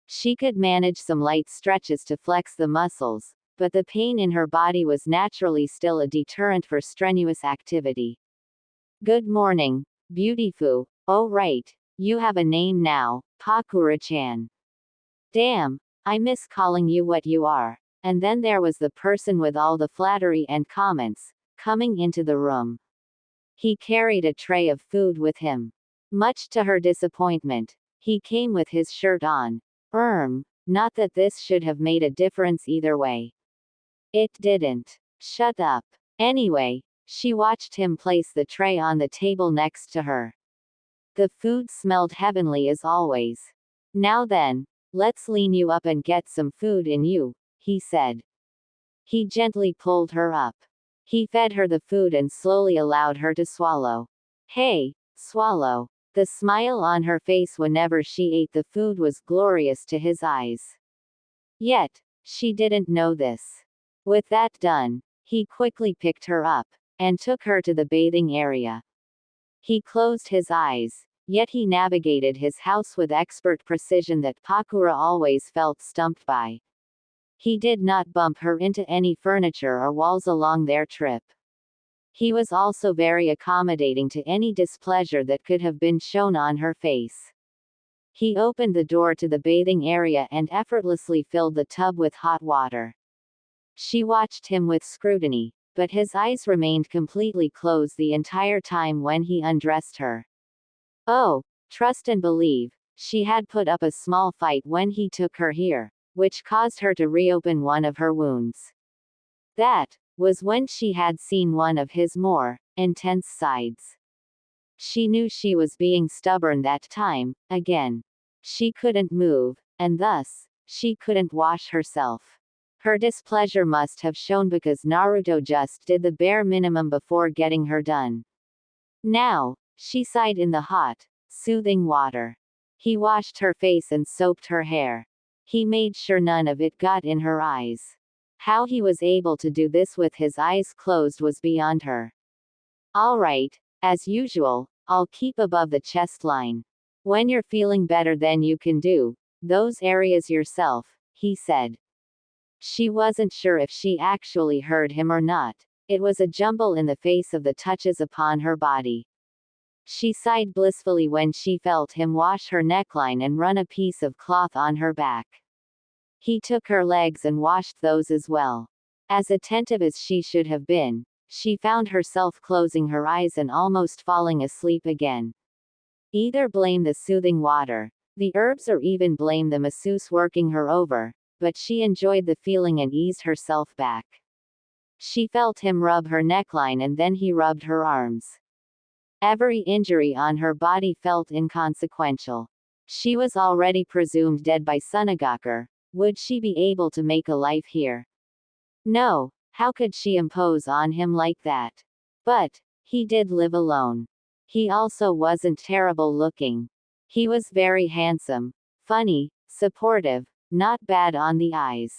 She could manage some light stretches to flex the muscles, but the pain in her body was naturally still a deterrent for strenuous activity. Good morning, beautiful. Oh right, you have a name now, Pakura-chan. Damn, I miss calling you what you are. And then there was the person with all the flattery and comments, coming into the room. He carried a tray of food with him. Much to her disappointment, he came with his shirt on. Not that this should have made a difference either way. It didn't. Shut up. Anyway, she watched him place the tray on the table next to her. The food smelled heavenly as always. Now then, let's lean you up and get some food in you, he said. He gently pulled her up. He fed her the food and slowly allowed her to swallow. Hey, swallow. The smile on her face whenever she ate the food was glorious to his eyes. Yet, she didn't know this. With that done, he quickly picked her up and took her to the bathing area. He closed his eyes, yet he navigated his house with expert precision that Pakura always felt stumped by. He did not bump her into any furniture or walls along their trip. He was also very accommodating to any displeasure that could have been shown on her face. He opened the door to the bathing area and effortlessly filled the tub with hot water. She watched him with scrutiny, but his eyes remained completely closed the entire time when he undressed her. Oh, trust and believe, she had put up a small fight when he took her here, which caused her to reopen one of her wounds. That was when she had seen one of his more intense sides. She knew she was being stubborn that time, again. She couldn't move, and thus, she couldn't wash herself. Her displeasure must have shown because Naruto just did the bare minimum before getting her done. Now, she sighed in the hot, soothing water. He washed her face and soaped her hair. He made sure none of it got in her eyes. How he was able to do this with his eyes closed was beyond her. Alright, as usual, I'll keep above the chest line. When you're feeling better then you can do those areas yourself, he said. She wasn't sure if she actually heard him or not. It was a jumble in the face of the touches upon her body. She sighed blissfully when she felt him wash her neckline and run a piece of cloth on her back. He took her legs and washed those as well. As attentive as she should have been, she found herself closing her eyes and almost falling asleep again. Either blame the soothing water, the herbs, or even blame the masseuse working her over, but she enjoyed the feeling and eased herself back. She felt him rub her neckline and then he rubbed her arms. Every injury on her body felt inconsequential. She was already presumed dead by Sunagaku. Would she be able to make a life here? No, how could she impose on him like that? But he did live alone. He also wasn't terrible looking. He was very handsome, funny, supportive, not bad on the eyes.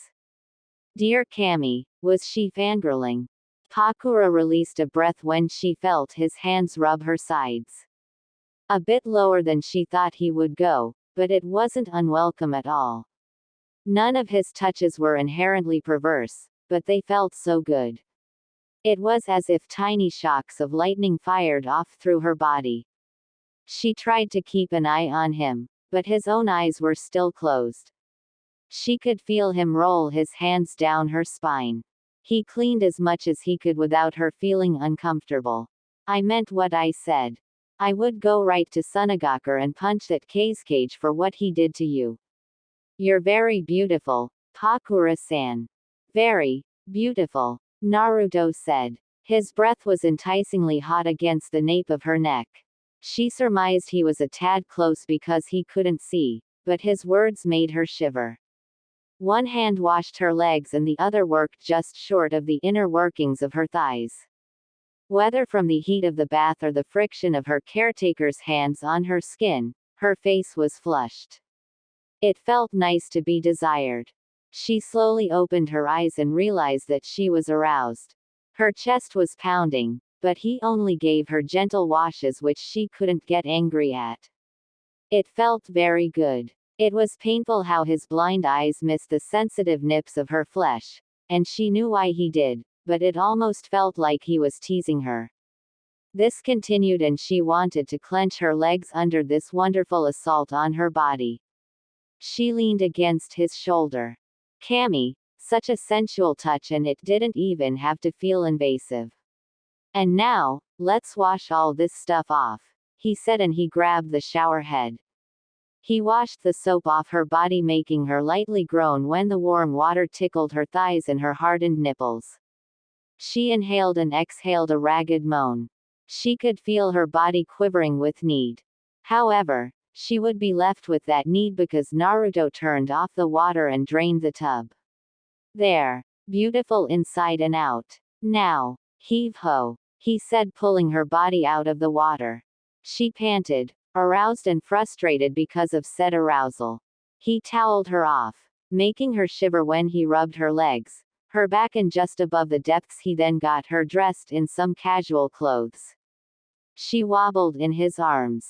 Dear Kami, was she fangirling? Pakura released a breath when she felt his hands rub her sides. A bit lower than she thought he would go, but it wasn't unwelcome at all. None of his touches were inherently perverse, but they felt so good. It was as if tiny shocks of lightning fired off through her body. She tried to keep an eye on him, but his own eyes were still closed. She could feel him roll his hands down her spine. He cleaned as much as he could without her feeling uncomfortable. I meant what I said. I would go right to Sunagaku and punch that cage for what he did to you. You're very beautiful, Pakura-san. Very beautiful, Naruto said. His breath was enticingly hot against the nape of her neck. She surmised he was a tad close because he couldn't see, but his words made her shiver. One hand washed her legs and the other worked just short of the inner workings of her thighs. Whether from the heat of the bath or the friction of her caretaker's hands on her skin, her face was flushed. It felt nice to be desired. She slowly opened her eyes and realized that she was aroused. Her chest was pounding, but he only gave her gentle washes which she couldn't get angry at. It felt very good. It was painful how his blind eyes missed the sensitive nips of her flesh, and she knew why he did, but it almost felt like he was teasing her. This continued and she wanted to clench her legs under this wonderful assault on her body. She leaned against his shoulder. Cammy, such a sensual touch and it didn't even have to feel invasive. And now, let's wash all this stuff off, he said and he grabbed the shower head. He washed the soap off her body making her lightly groan when the warm water tickled her thighs and her hardened nipples. She inhaled and exhaled a ragged moan. She could feel her body quivering with need. However, she would be left with that need because Naruto turned off the water and drained the tub. There. Beautiful inside and out. Now. Heave-ho, he said pulling her body out of the water. She panted, aroused and frustrated because of said arousal. He toweled her off, making her shiver when he rubbed her legs, her back and just above the depths he then got her dressed in some casual clothes. She wobbled in his arms.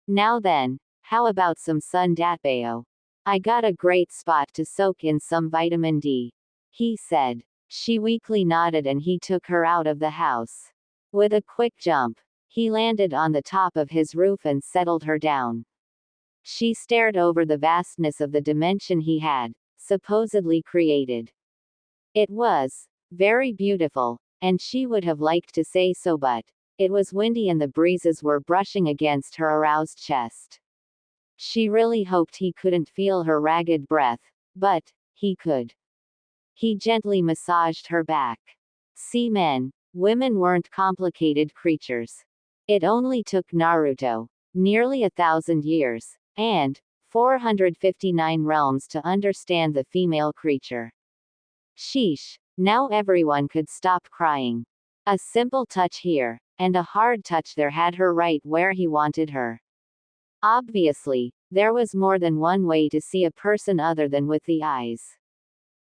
Now then, how about some sun datbayo? I got a great spot to soak in some vitamin D, he said. She weakly nodded and he took her out of the house. With a quick jump, he landed on the top of his roof and settled her down. She stared over the vastness of the dimension he had, supposedly created. It was very beautiful, and she would have liked to say so but it was windy and the breezes were brushing against her aroused chest. She really hoped he couldn't feel her ragged breath, but he could. He gently massaged her back. See, men, women weren't complicated creatures. It only took Naruto nearly 1,000 years and 459 realms to understand the female creature. Sheesh, now everyone could stop crying. A simple touch here, and a hard touch there had her right where he wanted her. Obviously, there was more than one way to see a person other than with the eyes.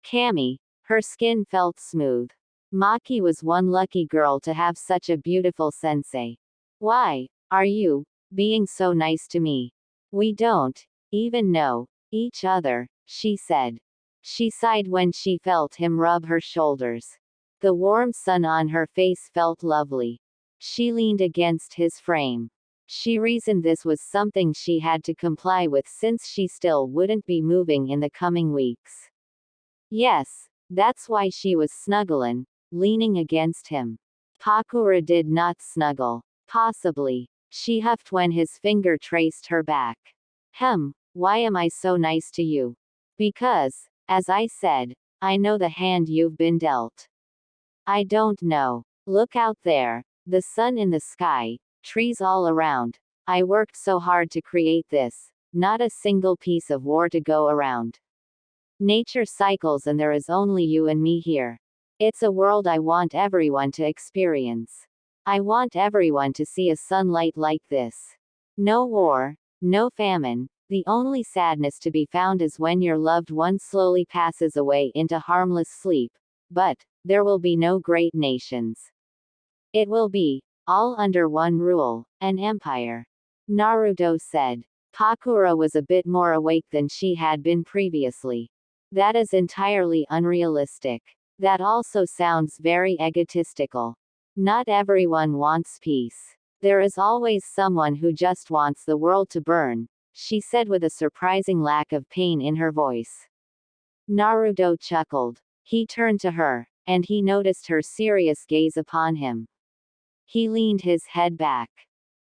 Cammy, her skin felt smooth. Maki was one lucky girl to have such a beautiful sensei. Why are you being so nice to me? We don't even know each other, she said. She sighed when she felt him rub her shoulders. The warm sun on her face felt lovely. She leaned against his frame. She reasoned this was something she had to comply with since she still wouldn't be moving in the coming weeks. Yes, that's why she was snuggling, leaning against him. Pakura did not snuggle. Possibly. She huffed when his finger traced her back. Why am I so nice to you? Because, as I said, I know the hand you've been dealt. I don't know. Look out there. The sun in the sky, trees all around. I worked so hard to create this. Not a single piece of war to go around. Nature cycles and there is only you and me here. It's a world I want everyone to experience. I want everyone to see a sunlight like this. No war, no famine. The only sadness to be found is when your loved one slowly passes away into harmless sleep. But there will be no great nations. It will be all under one rule, an empire. Naruto said. Pakura was a bit more awake than she had been previously. That is entirely unrealistic. That also sounds very egotistical. Not everyone wants peace. There is always someone who just wants the world to burn, she said with a surprising lack of pain in her voice. Naruto chuckled. He turned to her, and he noticed her serious gaze upon him. He leaned his head back.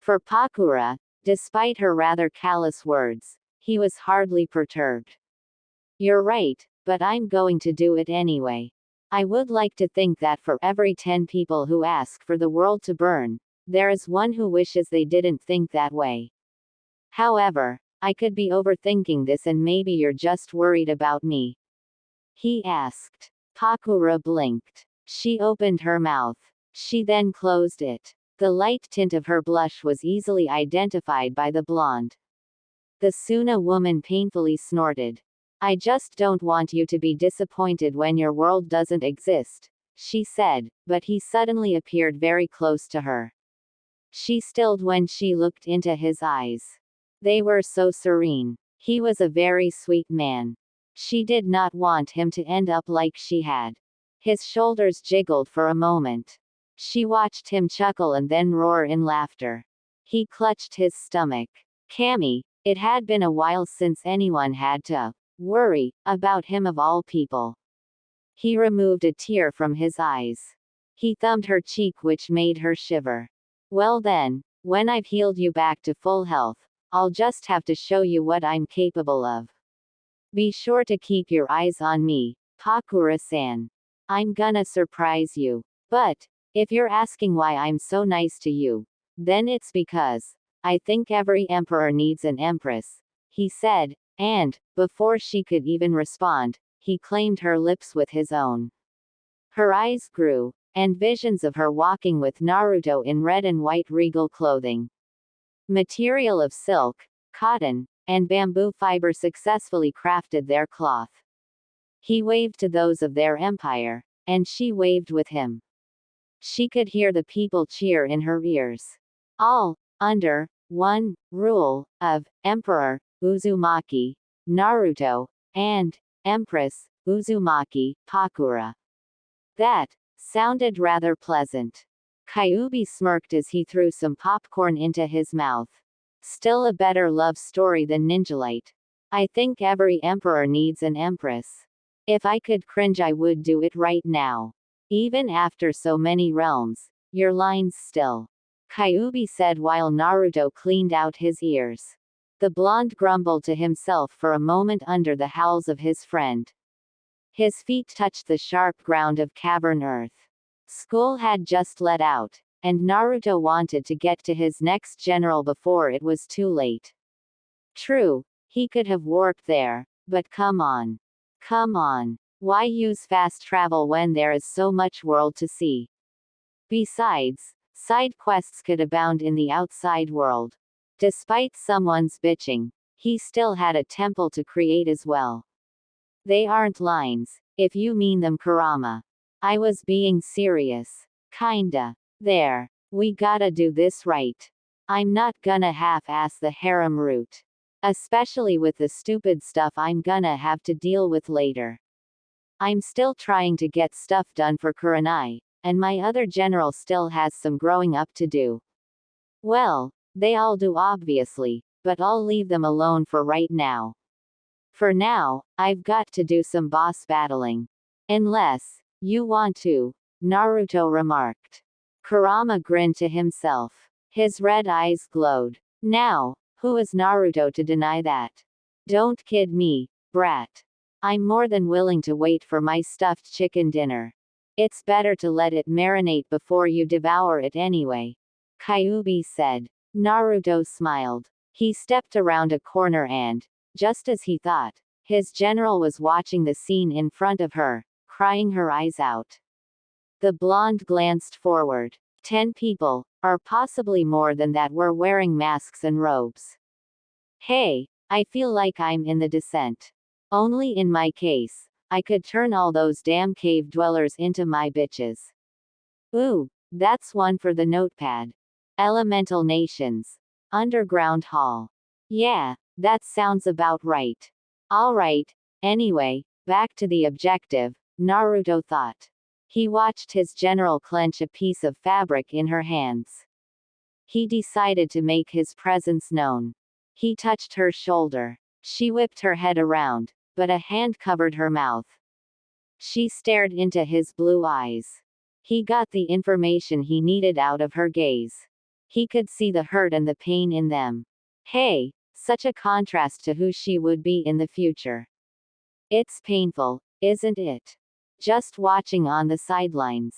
For Pakura, despite her rather callous words, he was hardly perturbed. You're right, but I'm going to do it anyway. I would like to think that for every 10 people who ask for the world to burn, there is one who wishes they didn't think that way. However, I could be overthinking this and maybe you're just worried about me. He asked. Pakura blinked. She opened her mouth. She then closed it. The light tint of her blush was easily identified by the blonde. The Suna woman painfully snorted. I just don't want you to be disappointed when your world doesn't exist, she said, but he suddenly appeared very close to her. She stilled when she looked into his eyes. They were so serene. He was a very sweet man. She did not want him to end up like she had. His shoulders jiggled for a moment. She watched him chuckle and then roar in laughter. He clutched his stomach. Cammy, it had been a while since anyone had to worry about him of all people. He removed a tear from his eyes. He thumbed her cheek, which made her shiver. Well then, when I've healed you back to full health, I'll just have to show you what I'm capable of. Be sure to keep your eyes on me, Pakura-san. I'm gonna surprise you. But, if you're asking why I'm so nice to you, then it's because I think every emperor needs an empress, he said, and, before she could even respond, he claimed her lips with his own. Her eyes grew, and visions of her walking with Naruto in red and white regal clothing. Material of silk, cotton, and bamboo fiber successfully crafted their cloth. He waved to those of their empire, and she waved with him. She could hear the people cheer in her ears. All under one rule of Emperor Uzumaki, Naruto, and Empress Uzumaki, Pakura. That sounded rather pleasant. Kyuubi smirked as he threw some popcorn into his mouth. Still a better love story than Ninjalite. I think every emperor needs an empress. If I could cringe, I would do it right now. Even after so many realms, your lines still. Kyuubi said while Naruto cleaned out his ears. The blonde grumbled to himself for a moment under the howls of his friend. His feet touched the sharp ground of cavern earth. School had just let out, and Naruto wanted to get to his next general before it was too late. True, he could have warped there, but come on. Come on. Why use fast travel when there is so much world to see? Besides, side quests could abound in the outside world. Despite someone's bitching, he still had a temple to create as well. They aren't lines, if you mean them, Kurama. I was being serious. Kinda. There. We gotta do this right. I'm not gonna half-ass the harem route. Especially with the stupid stuff I'm gonna have to deal with later. I'm still trying to get stuff done for Kurenai, and my other general still has some growing up to do. Well, they all do obviously, but I'll leave them alone for right now. For now, I've got to do some boss battling. Unless you want to, Naruto remarked. Kurama grinned to himself. His red eyes glowed. Now, who is Naruto to deny that? Don't kid me, brat. I'm more than willing to wait for my stuffed chicken dinner. It's better to let it marinate before you devour it anyway. Kyuubi said. Naruto smiled. He stepped around a corner and, just as he thought, his general was watching the scene in front of her, crying her eyes out. The blonde glanced forward. 10 people, or possibly more than that, were wearing masks and robes. Hey, I feel like I'm in the descent. Only in my case, I could turn all those damn cave dwellers into my bitches. Ooh, that's one for the notepad. Elemental Nations. Underground Hall. Yeah, that sounds about right. Alright, anyway, back to the objective, Naruto thought. He watched his general clench a piece of fabric in her hands. He decided to make his presence known. He touched her shoulder. She whipped her head around, but a hand covered her mouth. She stared into his blue eyes. He got the information he needed out of her gaze. He could see the hurt and the pain in them. Hey, such a contrast to who she would be in the future. It's painful, isn't it? Just watching on the sidelines.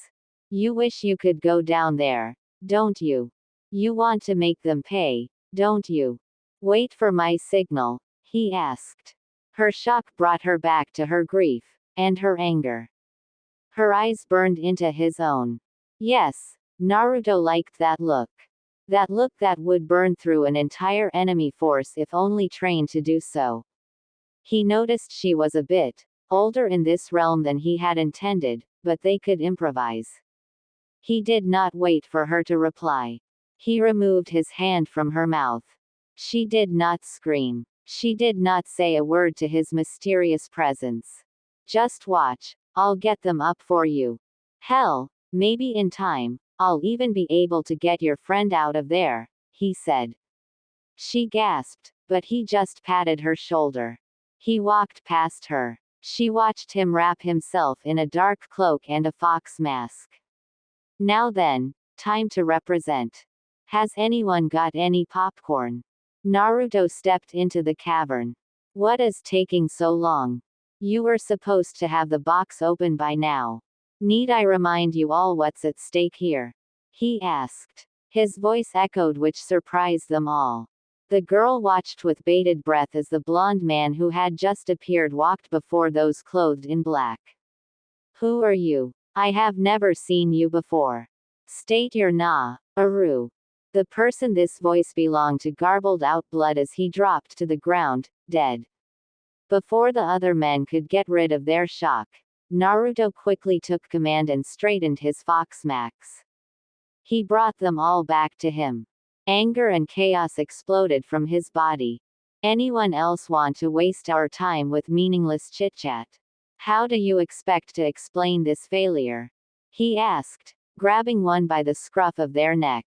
You wish you could go down there, don't you? You want to make them pay, don't you? Wait for my signal, he asked. Her shock brought her back to her grief, and her anger. Her eyes burned into his own. Yes, Naruto liked that look. That look that would burn through an entire enemy force if only trained to do so. He noticed she was a bit older in this realm than he had intended, but they could improvise. He did not wait for her to reply. He removed his hand from her mouth. She did not scream. She did not say a word to his mysterious presence. Just watch, I'll get them up for you. Hell, maybe in time, I'll even be able to get your friend out of there, he said. She gasped, but he just patted her shoulder. He walked past her. She watched him wrap himself in a dark cloak and a fox mask. Now then, time to represent. Has anyone got any popcorn? Naruto stepped into the cavern. What is taking so long? You were supposed to have the box open by now. Need I remind you all what's at stake here? He asked. His voice echoed, which surprised them all. The girl watched with bated breath as the blonde man who had just appeared walked before those clothed in black. Who are you? I have never seen you before. State your Aru. The person this voice belonged to garbled out blood as he dropped to the ground, dead. Before the other men could get rid of their shock, Naruto quickly took command and straightened his fox max. He brought them all back to him. Anger and chaos exploded from his body. Anyone else want to waste our time with meaningless chit-chat? How do you expect to explain this failure? He asked, grabbing one by the scruff of their neck.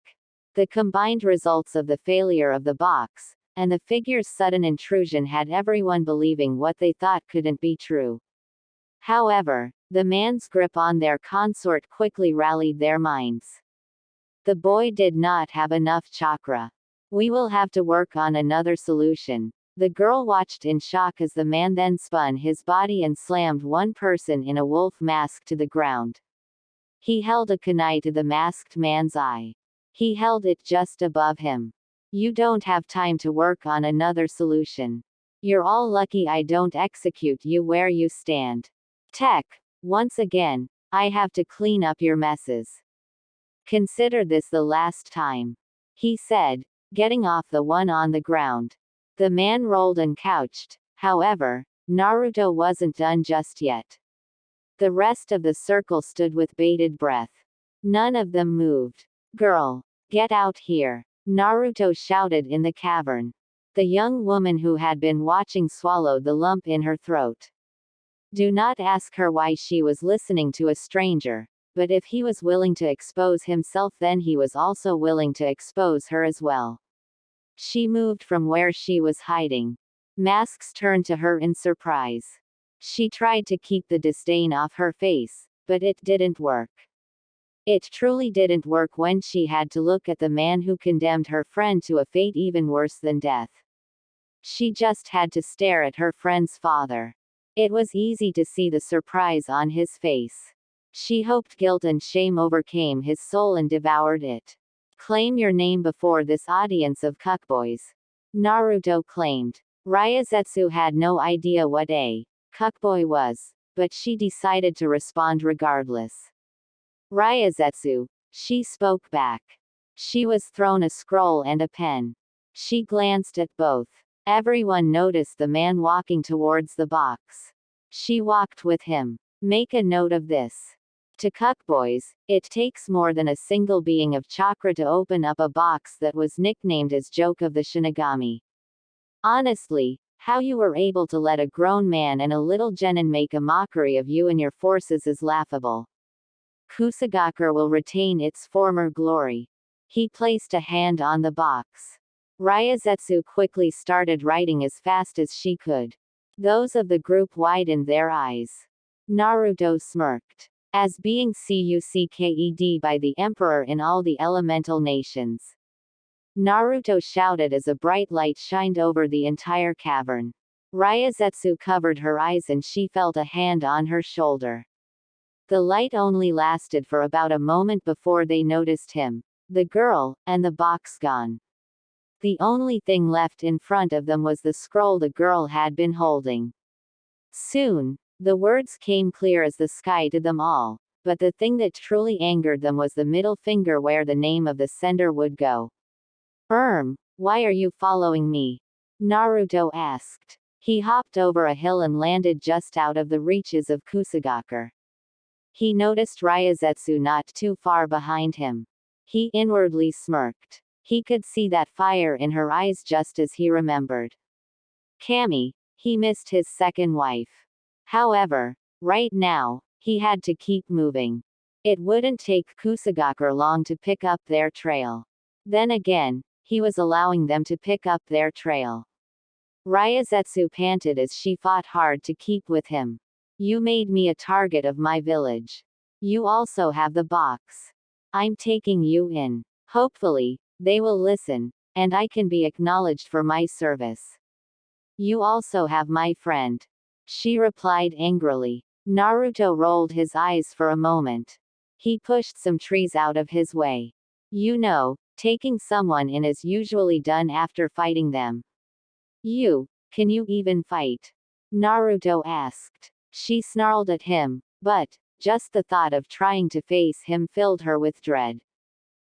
The combined results of the failure of the box, and the figure's sudden intrusion had everyone believing what they thought couldn't be true. However, the man's grip on their consort quickly rallied their minds. The boy did not have enough chakra. We will have to work on another solution. The girl watched in shock as the man then spun his body and slammed one person in a wolf mask to the ground. He held a kunai to the masked man's eye. He held it just above him. You don't have time to work on another solution. You're all lucky I don't execute you where you stand. Tech, once again, I have to clean up your messes. Consider this the last time. He said, getting off the one on the ground. The man rolled and couched. However, Naruto wasn't done just yet. The rest of the circle stood with bated breath. None of them moved. Girl, get out here, Naruto shouted in the cavern. The young woman who had been watching swallowed the lump in her throat. Do not ask her why she was listening to a stranger, but if he was willing to expose himself, then he was also willing to expose her as well. She moved from where she was hiding. Masks turned to her in surprise. She tried to keep the disdain off her face, but it didn't work. It truly didn't work when she had to look at the man who condemned her friend to a fate even worse than death. She just had to stare at her friend's father. It was easy to see the surprise on his face. She hoped guilt and shame overcame his soul and devoured it. Claim your name before this audience of cuckboys. Naruto claimed. Ryazetsu had no idea what a cuckboy was, but she decided to respond regardless. Ryazetsu, she spoke back. She was thrown a scroll and a pen. She glanced at both. Everyone noticed the man walking towards the box. She walked with him. Make a note of this. To cuckboys, it takes more than a single being of chakra to open up a box that was nicknamed as Joke of the Shinigami. Honestly, how you were able to let a grown man and a little genin make a mockery of you and your forces is laughable. Kusagakure will retain its former glory. He placed a hand on the box. Ryazetsu quickly started writing as fast as she could. Those of the group widened their eyes. Naruto smirked. As being cucked by the emperor in all the elemental nations. Naruto shouted as a bright light shined over the entire cavern. Ryazetsu covered her eyes and she felt a hand on her shoulder. The light only lasted for about a moment before they noticed him, the girl, and the box gone. The only thing left in front of them was the scroll the girl had been holding. Soon, the words came clear as the sky to them all, but the thing that truly angered them was the middle finger where the name of the sender would go. Why are you following me? Naruto asked. He hopped over a hill and landed just out of the reaches of Kusagakure. He noticed Ryazetsu not too far behind him. He inwardly smirked. He could see that fire in her eyes just as he remembered. Kami, he missed his second wife. However, right now, he had to keep moving. It wouldn't take Kusagakure long to pick up their trail. Then again, he was allowing them to pick up their trail. Ryazetsu panted as she fought hard to keep with him. You made me a target of my village. You also have the box. I'm taking you in. Hopefully, they will listen, and I can be acknowledged for my service. You also have my friend. She replied angrily. Naruto rolled his eyes for a moment. He pushed some trees out of his way. You know, taking someone in is usually done after fighting them. Can you even fight? Naruto asked. She snarled at him, but, just the thought of trying to face him filled her with dread.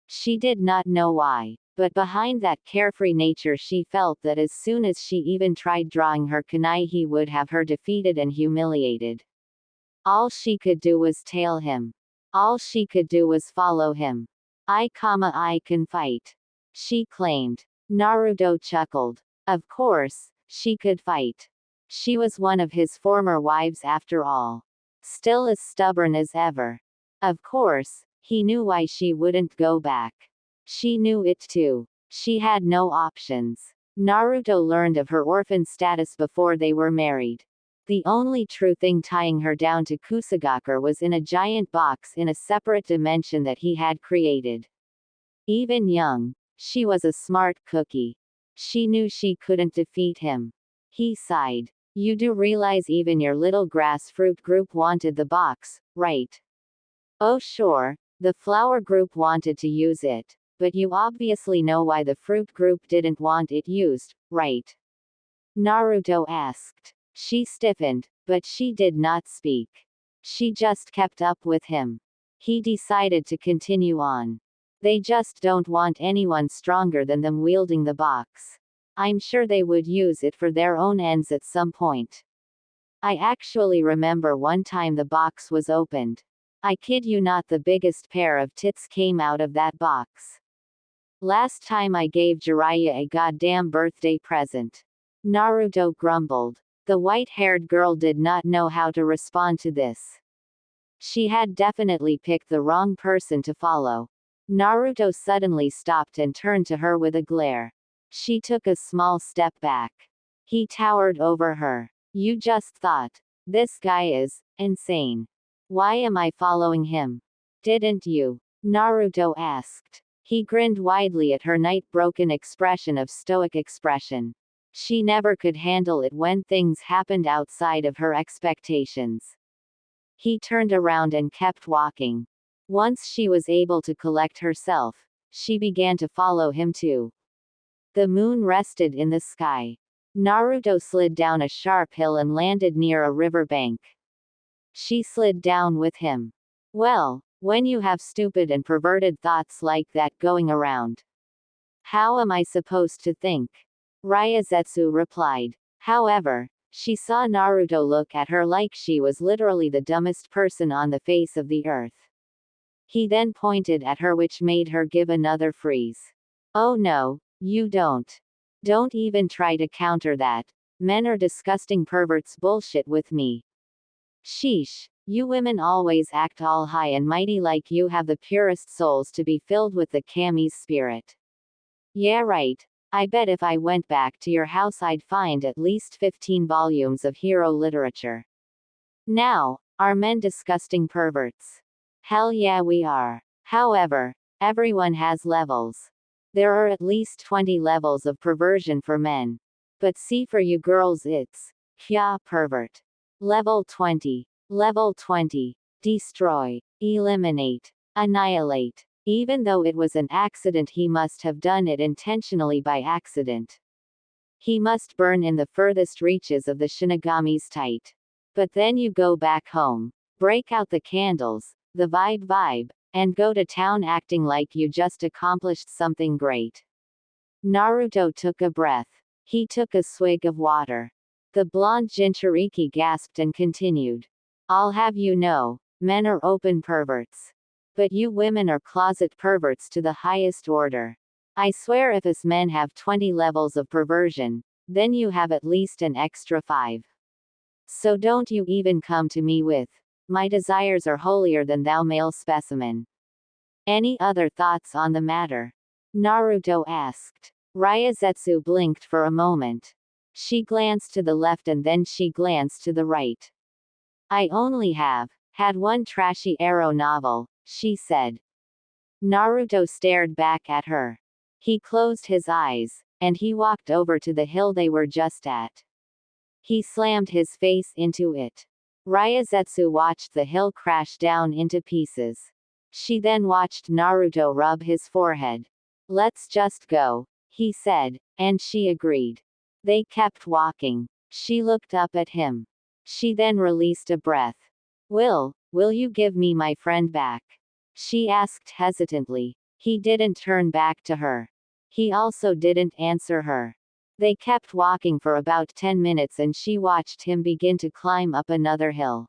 She did not know why, but behind that carefree nature she felt that as soon as she even tried drawing her kunai he would have her defeated and humiliated. All she could do was tail him. All she could do was follow him. I can fight. She claimed. Naruto chuckled. Of course, she could fight. She was one of his former wives after all. Still as stubborn as ever. Of course, he knew why she wouldn't go back. She knew it too. She had no options. Naruto learned of her orphan status before they were married. The only true thing tying her down to Kusagakure was in a giant box in a separate dimension that he had created. Even young, she was a smart cookie. She knew she couldn't defeat him. He sighed. You do realize even your little grass fruit group wanted the box, right? Oh sure, the flower group wanted to use it, but you obviously know why the fruit group didn't want it used, right? Naruto asked. She stiffened, but she did not speak. She just kept up with him. He decided to continue on. They just don't want anyone stronger than them wielding the box. I'm sure they would use it for their own ends at some point. I actually remember one time the box was opened. I kid you not, the biggest pair of tits came out of that box. Last time I gave Jiraiya a goddamn birthday present. Naruto grumbled. The white-haired girl did not know how to respond to this. She had definitely picked the wrong person to follow. Naruto suddenly stopped and turned to her with a glare. She took a small step back. He towered over her. You just thought, this guy is insane. Why am I following him? Didn't you? Naruto asked. He grinned widely at her night-broken expression of stoic expression. She never could handle it when things happened outside of her expectations. He turned around and kept walking. Once she was able to collect herself, she began to follow him too. The moon rested in the sky. Naruto slid down a sharp hill and landed near a river bank. She slid down with him. Well, when you have stupid and perverted thoughts like that going around, how am I supposed to think? Ryazetsu replied. However, she saw Naruto look at her like she was literally the dumbest person on the face of the earth. He then pointed at her, which made her give another freeze. Oh no, you don't. Don't even try to counter that. Men are disgusting perverts bullshit with me. Sheesh, you women always act all high and mighty like you have the purest souls to be filled with the kami's spirit. Yeah right. I bet if I went back to your house I'd find at least 15 volumes of hero literature. Now, are men disgusting perverts? Hell yeah we are. However, everyone has levels. There are at least 20 levels of perversion for men. But see, for you girls it's kya pervert. Level 20. Level 20. Destroy. Eliminate. Annihilate. Even though it was an accident, he must have done it intentionally by accident. He must burn in the furthest reaches of the Shinigami's tight. But then you go back home, break out the candles, the vibe, and go to town acting like you just accomplished something great. Naruto took a breath. He took a swig of water. The blonde Jinchuriki gasped and continued. I'll have you know, men are open perverts. But you women are closet perverts to the highest order. I swear if us men have 20 levels of perversion, then you have at least an extra 5. So don't you even come to me with my desires are holier than thou, male specimen. Any other thoughts on the matter? Naruto asked. Ryazetsu blinked for a moment. She glanced to the left and then she glanced to the right. I only have had one trashy arrow novel, she said. Naruto stared back at her. He closed his eyes, and he walked over to the hill they were just at. He slammed his face into it. Ryazetsu watched the hill crash down into pieces. She then watched Naruto rub his forehead. Let's just go, he said, and she agreed. They kept walking. She looked up at him. She then released a breath. Will you give me my friend back? She asked hesitantly. He didn't turn back to her. He also didn't answer her. They kept walking for about 10 minutes and she watched him begin to climb up another hill.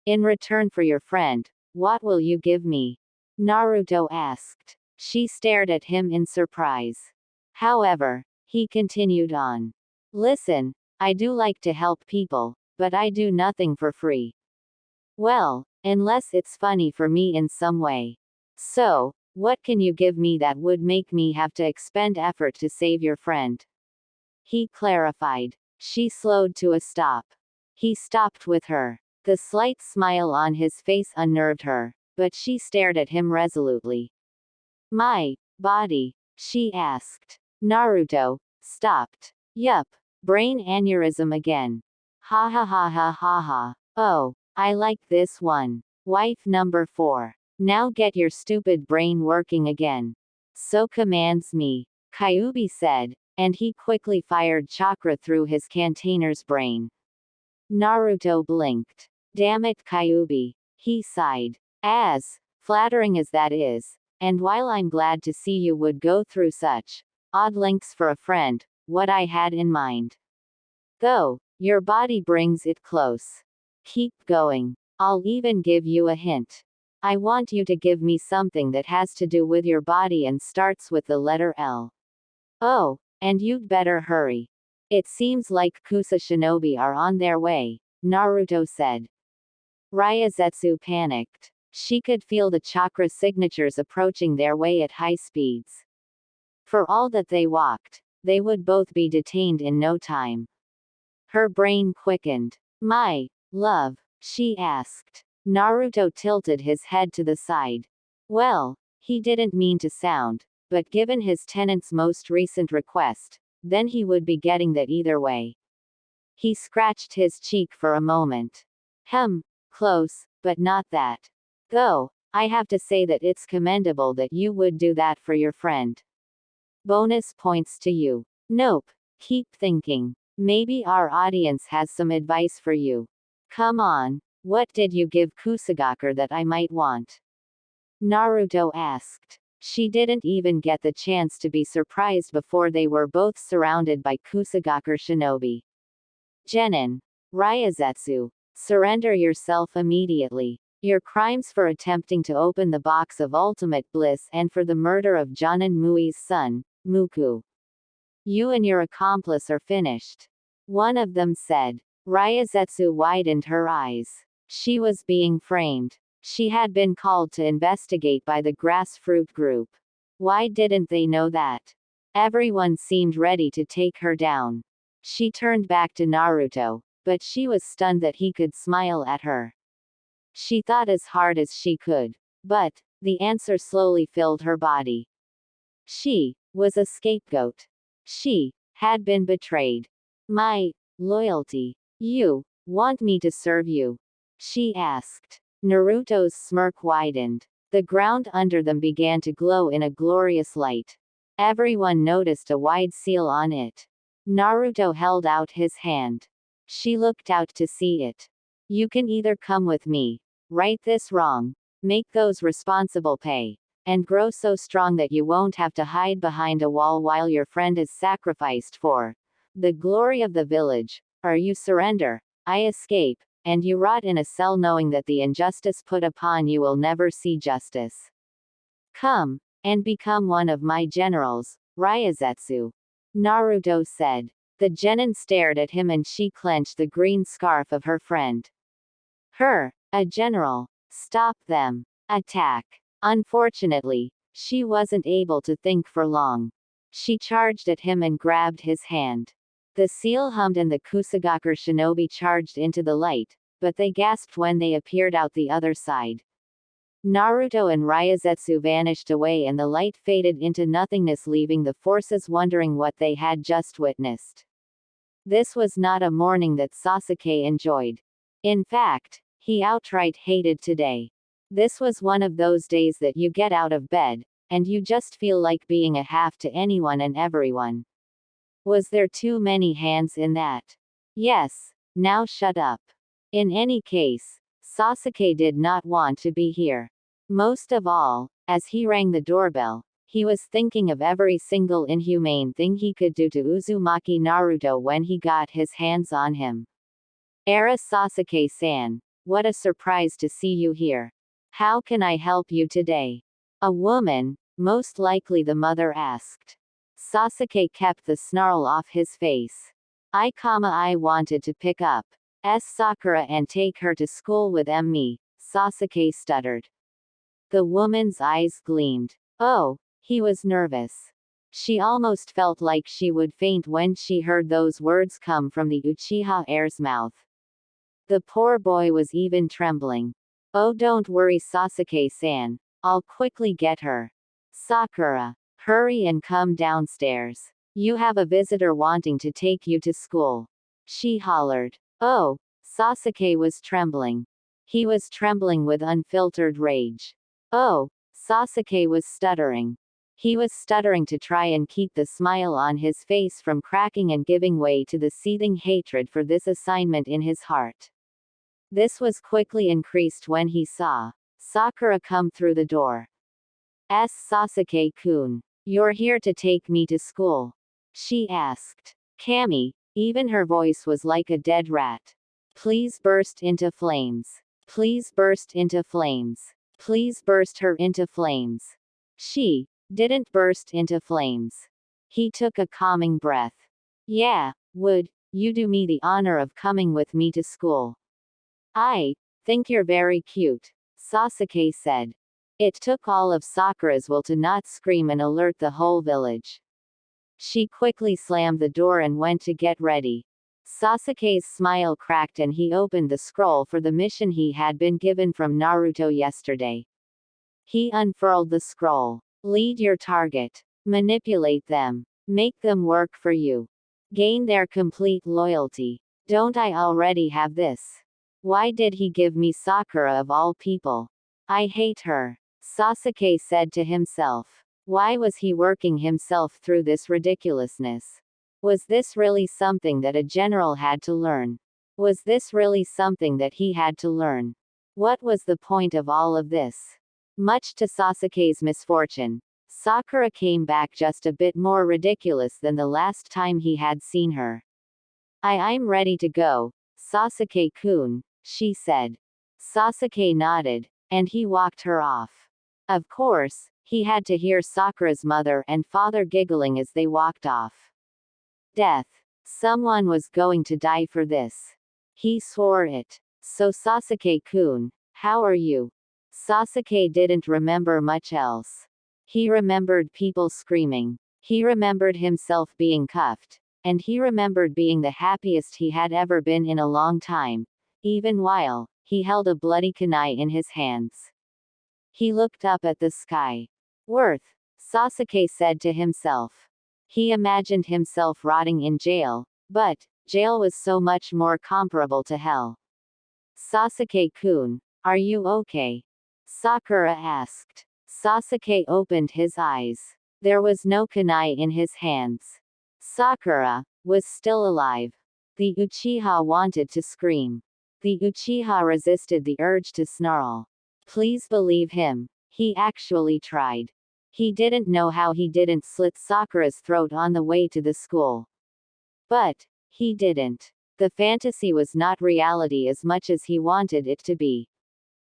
In return for your friend, what will you give me? Naruto asked. She stared at him in surprise. However, he continued on. Listen, I do like to help people, but I do nothing for free. Well, unless it's funny for me in some way. So, what can you give me that would make me have to expend effort to save your friend? He clarified. She slowed to a stop. He stopped with her. The slight smile on his face unnerved her, but she stared at him resolutely. My body? She asked. Naruto stopped. Yup. Brain aneurysm again. Ha ha ha ha ha ha. Oh, I like this one. Wife number 4. Now get your stupid brain working again. So commands me, Kyuubi said, and he quickly fired chakra through his container's brain. Naruto blinked. Damn it, Kyuubi, he sighed. As flattering as that is, and while I'm glad to see you would go through such odd lengths for a friend, what I had in mind. Though, your body brings it close. Keep going. I'll even give you a hint. I want you to give me something that has to do with your body and starts with the letter L. Oh, and you'd better hurry. It seems like Kusa Shinobi are on their way, Naruto said. Ryazetsu panicked. She could feel the chakra signatures approaching their way at high speeds. For all that they walked, they would both be detained in no time. Her brain quickened. My love, she asked. Naruto tilted his head to the side. Well, he didn't mean to sound, but given his tenant's most recent request, then he would be getting that either way. He scratched his cheek for a moment. Close, but not that. Though, I have to say that it's commendable that you would do that for your friend. Bonus points to you. Nope. Keep thinking. Maybe our audience has some advice for you. Come on. What did you give Kusagakure that I might want? Naruto asked. She didn't even get the chance to be surprised before they were both surrounded by Kusagakure shinobi. Genin. Ryazetsu. Surrender yourself immediately. Your crimes for attempting to open the box of ultimate bliss and for the murder of Jonin Mui's son, Muku. You and your accomplice are finished. One of them said. Ryazetsu widened her eyes. She was being framed. She had been called to investigate by the Grassfruit Group. Why didn't they know that? Everyone seemed ready to take her down. She turned back to Naruto, but she was stunned that he could smile at her. She thought as hard as she could, but the answer slowly filled her body. She was a scapegoat. She had been betrayed. My loyalty. You want me to serve you? She asked. Naruto's smirk widened. The ground under them began to glow in a glorious light. Everyone noticed a wide seal on it. Naruto held out his hand. She looked out to see it. You can either come with me, right this wrong, make those responsible pay, and grow so strong that you won't have to hide behind a wall while your friend is sacrificed for the glory of the village, or you surrender, I escape, and you rot in a cell knowing that the injustice put upon you will never see justice. Come, and become one of my generals, Ryazetsu. Naruto said. The genin stared at him and she clenched the green scarf of her friend. Her A general. Stop them. Attack. Unfortunately, she wasn't able to think for long. She charged at him and grabbed his hand. The seal hummed and the Kusagaku shinobi charged into the light, but they gasped when they appeared out the other side. Naruto and Ryazetsu vanished away and the light faded into nothingness, leaving the forces wondering what they had just witnessed. This was not a morning that Sasuke enjoyed. In fact, he outright hated today. This was one of those days that you get out of bed, and you just feel like being a half to anyone and everyone. Was there too many hands in that? Yes. Now shut up. In any case, Sasuke did not want to be here. Most of all, as he rang the doorbell, he was thinking of every single inhumane thing he could do to Uzumaki Naruto when he got his hands on him. Era Sasuke-san, what a surprise to see you here. How can I help you today? A woman, most likely the mother, asked. Sasuke kept the snarl off his face. I wanted to pick up Sakura and take her to school with me, Sasuke stuttered. The woman's eyes gleamed. Oh, he was nervous. She almost felt like she would faint when she heard those words come from the Uchiha heir's mouth. The poor boy was even trembling. Oh, don't worry, Sasuke-san. I'll quickly get her. Sakura, hurry and come downstairs. You have a visitor wanting to take you to school. She hollered. Oh, Sasuke was trembling. He was trembling with unfiltered rage. Oh, Sasuke was stuttering. He was stuttering to try and keep the smile on his face from cracking and giving way to the seething hatred for this assignment in his heart. This was quickly increased when he saw Sakura come through the door. Sasuke-kun, you're here to take me to school? She asked. Kami, even her voice was like a dead rat. Please burst into flames. Please burst into flames. Please burst her into flames. She didn't burst into flames. He took a calming breath. Yeah, would you do me the honor of coming with me to school? I think you're very cute, Sasuke said. It took all of Sakura's will to not scream and alert the whole village. She quickly slammed the door and went to get ready. Sasuke's smile cracked and he opened the scroll for the mission he had been given from Naruto yesterday. He unfurled the scroll. Lead your target. Manipulate them. Make them work for you. Gain their complete loyalty. Don't I already have this? Why did he give me Sakura of all people? I hate her, Sasuke said to himself. Why was he working himself through this ridiculousness? Was this really something that a general had to learn? Was this really something that he had to learn? What was the point of all of this? Much to Sasuke's misfortune, Sakura came back just a bit more ridiculous than the last time he had seen her. I'm ready to go, Sasuke-kun, she said. Sasuke nodded, and he walked her off. Of course, he had to hear Sakura's mother and father giggling as they walked off. Death. Someone was going to die for this. He swore it. So Sasuke-kun, how are you? Sasuke didn't remember much else. He remembered people screaming. He remembered himself being cuffed. And he remembered being the happiest he had ever been in a long time, even while he held a bloody kunai in his hands. He looked up at the sky. Worth, Sasuke said to himself. He imagined himself rotting in jail, but jail was so much more comparable to hell. Sasuke-kun, are you okay? Sakura asked. Sasuke opened his eyes. There was no kunai in his hands. Sakura was still alive. The Uchiha wanted to scream. The Uchiha resisted the urge to snarl. Please believe him. He actually tried. He didn't know how he didn't slit Sakura's throat on the way to the school. But he didn't. The fantasy was not reality as much as he wanted it to be.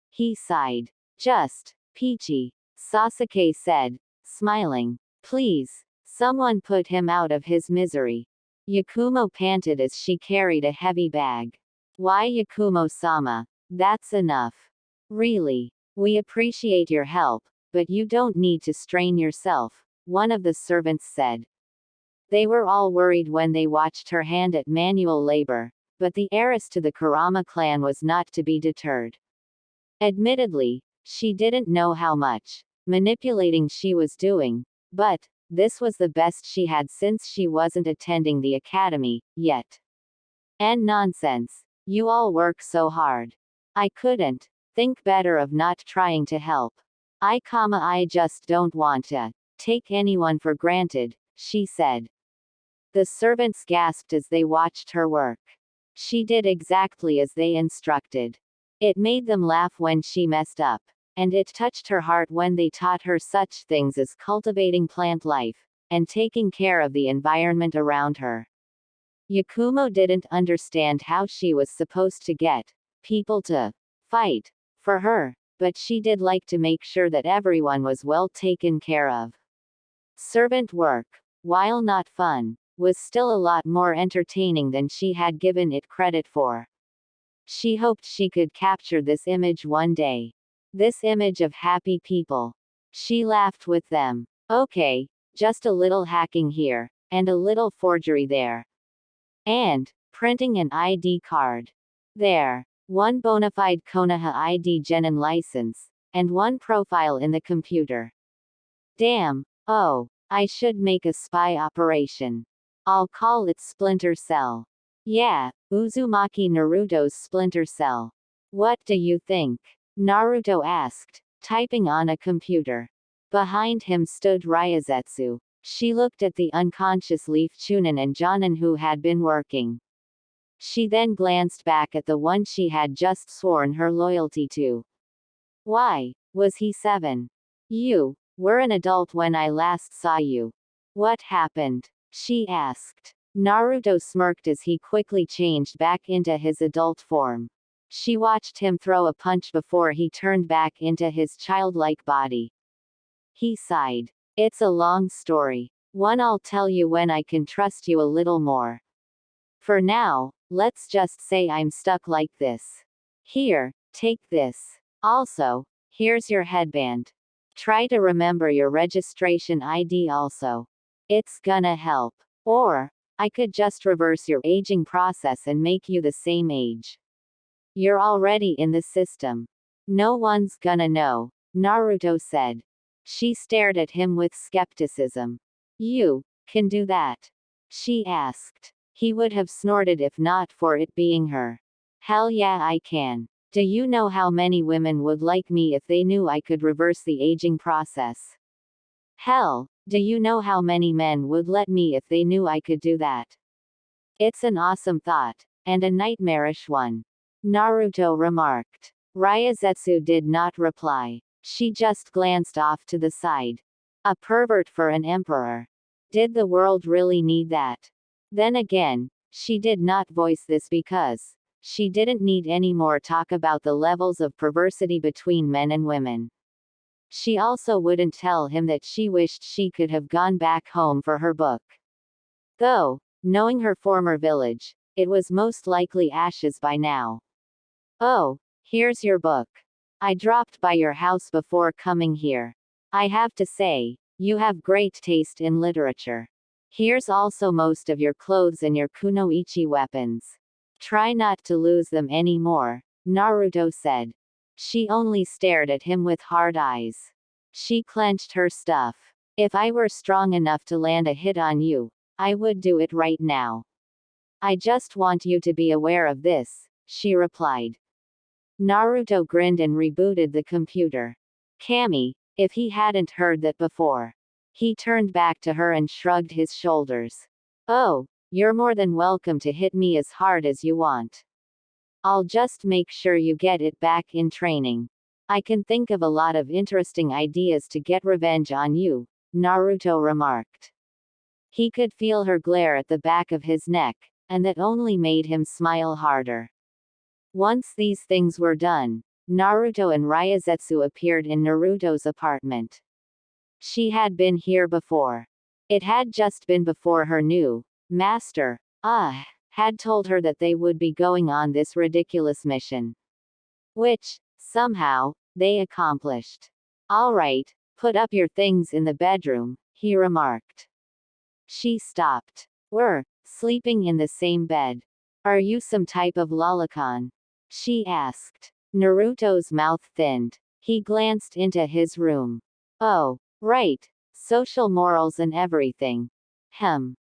He sighed. Just peachy, Sasuke said, smiling. Please, someone put him out of his misery. Yakumo panted as she carried a heavy bag. Why Yakumo-sama? That's enough. Really. We appreciate your help, but you don't need to strain yourself, one of the servants said. They were all worried when they watched her hand at manual labor, but the heiress to the Kurama clan was not to be deterred. Admittedly, she didn't know how much manipulating she was doing, but this was the best she had since she wasn't attending the academy yet. And nonsense. You all work so hard. I couldn't think better of not trying to help. I just don't want to take anyone for granted, she said. The servants gasped as they watched her work. She did exactly as they instructed. It made them laugh when she messed up, and it touched her heart when they taught her such things as cultivating plant life, and taking care of the environment around her. Yakumo didn't understand how she was supposed to get people to fight for her, but she did like to make sure that everyone was well taken care of. Servant work, while not fun, was still a lot more entertaining than she had given it credit for. She hoped she could capture this image one day. This image of happy people. She laughed with them. Okay, just a little hacking here, and a little forgery there. And printing an ID card. There. One bona fide Konoha ID Genin license, and one profile in the computer. Damn. Oh, I should make a spy operation. I'll call it Splinter Cell. Yeah, Uzumaki Naruto's Splinter Cell. What do you think? Naruto asked, typing on a computer. Behind him stood Ryazetsu. She looked at the unconscious Leaf Chunin and Jonin who had been working. She then glanced back at the one she had just sworn her loyalty to. Why, was he 7? You were an adult when I last saw you. What happened? She asked. Naruto smirked as he quickly changed back into his adult form. She watched him throw a punch before he turned back into his childlike body. He sighed. It's a long story. One I'll tell you when I can trust you a little more. For now, let's just say I'm stuck like this. Here, take this. Also, here's your headband. Try to remember your registration ID also. It's gonna help. Or, I could just reverse your aging process and make you the same age. You're already in the system. No one's gonna know, Naruto said. She stared at him with skepticism. You can do that? She asked. He would have snorted if not for it being her. Hell yeah, I can. Do you know how many women would like me if they knew I could reverse the aging process? Hell, do you know how many men would let me if they knew I could do that? It's an awesome thought, and a nightmarish one, Naruto remarked. Ryazetsu did not reply. She just glanced off to the side. A pervert for an emperor. Did the world really need that? Then again, she did not voice this because she didn't need any more talk about the levels of perversity between men and women. She also wouldn't tell him that she wished she could have gone back home for her book. Though, knowing her former village, it was most likely ashes by now. Oh, here's your book. I dropped by your house before coming here. I have to say, you have great taste in literature. Here's also most of your clothes and your kunoichi weapons. Try not to lose them anymore, Naruto said. She only stared at him with hard eyes. She clenched her stuff. If I were strong enough to land a hit on you, I would do it right now. I just want you to be aware of this, she replied. Naruto grinned and rebooted the computer. Kami, if he hadn't heard that before. He turned back to her and shrugged his shoulders. Oh, you're more than welcome to hit me as hard as you want. I'll just make sure you get it back in training. I can think of a lot of interesting ideas to get revenge on you, Naruto remarked. He could feel her glare at the back of his neck, and that only made him smile harder. Once these things were done, Naruto and Ryazetsu appeared in Naruto's apartment. She had been here before. It had just been before her new master, had told her that they would be going on this ridiculous mission. which, somehow, they accomplished. All right, put up your things in the bedroom, he remarked. She stopped. We're sleeping in the same bed. Are you some type of lolicon? She asked. Naruto's mouth thinned. He glanced into his room. Oh, right. Social morals and everything.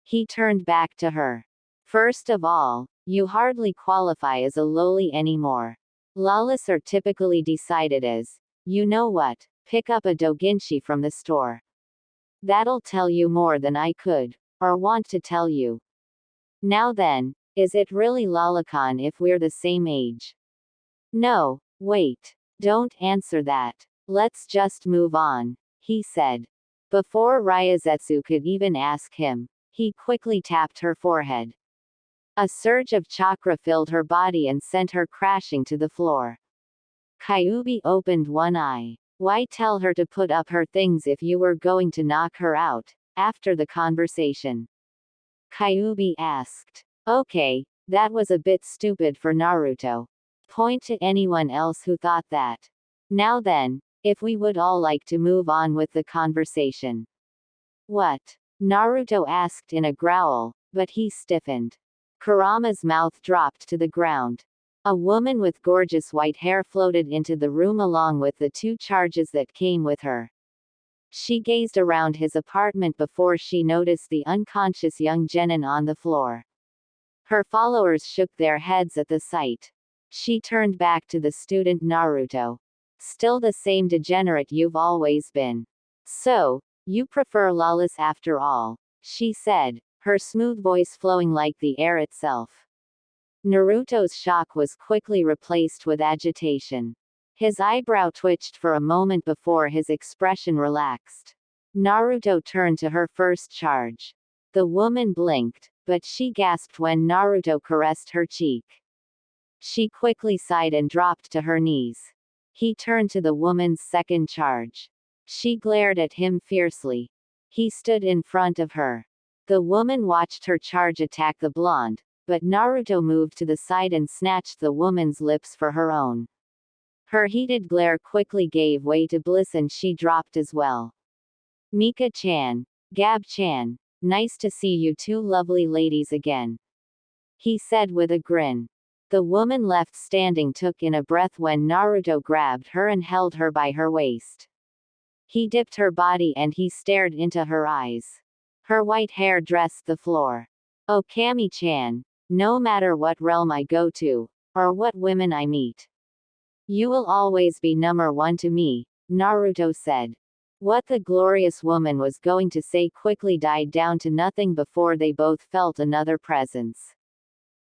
He turned back to her. First of all, you hardly qualify as a loli anymore. Lolis are typically decided as, you know what, pick up a doujinshi from the store. That'll tell you more than I could, or want to tell you. Now then, is it really lolicon if we're the same age? No, wait. Don't answer that. Let's just move on, he said. Before Ryazetsu could even ask him, he quickly tapped her forehead. A surge of chakra filled her body and sent her crashing to the floor. Kyuubi opened one eye. Why tell her to put up her things if you were going to knock her out, after the conversation? Kyuubi asked. Okay, that was a bit stupid for Naruto. Point to anyone else who thought that. Now then, if we would all like to move on with the conversation. What? Naruto asked in a growl, but he stiffened. Kurama's mouth dropped to the ground. A woman with gorgeous white hair floated into the room along with the 2 charges that came with her. She gazed around his apartment before she noticed the unconscious young genin on the floor. Her followers shook their heads at the sight. She turned back to the student Naruto. Still the same degenerate you've always been. So, you prefer lolis after all, she said, her smooth voice flowing like the air itself. Naruto's shock was quickly replaced with agitation. His eyebrow twitched for a moment before his expression relaxed. Naruto turned to her first charge. The woman blinked, but she gasped when Naruto caressed her cheek. She quickly sighed and dropped to her knees. He turned to the woman's second charge. She glared at him fiercely. He stood in front of her. The woman watched her charge attack the blonde, but Naruto moved to the side and snatched the woman's lips for her own. Her heated glare quickly gave way to bliss and she dropped as well. Mika-chan, Gab-chan, nice to see you 2 lovely ladies again, he said with a grin. The woman left standing took in a breath when Naruto grabbed her and held her by her waist. He dipped her body and he stared into her eyes. Her white hair dressed the floor. Oh Kami-chan, no matter what realm I go to, or what women I meet, you will always be number 1 to me, Naruto said. What the glorious woman was going to say quickly died down to nothing before they both felt another presence.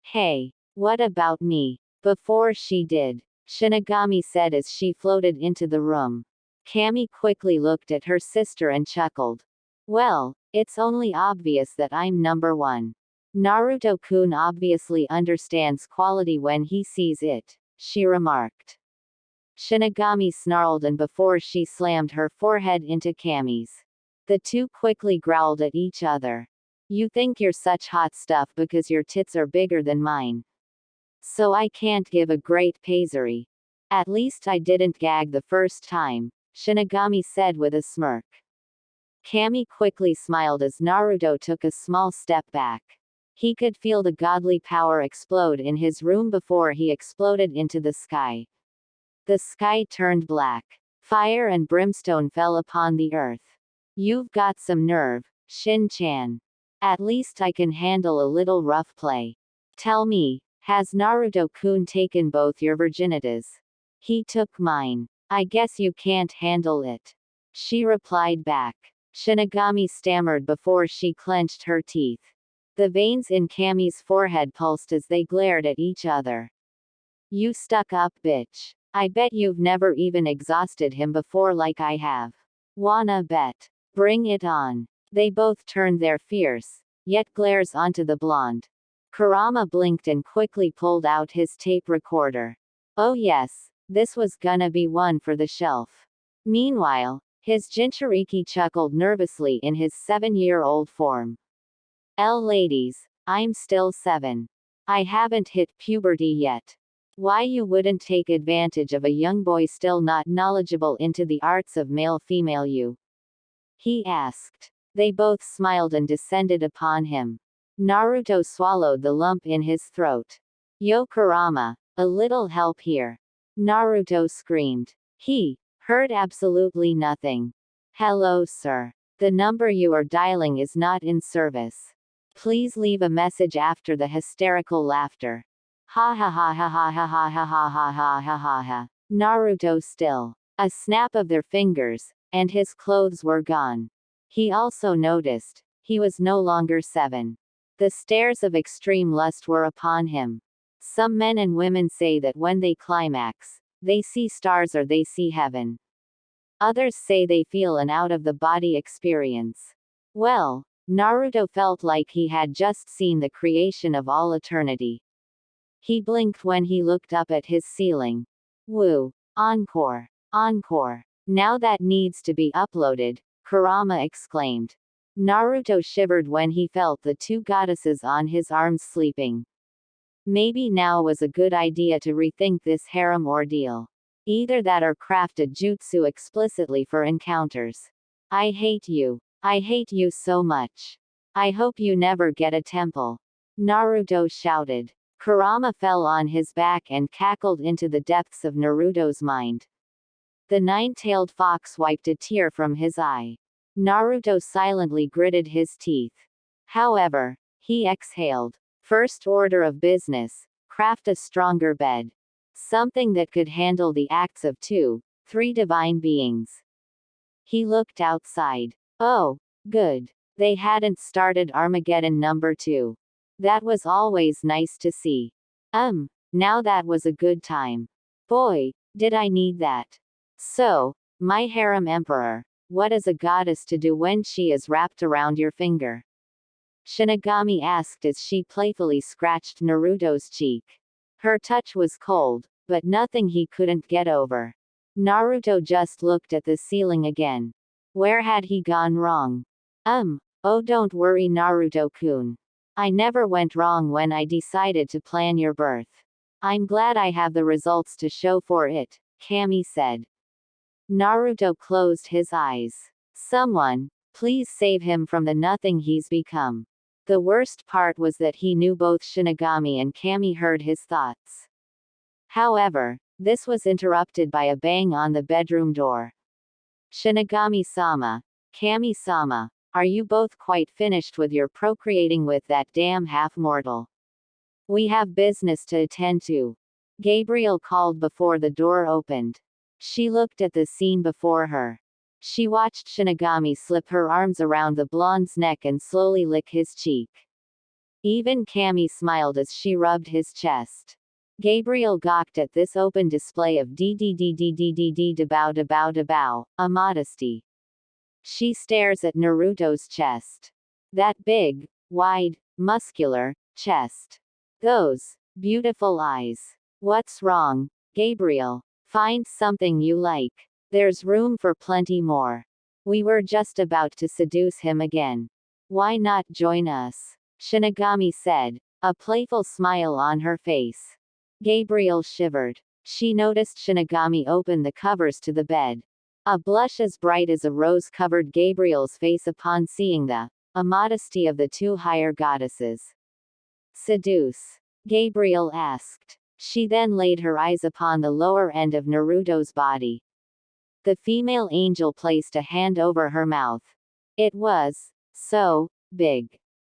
Hey, what about me? Before she did, Shinigami said as she floated into the room. Kami quickly looked at her sister and chuckled. Well, it's only obvious that I'm number 1. Naruto-kun obviously understands quality when he sees it, she remarked. Shinigami snarled and before she slammed her forehead into Kami's. The 2 quickly growled at each other. You think you're such hot stuff because your tits are bigger than mine. So I can't give a great paysery. At least I didn't gag the first time, Shinigami said with a smirk. Kami quickly smiled as Naruto took a small step back. He could feel the godly power explode in his room before he exploded into the sky. The sky turned black. Fire and brimstone fell upon the earth. You've got some nerve, Shin-chan. At least I can handle a little rough play. Tell me, has Naruto-kun taken both your virginities? He took mine. I guess you can't handle it, she replied back. Shinigami stammered before she clenched her teeth. The veins in Kami's forehead pulsed as they glared at each other. You stuck-up bitch. I bet you've never even exhausted him before like I have. Wanna bet? Bring it on. They both turned their fierce, yet glares onto the blonde. Kurama blinked and quickly pulled out his tape recorder. Oh yes, this was gonna be one for the shelf. Meanwhile, his Jinchuriki chuckled nervously in his 7-year-old form. Ladies, I'm still 7. I haven't hit puberty yet. Why you wouldn't take advantage of a young boy still not knowledgeable into the arts of male-female you? He asked. They both smiled and descended upon him. Naruto swallowed the lump in his throat. Yo Kurama, a little help here. Naruto screamed. He heard absolutely nothing. Hello sir. The number you are dialing is not in service. Please leave a message after the hysterical laughter. Ha ha ha ha ha ha ha ha ha ha ha ha ha ha. Naruto still. A snap of their fingers, and his clothes were gone. He also noticed, he was no longer 7. The stares of extreme lust were upon him. Some men and women say that when they climax, they see stars or they see heaven. Others say they feel an out-of-the-body experience. Well, Naruto felt like he had just seen the creation of all eternity. He blinked when he looked up at his ceiling. Woo! Encore! Encore! Now that needs to be uploaded, Kurama exclaimed. Naruto shivered when he felt the 2 goddesses on his arms sleeping. Maybe now was a good idea to rethink this harem ordeal. Either that or craft a jutsu explicitly for encounters. I hate you. I hate you so much. I hope you never get a temple. Naruto shouted. Kurama fell on his back and cackled into the depths of Naruto's mind. The 9-tailed fox wiped a tear from his eye. Naruto silently gritted his teeth. However, he exhaled. First order of business, craft a stronger bed. Something that could handle the acts of 2, 3 divine beings. He looked outside. Oh, good. They hadn't started Armageddon number 2. That was always nice to see. Now that was a good time. Boy, did I need that. So, my harem emperor, what is a goddess to do when she is wrapped around your finger? Shinigami asked as she playfully scratched Naruto's cheek. Her touch was cold, but nothing he couldn't get over. Naruto just looked at the ceiling again. Where had he gone wrong? Oh don't worry Naruto-kun. I never went wrong when I decided to plan your birth. I'm glad I have the results to show for it, Kami said. Naruto closed his eyes. Someone, please save him from the nothing he's become. The worst part was that he knew both Shinigami and Kami heard his thoughts. However, this was interrupted by a bang on the bedroom door. Shinigami-sama, Kami-sama, are you both quite finished with your procreating with that damn half-mortal? We have business to attend to. Gabriel called before the door opened. She looked at the scene before her. She watched Shinigami slip her arms around the blonde's neck and slowly lick his cheek. Even Kami smiled as she rubbed his chest. Gabriel gawked at this open display of da-bow, a modesty. She stares at Naruto's chest. That big, wide, muscular chest. Those beautiful eyes. What's wrong, Gabriel? Find something you like. There's room for plenty more. We were just about to seduce him again. Why not join us? Shinigami said, a playful smile on her face. Gabriel shivered. She noticed Shinigami open the covers to the bed. A blush as bright as a rose covered Gabriel's face upon seeing the immodesty of the 2 higher goddesses. Seduce? Gabriel asked. She then laid her eyes upon the lower end of Naruto's body. The female angel placed a hand over her mouth. It was so big.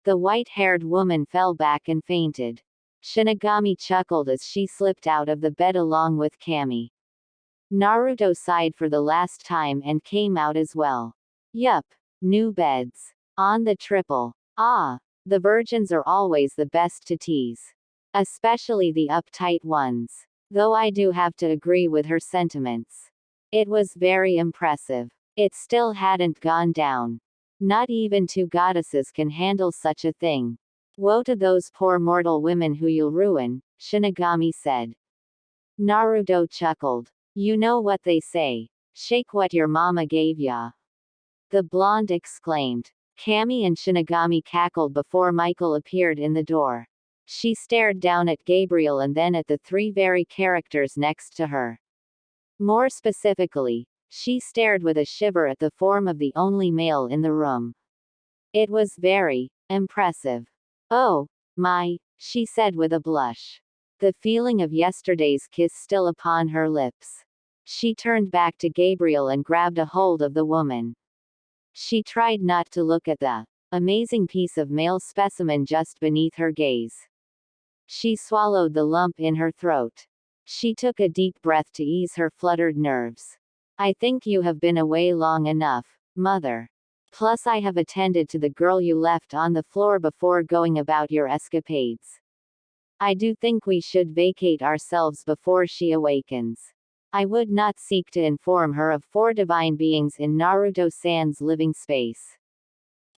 The white-haired woman fell back and fainted. Shinigami chuckled as she slipped out of the bed along with Kami. Naruto sighed for the last time and came out as well. Yup, new beds. On the triple. Ah, the virgins are always the best to tease. Especially the uptight ones. Though I do have to agree with her sentiments. It was very impressive. It still hadn't gone down. Not even 2 goddesses can handle such a thing. Woe to those poor mortal women who you'll ruin, Shinigami said. Naruto chuckled. You know what they say. Shake what your mama gave ya. The blonde exclaimed. Kami and Shinigami cackled before Michael appeared in the door. She stared down at Gabriel and then at the three very characters next to her. More specifically, she stared with a shiver at the form of the only male in the room. It was very impressive. Oh, my, she said with a blush. The feeling of yesterday's kiss still upon her lips. She turned back to Gabriel and grabbed a hold of the woman. She tried not to look at the amazing piece of male specimen just beneath her gaze. She swallowed the lump in her throat. She took a deep breath to ease her fluttered nerves. I think you have been away long enough, Mother. Plus I have attended to the girl you left on the floor before going about your escapades. I do think we should vacate ourselves before she awakens. I would not seek to inform her of 4 divine beings in Naruto-san's living space.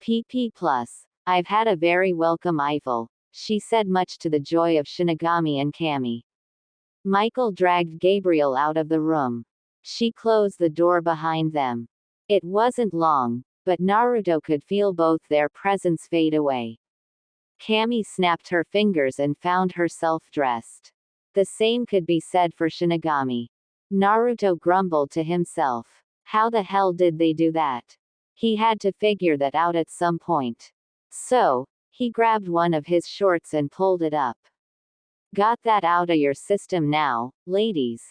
PP+. I've had a very welcome Eiffel, she said, much to the joy of Shinigami and Kami. Michael dragged Gabriel out of the room. She closed the door behind them. It wasn't long, but Naruto could feel both their presence fade away. Kami snapped her fingers and found herself dressed. The same could be said for Shinigami. Naruto grumbled to himself. How the hell did they do that? He had to figure that out at some point. So, he grabbed one of his shorts and pulled it up. Got that out of your system now, ladies?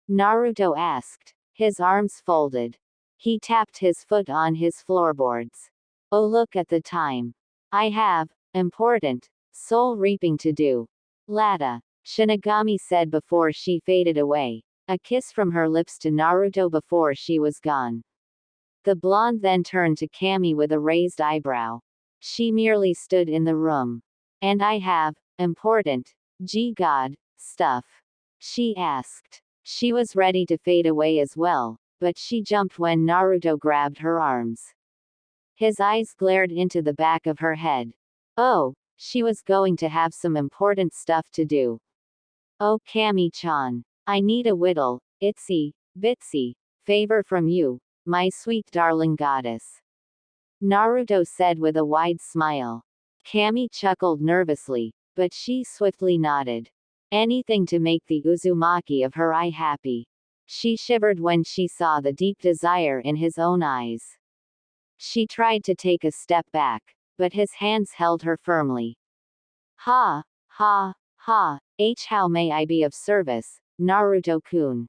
Naruto asked. His arms folded. He tapped his foot on his floorboards. Oh, look at the time. I have important soul reaping to do. Latta, Shinigami said before she faded away. A kiss from her lips to Naruto before she was gone. The blonde then turned to Kami with a raised eyebrow. She merely stood in the room. And I have important God stuff? She asked. She was ready to fade away as well, but she jumped when Naruto grabbed her arms. His eyes glared into the back of her head. Oh, she was going to have some important stuff to do. Oh, Kami-chan. I need a whittle, itsy, bitsy, favor from you, my sweet darling goddess. Naruto said with a wide smile. Kami chuckled nervously, but she swiftly nodded. Anything to make the Uzumaki of her eye happy. She shivered when she saw the deep desire in his own eyes. She tried to take a step back, but his hands held her firmly. Ha, ha, ha, how may I be of service, Naruto-kun?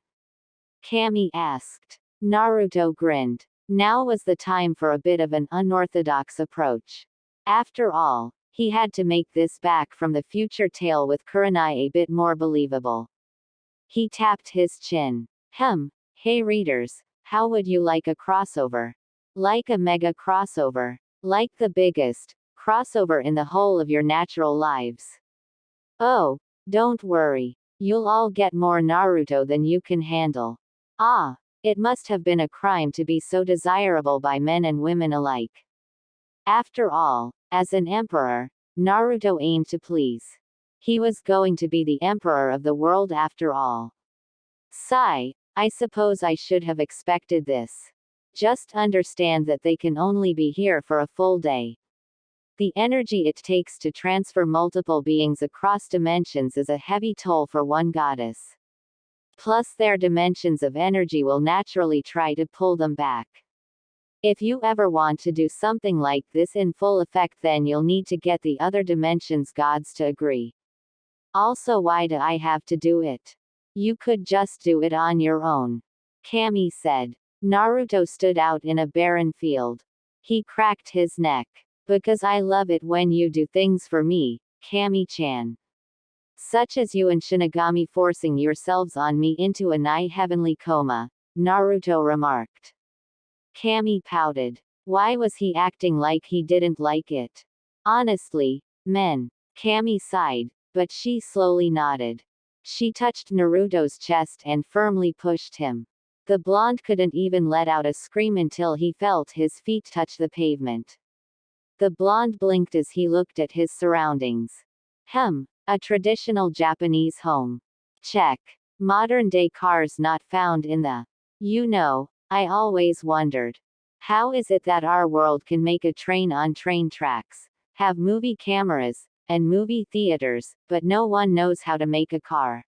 Kami asked. Naruto grinned. Now was the time for a bit of an unorthodox approach. After all, he had to make this back from the future tale with Kurenai a bit more believable. He tapped his chin. Hey readers, how would you like a crossover? Like a mega crossover? Like the biggest crossover in the whole of your natural lives? Oh, don't worry. You'll all get more Naruto than you can handle. Ah, it must have been a crime to be so desirable by men and women alike. After all, as an emperor, Naruto aimed to please. He was going to be the emperor of the world after all. Sigh, I suppose I should have expected this. Just understand that they can only be here for a full day. The energy it takes to transfer multiple beings across dimensions is a heavy toll for one goddess. Plus their dimensions of energy will naturally try to pull them back. If you ever want to do something like this in full effect, then you'll need to get the other dimensions gods to agree. Also, why do I have to do it? You could just do it on your own. Kami said. Naruto stood out in a barren field. He cracked his neck. Because I love it when you do things for me, Kami-chan. Such as you and Shinigami forcing yourselves on me into a nigh heavenly coma, Naruto remarked. Kami pouted. Why was he acting like he didn't like it? Honestly, men. Kami sighed, but she slowly nodded. She touched Naruto's chest and firmly pushed him. The blonde couldn't even let out a scream until he felt his feet touch the pavement. The blonde blinked as he looked at his surroundings. A traditional Japanese home. Check. Modern-day cars not found in the. I always wondered. How is it that our world can make a train on train tracks, have movie cameras, and movie theaters, but no one knows how to make a car.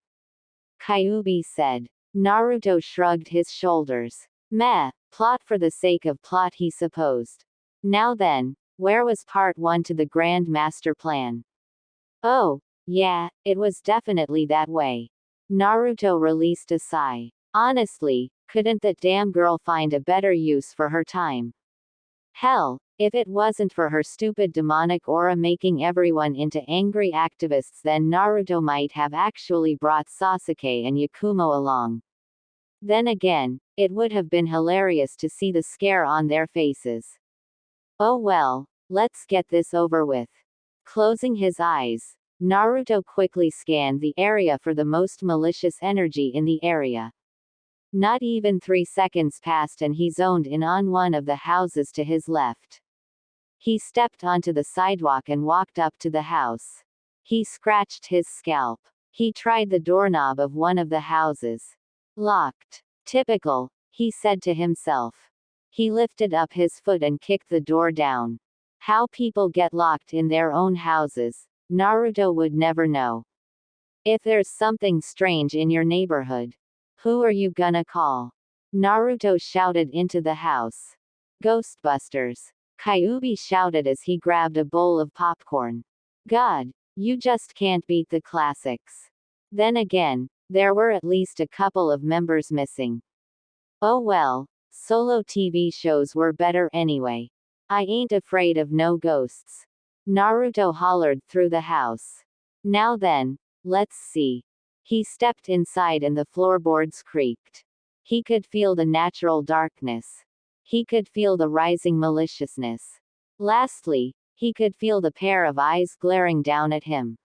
Kyuubi said. Naruto shrugged his shoulders. Meh, plot for the sake of plot, he supposed. Now then, where was part 1 to the grand master plan? Oh, yeah, it was definitely that way. Naruto released a sigh. Honestly, couldn't that damn girl find a better use for her time? Hell, if it wasn't for her stupid demonic aura making everyone into angry activists, then Naruto might have actually brought Sasuke and Yakumo along. Then again, it would have been hilarious to see the scare on their faces. Oh well, let's get this over with. Closing his eyes, Naruto quickly scanned the area for the most malicious energy in the area. Not even 3 seconds passed and he zoned in on one of the houses to his left. He stepped onto the sidewalk and walked up to the house. He scratched his scalp. He tried the doorknob of one of the houses. Locked. Typical, he said to himself. He lifted up his foot and kicked the door down. How people get locked in their own houses, Naruto would never know. If there's something strange in your neighborhood, who are you gonna call? Naruto shouted into the house. Ghostbusters. Kyuubi shouted as he grabbed a bowl of popcorn. God, you just can't beat the classics. Then again, there were at least a couple of members missing. Oh well, solo TV shows were better anyway. I ain't afraid of no ghosts. Naruto hollered through the house. Now then, let's see. He stepped inside and the floorboards creaked. He could feel the natural darkness. He could feel the rising maliciousness. Lastly, he could feel the pair of eyes glaring down at him.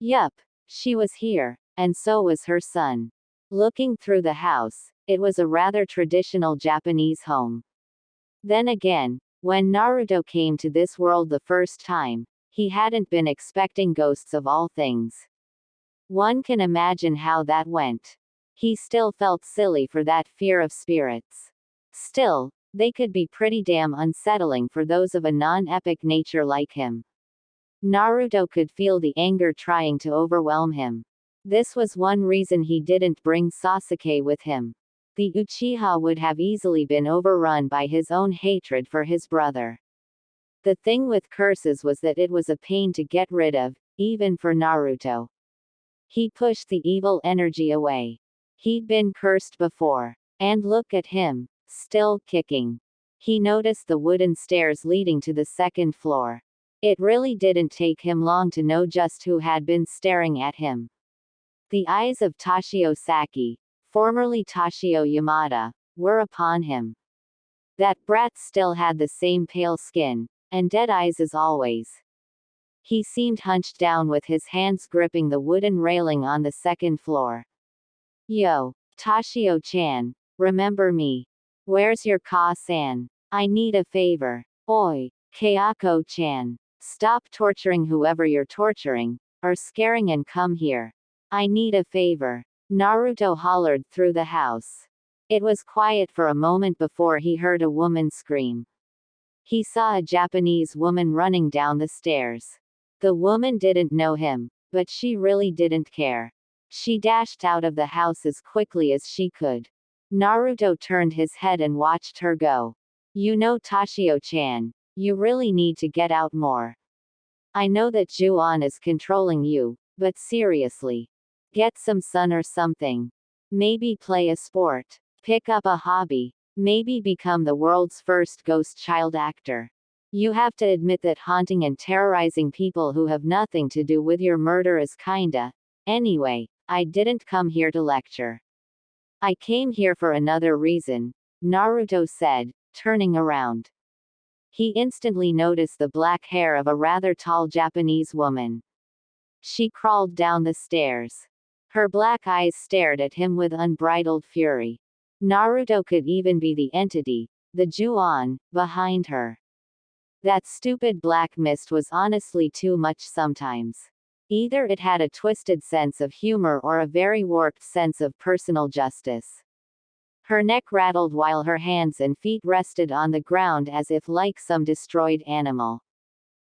Yup, she was here, and so was her son. Looking through the house, it was a rather traditional Japanese home. Then again, when Naruto came to this world the first time, he hadn't been expecting ghosts of all things. One can imagine how that went. He still felt silly for that fear of spirits. Still, they could be pretty damn unsettling for those of a non-epic nature like him. Naruto could feel the anger trying to overwhelm him. This was one reason he didn't bring Sasuke with him. The Uchiha would have easily been overrun by his own hatred for his brother. The thing with curses was that it was a pain to get rid of, even for Naruto. He pushed the evil energy away. He'd been cursed before. And look at him, still kicking. He noticed the wooden stairs leading to the second floor. It really didn't take him long to know just who had been staring at him. The eyes of Toshio Saki, formerly Toshio Yamada, were upon him. That brat still had the same pale skin, and dead eyes as always. He seemed hunched down with his hands gripping the wooden railing on the second floor. Yo, Toshio-chan, remember me? Where's your ka-san? I need a favor. Oi, Kayako-chan. Stop torturing whoever you're torturing, or scaring and come here. I need a favor. Naruto hollered through the house. It was quiet for a moment before he heard a woman scream. He saw a Japanese woman running down the stairs. The woman didn't know him, but she really didn't care. She dashed out of the house as quickly as she could. Naruto turned his head and watched her go. You know, Toshio-chan, you really need to get out more. I know that Ju-on is controlling you, but seriously. Get some sun or something. Maybe play a sport. Pick up a hobby. Maybe become the world's first ghost child actor. You have to admit that haunting and terrorizing people who have nothing to do with your murder is kinda. Anyway, I didn't come here to lecture. I came here for another reason, Naruto said, turning around. He instantly noticed the black hair of a rather tall Japanese woman. She crawled down the stairs. Her black eyes stared at him with unbridled fury. Naruto could even be the entity, the Ju-on, behind her. That stupid black mist was honestly too much sometimes. Either it had a twisted sense of humor or a very warped sense of personal justice. Her neck rattled while her hands and feet rested on the ground as if like some destroyed animal.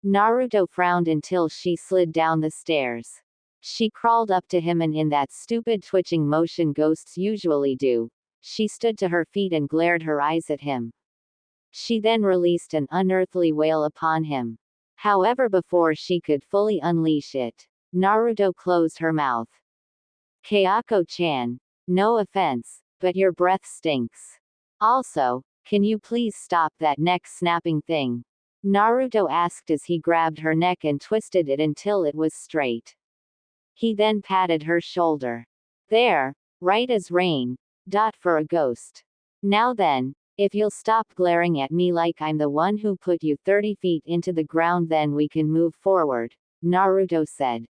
Naruto frowned until she slid down the stairs. She crawled up to him and in that stupid twitching motion ghosts usually do, she stood to her feet and glared her eyes at him. She then released an unearthly wail upon him. However, before she could fully unleash it, Naruto closed her mouth. Kayako-chan, no offense, but your breath stinks. Also, can you please stop that neck snapping thing? Naruto asked as he grabbed her neck and twisted it until it was straight. He then patted her shoulder. There, right as rain. For a ghost. Now then, if you'll stop glaring at me like I'm the one who put you 30 feet into the ground, then we can move forward, Naruto said.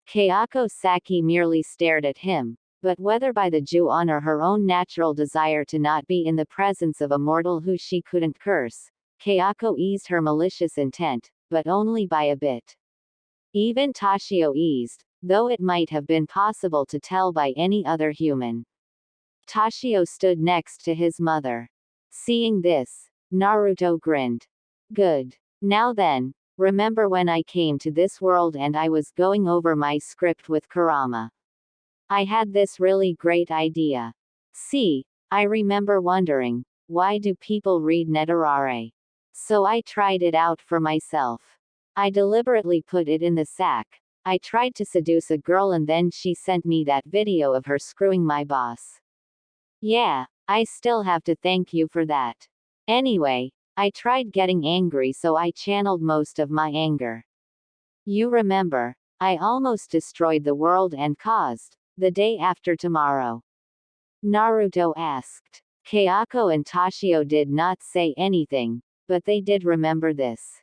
Kayako Saki merely stared at him, but whether by the Ju-on or her own natural desire to not be in the presence of a mortal who she couldn't curse, Kayako eased her malicious intent, but only by a bit. Even Tashio eased, though it might have been possible to tell by any other human. Tashio stood next to his mother. Seeing this, Naruto grinned. Good. Now then, remember when I came to this world and I was going over my script with Kurama? I had this really great idea. See, I remember wondering, why do people read Netarare? So I tried it out for myself. I deliberately put it in the sack. I tried to seduce a girl and then she sent me that video of her screwing my boss. Yeah, I still have to thank you for that. Anyway, I tried getting angry, so I channeled most of my anger. You remember, I almost destroyed the world and caused the day after tomorrow. Naruto asked. Kayako and Tashio did not say anything, but they did remember this.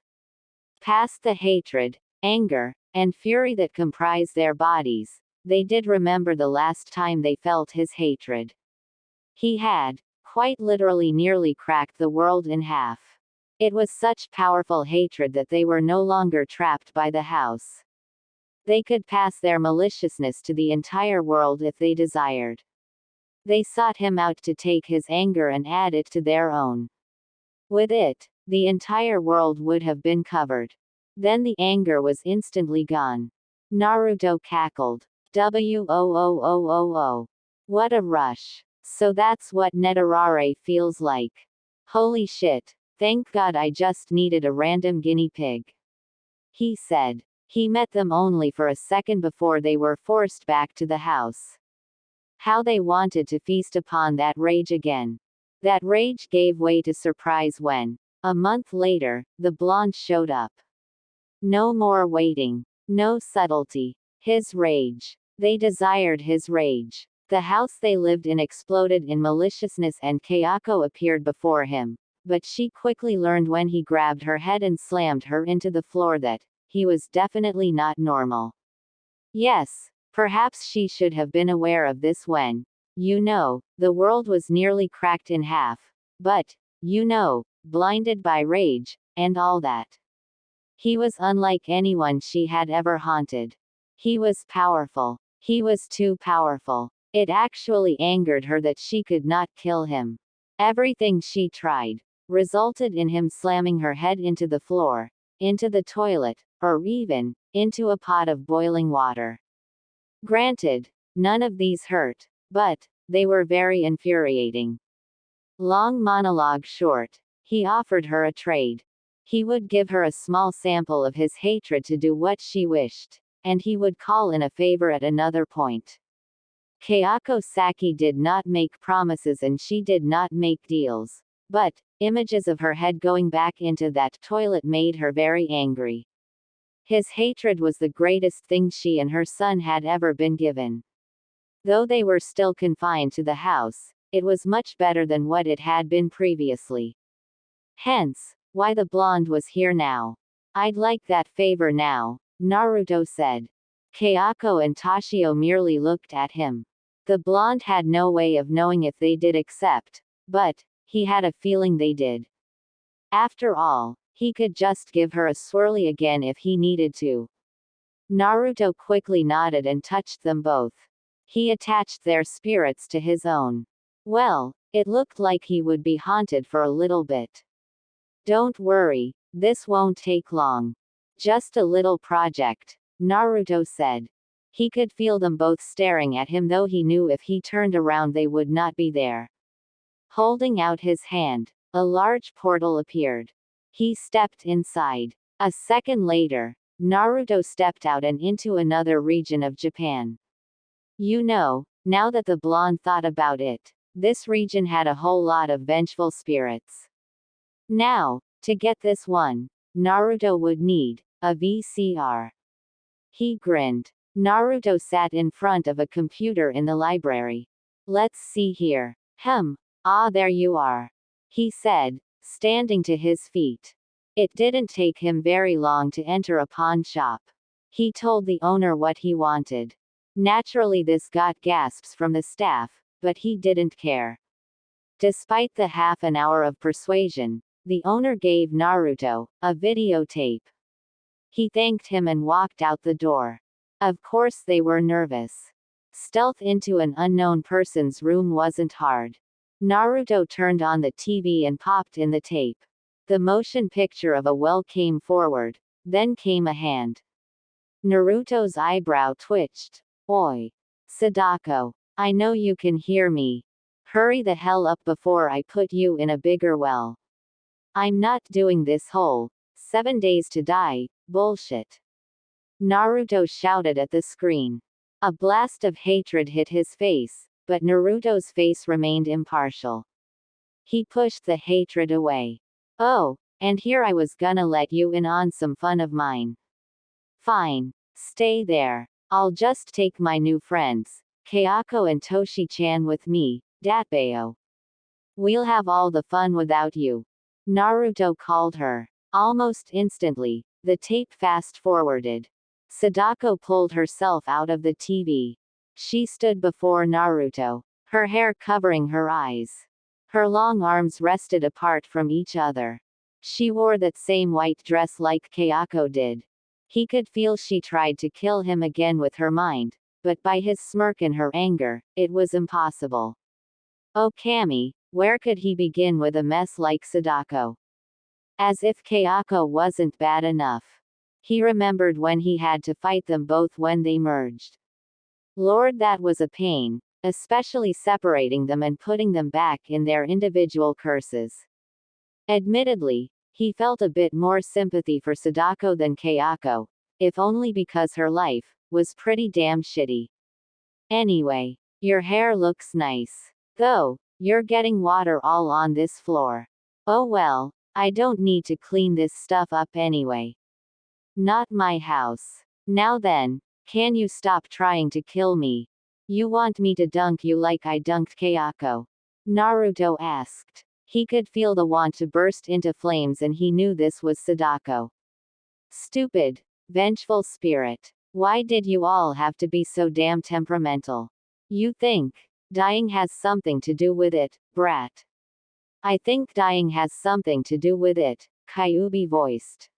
Past the hatred, anger, and fury that comprise their bodies, they did remember the last time they felt his hatred. He had, quite literally, nearly cracked the world in half. It was such powerful hatred that they were no longer trapped by the house. They could pass their maliciousness to the entire world if they desired. They sought him out to take his anger and add it to their own. With it, the entire world would have been covered. Then the anger was instantly gone. Naruto cackled. Whoa. What a rush. So that's what Netarare feels like. Holy shit. Thank God I just needed a random guinea pig. He said. He met them only for a second before they were forced back to the house. How they wanted to feast upon that rage again. That rage gave way to surprise when, a month later, the blonde showed up. No more waiting. No subtlety. His rage. They desired his rage. The house they lived in exploded in maliciousness and Kayako appeared before him, but she quickly learned when he grabbed her head and slammed her into the floor that he was definitely not normal. Yes, perhaps she should have been aware of this when, the world was nearly cracked in half, but, blinded by rage, and all that. He was unlike anyone she had ever haunted. He was powerful. He was too powerful. It actually angered her that she could not kill him. Everything she tried resulted in him slamming her head into the floor, into the toilet, or even into a pot of boiling water. Granted, none of these hurt, but they were very infuriating. Long monologue short, he offered her a trade. He would give her a small sample of his hatred to do what she wished, and he would call in a favor at another point. Kayako Saki did not make promises and she did not make deals, but images of her head going back into that toilet made her very angry. His hatred was the greatest thing she and her son had ever been given. Though they were still confined to the house, it was much better than what it had been previously. Hence, why the blonde was here now. I'd like that favor now, Naruto said. Kayako and Tashio merely looked at him. The blonde had no way of knowing if they did accept, but he had a feeling they did. After all, he could just give her a swirly again if he needed to. Naruto quickly nodded and touched them both. He attached their spirits to his own. Well, it looked like he would be haunted for a little bit. Don't worry, this won't take long. Just a little project, Naruto said. He could feel them both staring at him, though he knew if he turned around they would not be there. Holding out his hand, a large portal appeared. He stepped inside. A second later, Naruto stepped out and into another region of Japan. Now that the blonde thought about it, this region had a whole lot of vengeful spirits. Now, to get this one, Naruto would need a VCR. He grinned. Naruto sat in front of a computer in the library. Let's see here. There you are, he said, standing to his feet. It didn't take him very long to enter a pawn shop. He told the owner what he wanted. Naturally, this got gasps from the staff, but he didn't care. Despite the half an hour of persuasion, the owner gave Naruto a videotape. He thanked him and walked out the door. Of course they were nervous. Stealth into an unknown person's room wasn't hard. Naruto turned on the TV and popped in the tape. The motion picture of a well came forward, then came a hand. Naruto's eyebrow twitched. Oi, Sadako, I know you can hear me. Hurry the hell up before I put you in a bigger well. I'm not doing this whole 7 days to die bullshit. Naruto shouted at the screen. A blast of hatred hit his face, but Naruto's face remained impartial. He pushed the hatred away. Oh, and here I was gonna let you in on some fun of mine. Fine. Stay there. I'll just take my new friends, Kayako and Toshi-chan with me, Datbeo. We'll have all the fun without you. Naruto called her. Almost instantly, the tape fast-forwarded. Sadako pulled herself out of the TV. She stood before Naruto, her hair covering her eyes. Her long arms rested apart from each other. She wore that same white dress like Kayako did. He could feel she tried to kill him again with her mind, but by his smirk and her anger, it was impossible. Oh Kami, where could he begin with a mess like Sadako? As if Kayako wasn't bad enough. He remembered when he had to fight them both when they merged. Lord, that was a pain, especially separating them and putting them back in their individual curses. Admittedly, he felt a bit more sympathy for Sadako than Kayako, if only because her life was pretty damn shitty. Anyway, your hair looks nice. Though, you're getting water all on this floor. Oh well, I don't need to clean this stuff up anyway. Not my house. Now then, can you stop trying to kill me? You want me to dunk you like I dunked Kayako? Naruto asked. He could feel the want to burst into flames, and he knew this was Sadako. Stupid, vengeful spirit. Why did you all have to be so damn temperamental? You think dying has something to do with it, brat? I think dying has something to do with it, Kyuubi voiced.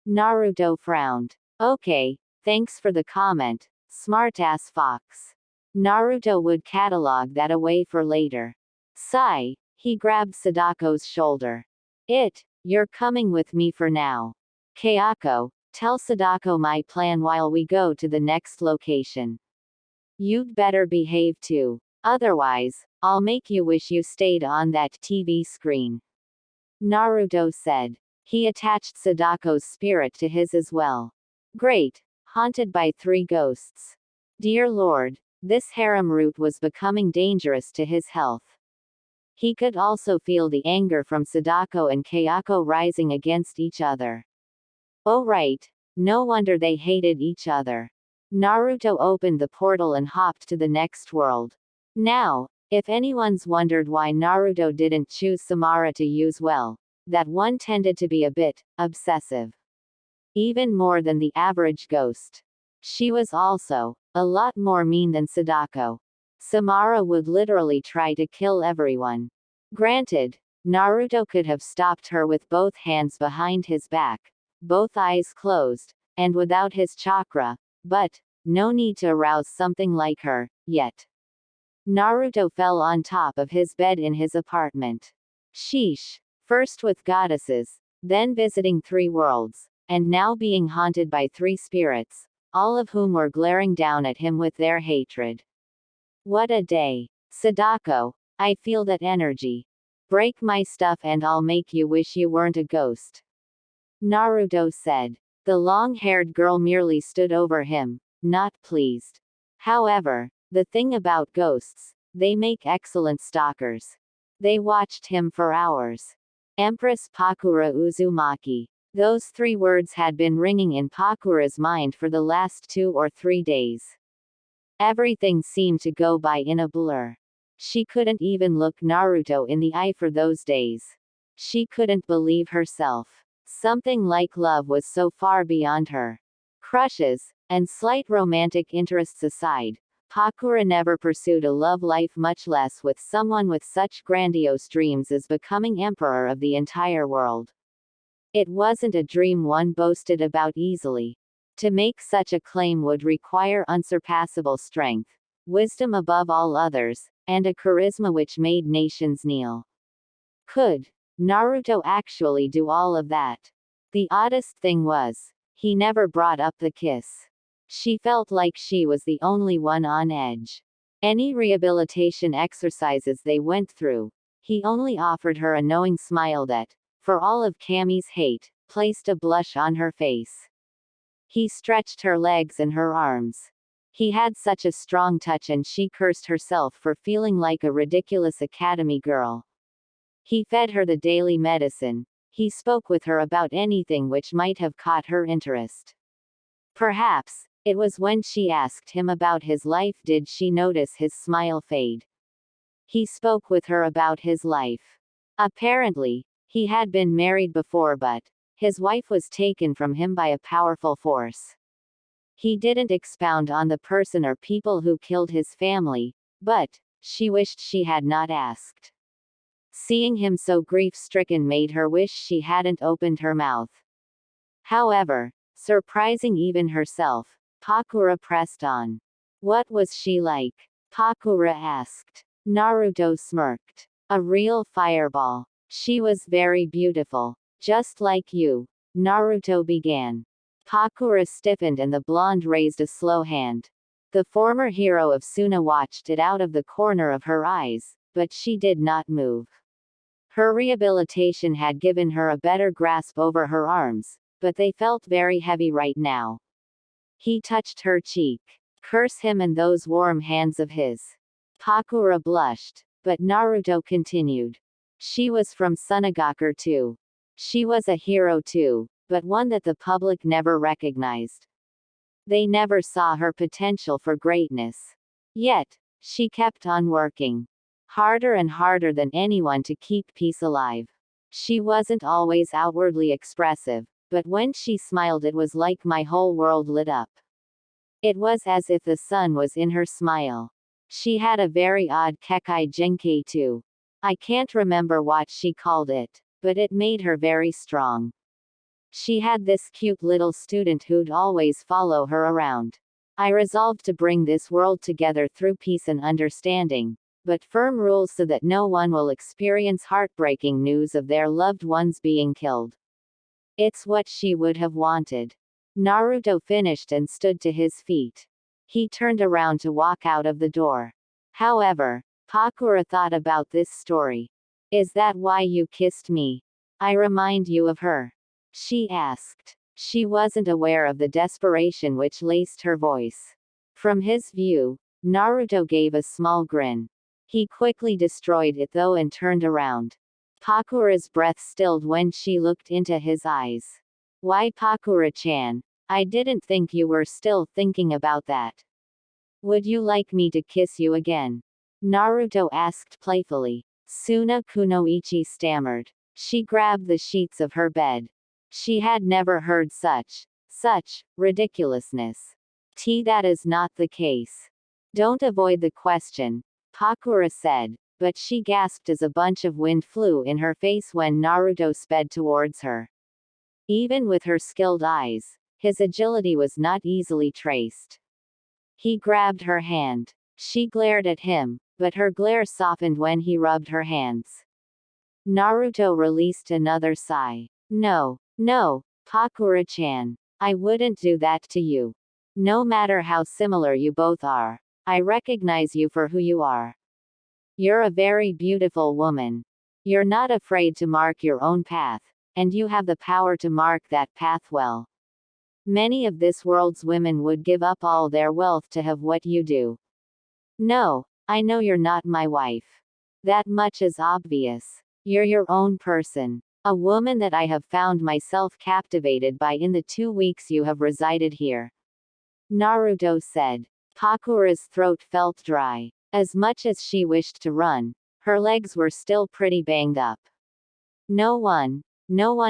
Naruto frowned. Okay, thanks for the comment, smartass fox. Naruto would catalog that away for later. Sigh, he grabbed Sadako's shoulder. You're coming with me for now. Kayako, tell Sadako my plan while we go to the next location. You'd better behave too. Otherwise, I'll make you wish you stayed on that TV screen. Naruto said. He attached Sadako's spirit to his as well. Great, haunted by 3 ghosts. Dear Lord, this harem route was becoming dangerous to his health. He could also feel the anger from Sadako and Kayako rising against each other. Oh right, no wonder they hated each other. Naruto opened the portal and hopped to the next world. Now, if anyone's wondered why Naruto didn't choose Samara to use, well, that one tended to be a bit obsessive. Even more than the average ghost. She was also a lot more mean than Sadako. Samara would literally try to kill everyone. Granted, Naruto could have stopped her with both hands behind his back, both eyes closed, and without his chakra, but no need to arouse something like her yet. Naruto fell on top of his bed in his apartment. Sheesh. First with goddesses, then visiting 3 worlds. and now being haunted by 3 spirits, all of whom were glaring down at him with their hatred. What a day. Sadako, I feel that energy. Break my stuff and I'll make you wish you weren't a ghost. Naruto said. The long-haired girl merely stood over him, not pleased. However, the thing about ghosts, they make excellent stalkers. They watched him for hours. Empress Pakura Uzumaki. Those 3 words had been ringing in Pakura's mind for the last 2 or 3 days. Everything seemed to go by in a blur. She couldn't even look Naruto in the eye for those days. She couldn't believe herself. Something like love was so far beyond her. Crushes, and slight romantic interests aside, Pakura never pursued a love life, much less with someone with such grandiose dreams as becoming emperor of the entire world. It wasn't a dream one boasted about easily. To make such a claim would require unsurpassable strength, wisdom above all others, and a charisma which made nations kneel. Could Naruto actually do all of that? The oddest thing was, he never brought up the kiss. She felt like she was the only one on edge. Any rehabilitation exercises they went through, he only offered her a knowing smile that, for all of Cammy's hate, placed a blush on her face. He stretched her legs and her arms. He had such a strong touch and she cursed herself for feeling like a ridiculous academy girl. He fed her the daily medicine. He spoke with her about anything which might have caught her interest. Perhaps, it was when she asked him about his life did she notice his smile fade. He spoke with her about his life. Apparently, he had been married before but his wife was taken from him by a powerful force. He didn't expound on the person or people who killed his family, but she wished she had not asked. Seeing him so grief-stricken made her wish she hadn't opened her mouth. However, surprising even herself, Pakura pressed on. What was she like? Pakura asked. Naruto smirked. A real fireball. She was very beautiful. Just like you. Naruto began. Pakura stiffened and the blonde raised a slow hand. The former hero of Suna watched it out of the corner of her eyes, but she did not move. Her rehabilitation had given her a better grasp over her arms, but they felt very heavy right now. He touched her cheek. Curse him and those warm hands of his. Pakura blushed, but Naruto continued. She was from Sunagaku too. She was a hero too, but one that the public never recognized. They never saw her potential for greatness. Yet, she kept on working. Harder and harder than anyone to keep peace alive. She wasn't always outwardly expressive, but when she smiled it was like my whole world lit up. It was as if the sun was in her smile. She had a very odd kekai genkai too. I can't remember what she called it, but it made her very strong. She had this cute little student who'd always follow her around. I resolved to bring this world together through peace and understanding, but firm rules so that no one will experience heartbreaking news of their loved ones being killed. It's what she would have wanted. Naruto finished and stood to his feet. He turned around to walk out of the door. However, Pakura thought about this story. Is that why you kissed me? I remind you of her? She asked. She wasn't aware of the desperation which laced her voice. From his view, Naruto gave a small grin. He quickly destroyed it though and turned around. Pakura's breath stilled when she looked into his eyes. Why Pakura-chan? I didn't think you were still thinking about that. Would you like me to kiss you again? Naruto asked playfully. Suna Kunoichi stammered. She grabbed the sheets of her bed. She had never heard such ridiculousness. That is not the case. Don't avoid the question, Pakura said, but she gasped as a bunch of wind flew in her face when Naruto sped towards her. Even with her skilled eyes, his agility was not easily traced. He grabbed her hand. She glared at him, but her glare softened when he rubbed her hands. Naruto released another sigh. No, Pakura-chan. I wouldn't do that to you. No matter how similar you both are. I recognize you for who you are. You're a very beautiful woman. You're not afraid to mark your own path, and you have the power to mark that path well. Many of this world's women would give up all their wealth to have what you do. No, I know you're not my wife. That much is obvious. You're your own person. A woman that I have found myself captivated by in the 2 weeks you have resided here. Naruto said. Pakura's throat felt dry. As much as she wished to run, her legs were still pretty banged up. No one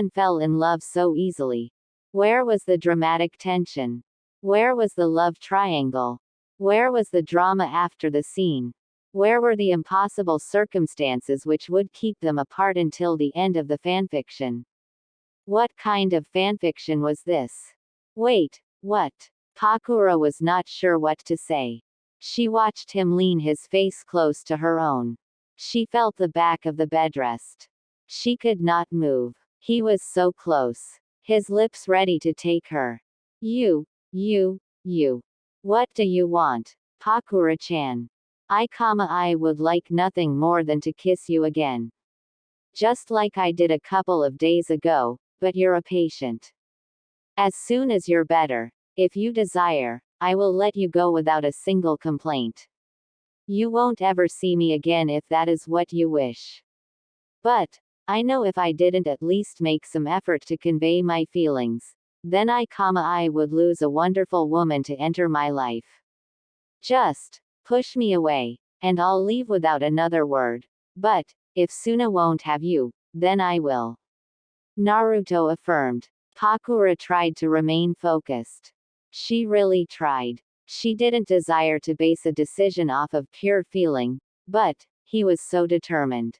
fell in love so easily. Where was the dramatic tension? Where was the love triangle? Where was the drama after the scene? Where were the impossible circumstances which would keep them apart until the end of the fanfiction? What kind of fanfiction was this? Wait, what? Pakura was not sure what to say. She watched him lean his face close to her own. She felt the back of the bedrest. She could not move. He was so close. His lips ready to take her. You. What do you want? Pakura-chan. I would like nothing more than to kiss you again. Just like I did a couple of days ago, but you're a patient. As soon as you're better, if you desire, I will let you go without a single complaint. You won't ever see me again if that is what you wish. But, I know if I didn't at least make some effort to convey my feelings, then I would lose a wonderful woman to enter my life. Just push me away, and I'll leave without another word. But, if Suna won't have you, then I will. Naruto affirmed. Pakura tried to remain focused. She really tried. She didn't desire to base a decision off of pure feeling, but, he was so determined.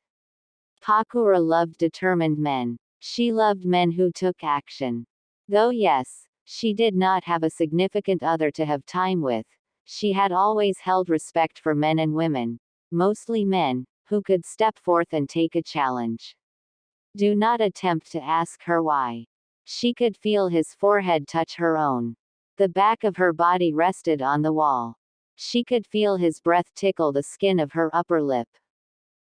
Pakura loved determined men. She loved men who took action. Though yes, she did not have a significant other to have time with, she had always held respect for men and women, mostly men, who could step forth and take a challenge. Do not attempt to ask her why. She could feel his forehead touch her own. The back of her body rested on the wall. She could feel his breath tickle the skin of her upper lip.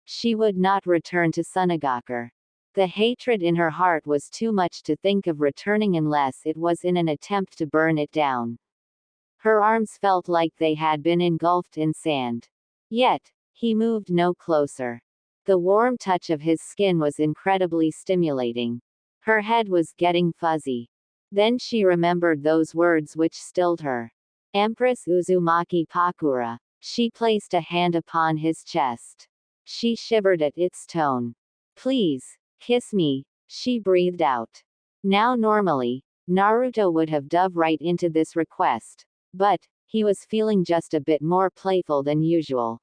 She would not return to Sunagakur. The hatred in her heart was too much to think of returning unless it was in an attempt to burn it down. Her arms felt like they had been engulfed in sand. Yet, he moved no closer. The warm touch of his skin was incredibly stimulating. Her head was getting fuzzy. Then she remembered those words which stilled her. Empress Uzumaki Pakura. She placed a hand upon his chest. She shivered at its tone. Please, kiss me, she breathed out. Now normally, Naruto would have dove right into this request, but, he was feeling just a bit more playful than usual.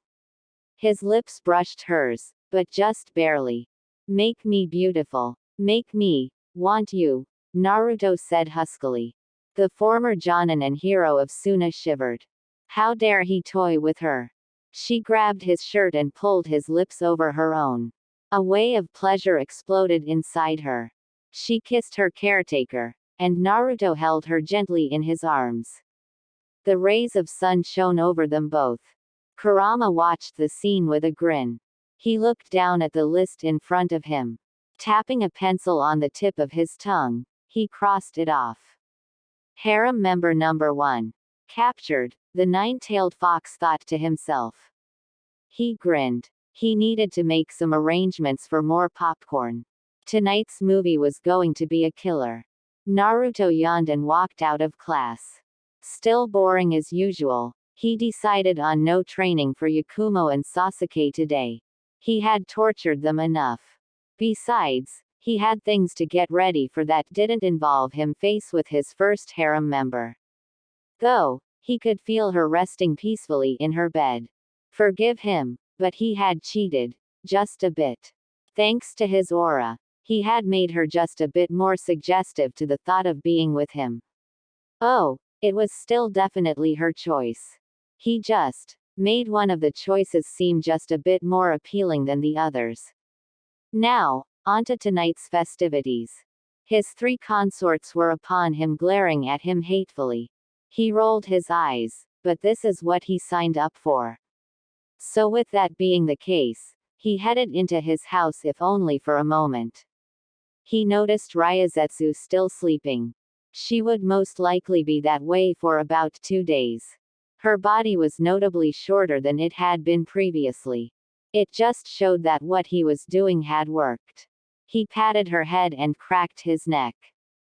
His lips brushed hers, but just barely. Make me beautiful. Make me want you, Naruto said huskily. The former Jonin and hero of Suna shivered. How dare he toy with her? She grabbed his shirt and pulled his lips over her own. A wave of pleasure exploded inside her. She kissed her caretaker, and Naruto held her gently in his arms. The rays of sun shone over them both. Kurama watched the scene with a grin. He looked down at the list in front of him. Tapping a pencil on the tip of his tongue, he crossed it off. Harem member number 1. Captured, the nine-tailed fox thought to himself. He grinned. He needed to make some arrangements for more popcorn. Tonight's movie was going to be a killer. Naruto yawned and walked out of class. Still boring as usual, he decided on no training for Yakumo and Sasuke today. He had tortured them enough. Besides, he had things to get ready for that didn't involve him face with his first harem member. Though, he could feel her resting peacefully in her bed. Forgive him, but he had cheated, just a bit. Thanks to his aura, he had made her just a bit more suggestive to the thought of being with him. Oh, it was still definitely her choice. He just made one of the choices seem just a bit more appealing than the others. Now, onto tonight's festivities. His three consorts were upon him, glaring at him hatefully. He rolled his eyes, but this is what he signed up for. So with that being the case, he headed into his house, if only for a moment. He noticed Ryazetsu still sleeping. She would most likely be that way for about 2 days. Her body was notably shorter than it had been previously. It just showed that what he was doing had worked. He patted her head and cracked his neck.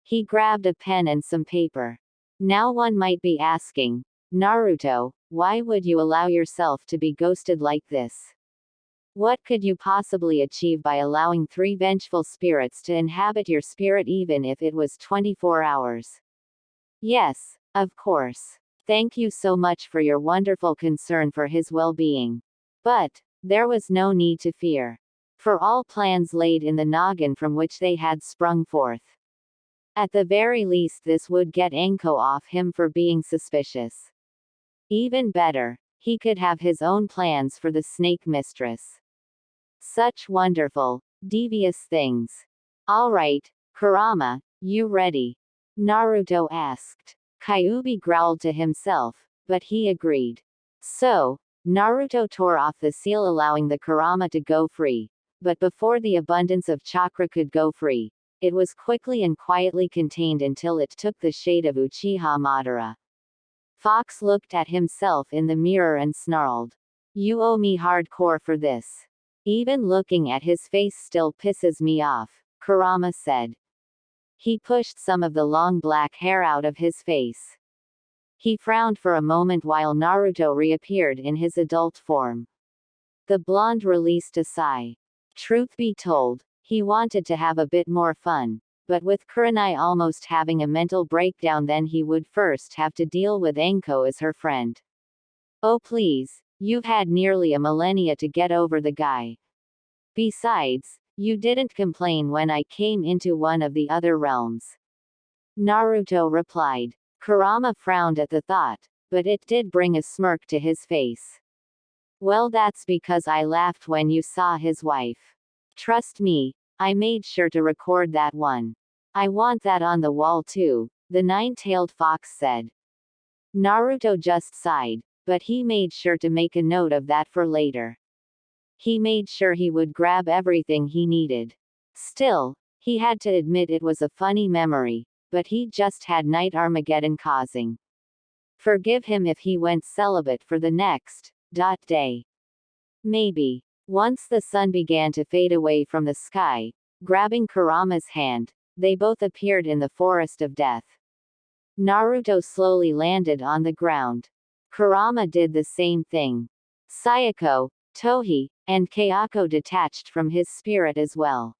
He grabbed a pen and some paper. Now one might be asking, Naruto, why would you allow yourself to be ghosted like this? What could you possibly achieve by allowing 3 vengeful spirits to inhabit your spirit, even if it was 24 hours? Yes, of course. Thank you so much for your wonderful concern for his well-being. But there was no need to fear. For all plans laid in the noggin from which they had sprung forth. At the very least, this would get Enko off him for being suspicious. Even better, he could have his own plans for the snake mistress. Such wonderful, devious things. All right, Kurama, you ready? Naruto asked. Kyuubi growled to himself, but he agreed. So, Naruto tore off the seal, allowing the Kurama to go free. But before the abundance of chakra could go free, it was quickly and quietly contained until it took the shade of Uchiha Madara. Fox looked at himself in the mirror and snarled. You owe me hardcore for this. Even looking at his face still pisses me off, Kurama said. He pushed some of the long black hair out of his face. He frowned for a moment while Naruto reappeared in his adult form. The blonde released a sigh. Truth be told, he wanted to have a bit more fun, but with Kurenai almost having a mental breakdown, then he would first have to deal with Enko as her friend. Oh please, you've had nearly a millennia to get over the guy. Besides, you didn't complain when I came into one of the other realms. Naruto replied. Kurama frowned at the thought, but it did bring a smirk to his face. Well, that's because I laughed when you saw his wife. Trust me, I made sure to record that one. I want that on the wall too, the nine-tailed fox said. Naruto just sighed, but he made sure to make a note of that for later. He made sure he would grab everything he needed. Still, he had to admit it was a funny memory, but he just had Night Armageddon causing. Forgive him if he went celibate for the next day. Maybe. Once the sun began to fade away from the sky, grabbing Kurama's hand, they both appeared in the forest of death. Naruto slowly landed on the ground. Kurama did the same thing. Sayako, Tohi, and Kayako detached from his spirit as well.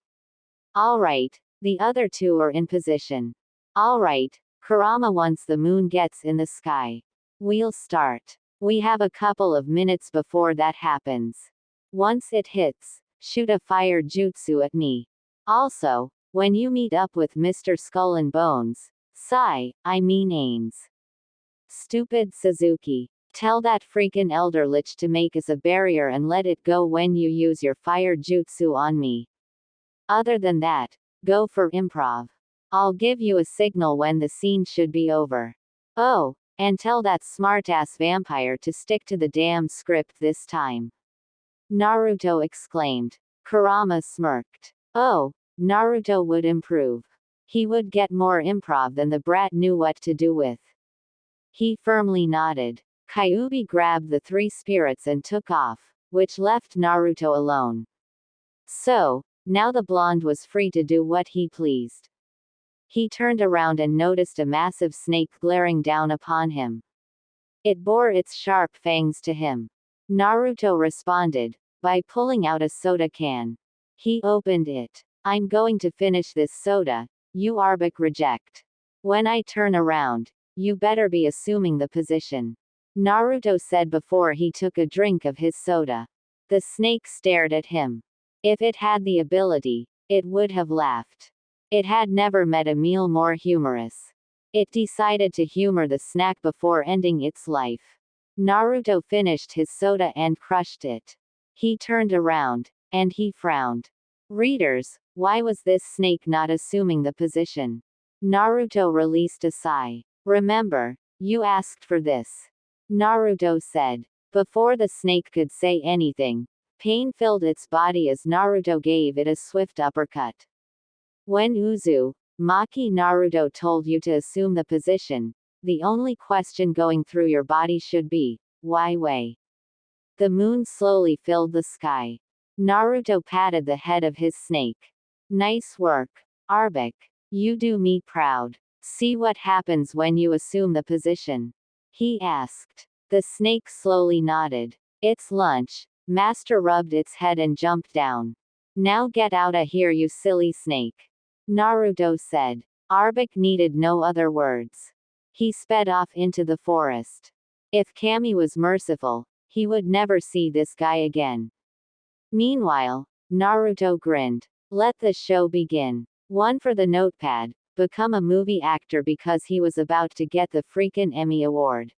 Alright, the other two are in position. Alright, Kurama, once the moon gets in the sky, we'll start. We have a couple of minutes before that happens. Once it hits, shoot a fire jutsu at me. Also, when you meet up with Mr. Skull and Bones, I mean Ains. Stupid Suzuki. Tell that freaking elder lich to make us a barrier and let it go when you use your fire jutsu on me. Other than that, go for improv. I'll give you a signal when the scene should be over. Oh, and tell that smartass vampire to stick to the damn script this time. Naruto exclaimed. Kurama smirked. Oh, Naruto would improve. He would get more improv than the brat knew what to do with. He firmly nodded. Kyuubi grabbed the 3 spirits and took off, which left Naruto alone. So, now the blonde was free to do what he pleased. He turned around and noticed a massive snake glaring down upon him. It bore its sharp fangs to him. Naruto responded by pulling out a soda can. He opened it. I'm going to finish this soda, you Arbok reject. When I turn around, you better be assuming the position. Naruto said before he took a drink of his soda. The snake stared at him. If it had the ability, it would have laughed. It had never met a meal more humorous. It decided to humor the snack before ending its life. Naruto finished his soda and crushed it. He turned around, and he frowned. Readers, Why was this snake not assuming the position? Naruto released a sigh. Remember, you asked for this. Naruto said. Before the snake could say anything, pain filled its body as Naruto gave it a swift uppercut. When Maki Naruto told you to assume the position, the only question going through your body should be, why way? The moon slowly filled the sky. Naruto patted the head of his snake. Nice work, Arbok. You do me proud. See what happens when you assume the position? He asked. The snake slowly nodded. It's lunch. Master rubbed its head and jumped down. Now get outta here, you silly snake. Naruto said. Arbok needed no other words. He sped off into the forest. If Kami was merciful, he would never see this guy again. Meanwhile, Naruto grinned. Let the show begin. One for the notepad, become a movie actor because he was about to get the freaking Emmy Award.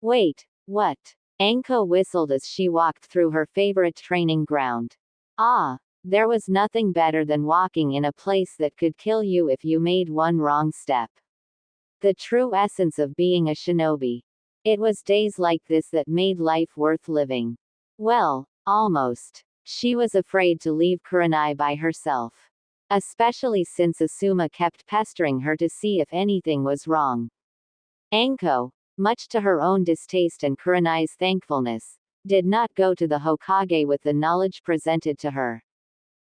Wait, what? Anko whistled as she walked through her favorite training ground. Ah, there was nothing better than walking in a place that could kill you if you made one wrong step. The true essence of being a shinobi. It was days like this that made life worth living. Well, almost. She was afraid to leave Kurenai by herself. Especially since Asuma kept pestering her to see if anything was wrong. Anko, much to her own distaste and Kurenai's thankfulness, did not go to the Hokage with the knowledge presented to her.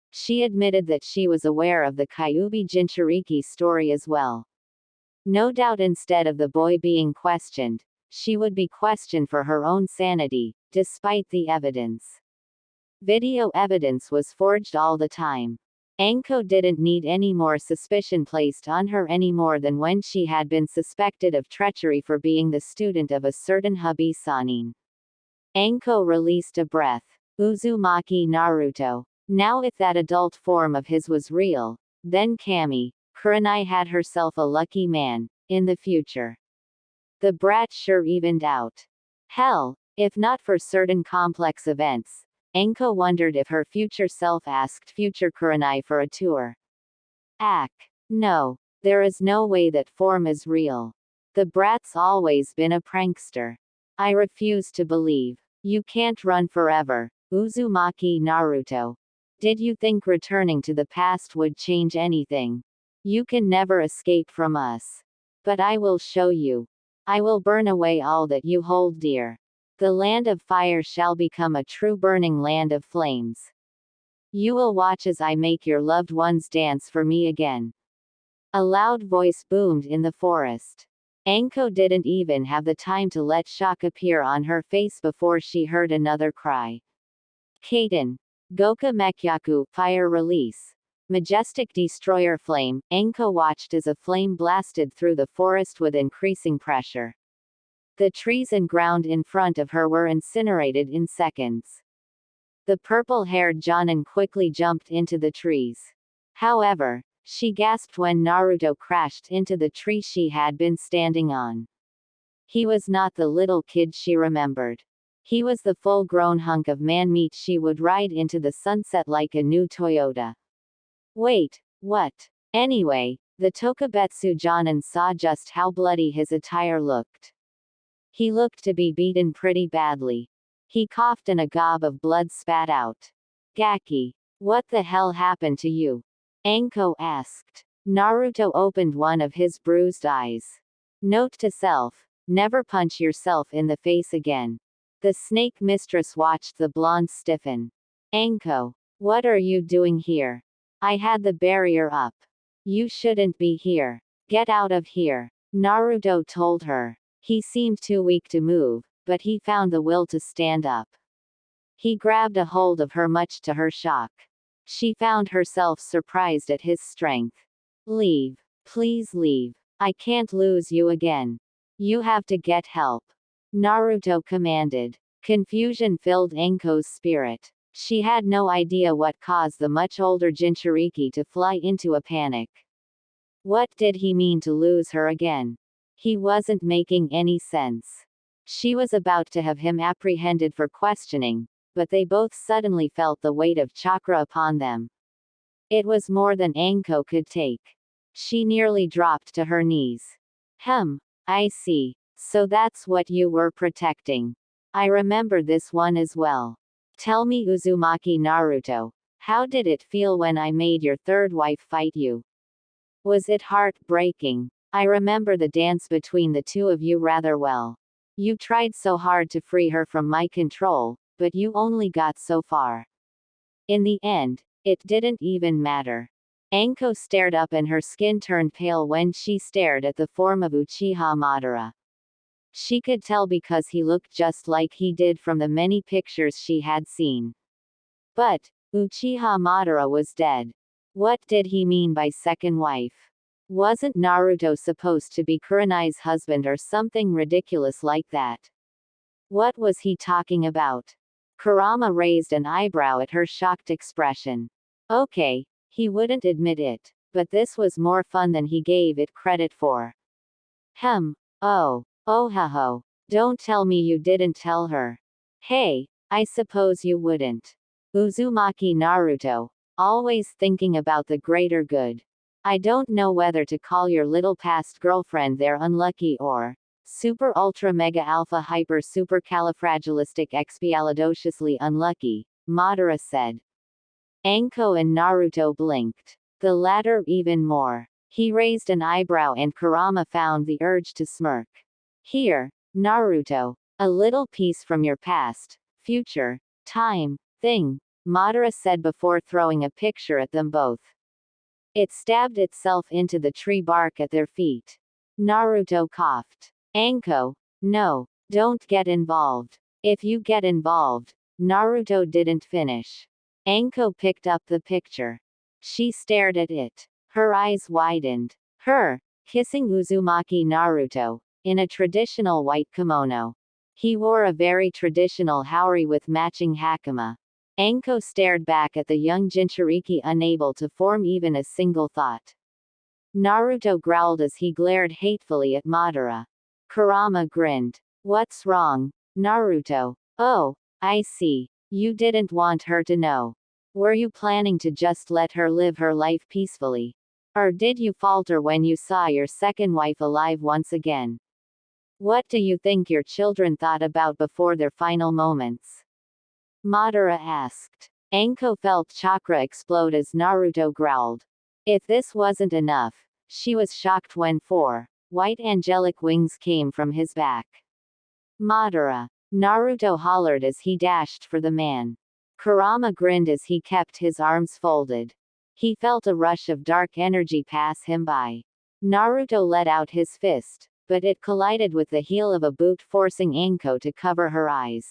She admitted that she was aware of the Kyuubi Jinchuriki story as well. No doubt instead of the boy being questioned, she would be questioned for her own sanity, despite the evidence. Video evidence was forged all the time. Anko didn't need any more suspicion placed on her any more than when she had been suspected of treachery for being the student of a certain hubby Sanin. Anko released a breath. Uzumaki Naruto. Now if that adult form of his was real, then Kami, Kurenai had herself a lucky man, in the future. The brat sure evened out. Hell, if not for certain complex events, Anko wondered if her future self asked future Kurenai for a tour. No. There is no way that form is real. The brat's always been a prankster. I refuse to believe. You can't run forever, Uzumaki Naruto. Did you think returning to the past would change anything? You can never escape from us. But I will show you. I will burn away all that you hold dear. The land of fire shall become a true burning land of flames. You will watch as I make your loved ones dance for me again. A loud voice boomed in the forest. Anko didn't even have the time to let shock appear on her face before she heard another cry. Kaiten. Goka Mekyaku, fire release. Majestic destroyer flame. Anko watched as a flame blasted through the forest with increasing pressure. The trees and ground in front of her were incinerated in seconds. The purple-haired Jonin quickly jumped into the trees. However, she gasped when Naruto crashed into the tree she had been standing on. He was not the little kid she remembered. He was the full-grown hunk of man-meat she would ride into the sunset like a new Toyota. Wait, what? Anyway, the Tokubetsu Jonin saw just how bloody his attire looked. He looked to be beaten pretty badly. He coughed and a gob of blood spat out. Gaki, what the hell happened to you? Anko asked. Naruto opened one of his bruised eyes. Note to self, never punch yourself in the face again. The snake mistress watched the blonde stiffen. Anko, what are you doing here? I had the barrier up. You shouldn't be here. Get out of here, Naruto told her. He seemed too weak to move, but he found the will to stand up. He grabbed a hold of her much to her shock. She found herself surprised at his strength. Leave. Please leave. I can't lose you again. You have to get help. Naruto commanded. Confusion filled Anko's spirit. She had no idea what caused the much older Jinchuriki to fly into a panic. What did he mean to lose her again? He wasn't making any sense. She was about to have him apprehended for questioning, but they both suddenly felt the weight of chakra upon them. It was more than Anko could take. She nearly dropped to her knees. I see. So that's what you were protecting. I remember this one as well. Tell me, Uzumaki Naruto, how did it feel when I made your third wife fight you? Was it heartbreaking? I remember the dance between the two of you rather well. You tried so hard to free her from my control, but you only got so far. In the end, it didn't even matter. Anko stared up and her skin turned pale when she stared at the form of Uchiha Madara. She could tell because he looked just like he did from the many pictures she had seen. But Uchiha Madara was dead. What did he mean by second wife? Wasn't Naruto supposed to be Kurenai's husband or something ridiculous like that? What was he talking about? Kurama raised an eyebrow at her shocked expression. Okay, he wouldn't admit it, but this was more fun than he gave it credit for. Oh ha ho. Don't tell me you didn't tell her. Hey, I suppose you wouldn't. Uzumaki Naruto, always thinking about the greater good. I don't know whether to call your little past girlfriend there unlucky or super ultra mega alpha hyper supercalifragilisticexpialidociously unlucky, Madara said. Anko and Naruto blinked. The latter even more. He raised an eyebrow and Kurama found the urge to smirk. Here, Naruto, a little piece from your past, future, time, thing, Madara said before throwing a picture at them both. It stabbed itself into the tree bark at their feet. Naruto coughed. Anko, no, don't get involved. If you get involved, Naruto didn't finish. Anko picked up the picture. She stared at it. Her eyes widened. Her, kissing Uzumaki Naruto, in a traditional white kimono. He wore a very traditional haori with matching hakama. Anko stared back at the young Jinchuriki unable to form even a single thought. Naruto growled as he glared hatefully at Madara. Kurama grinned. What's wrong, Naruto? Oh, I see. You didn't want her to know. Were you planning to just let her live her life peacefully? Or did you falter when you saw your second wife alive once again? What do you think your children thought about before their final moments? Madara asked. Anko felt chakra explode as Naruto growled. If this wasn't enough, she was shocked when four white angelic wings came from his back. Madara! Naruto hollered as he dashed for the man. Kurama grinned as he kept his arms folded. He felt a rush of dark energy pass him by. Naruto let out his fist, but it collided with the heel of a boot, forcing Anko to cover her eyes.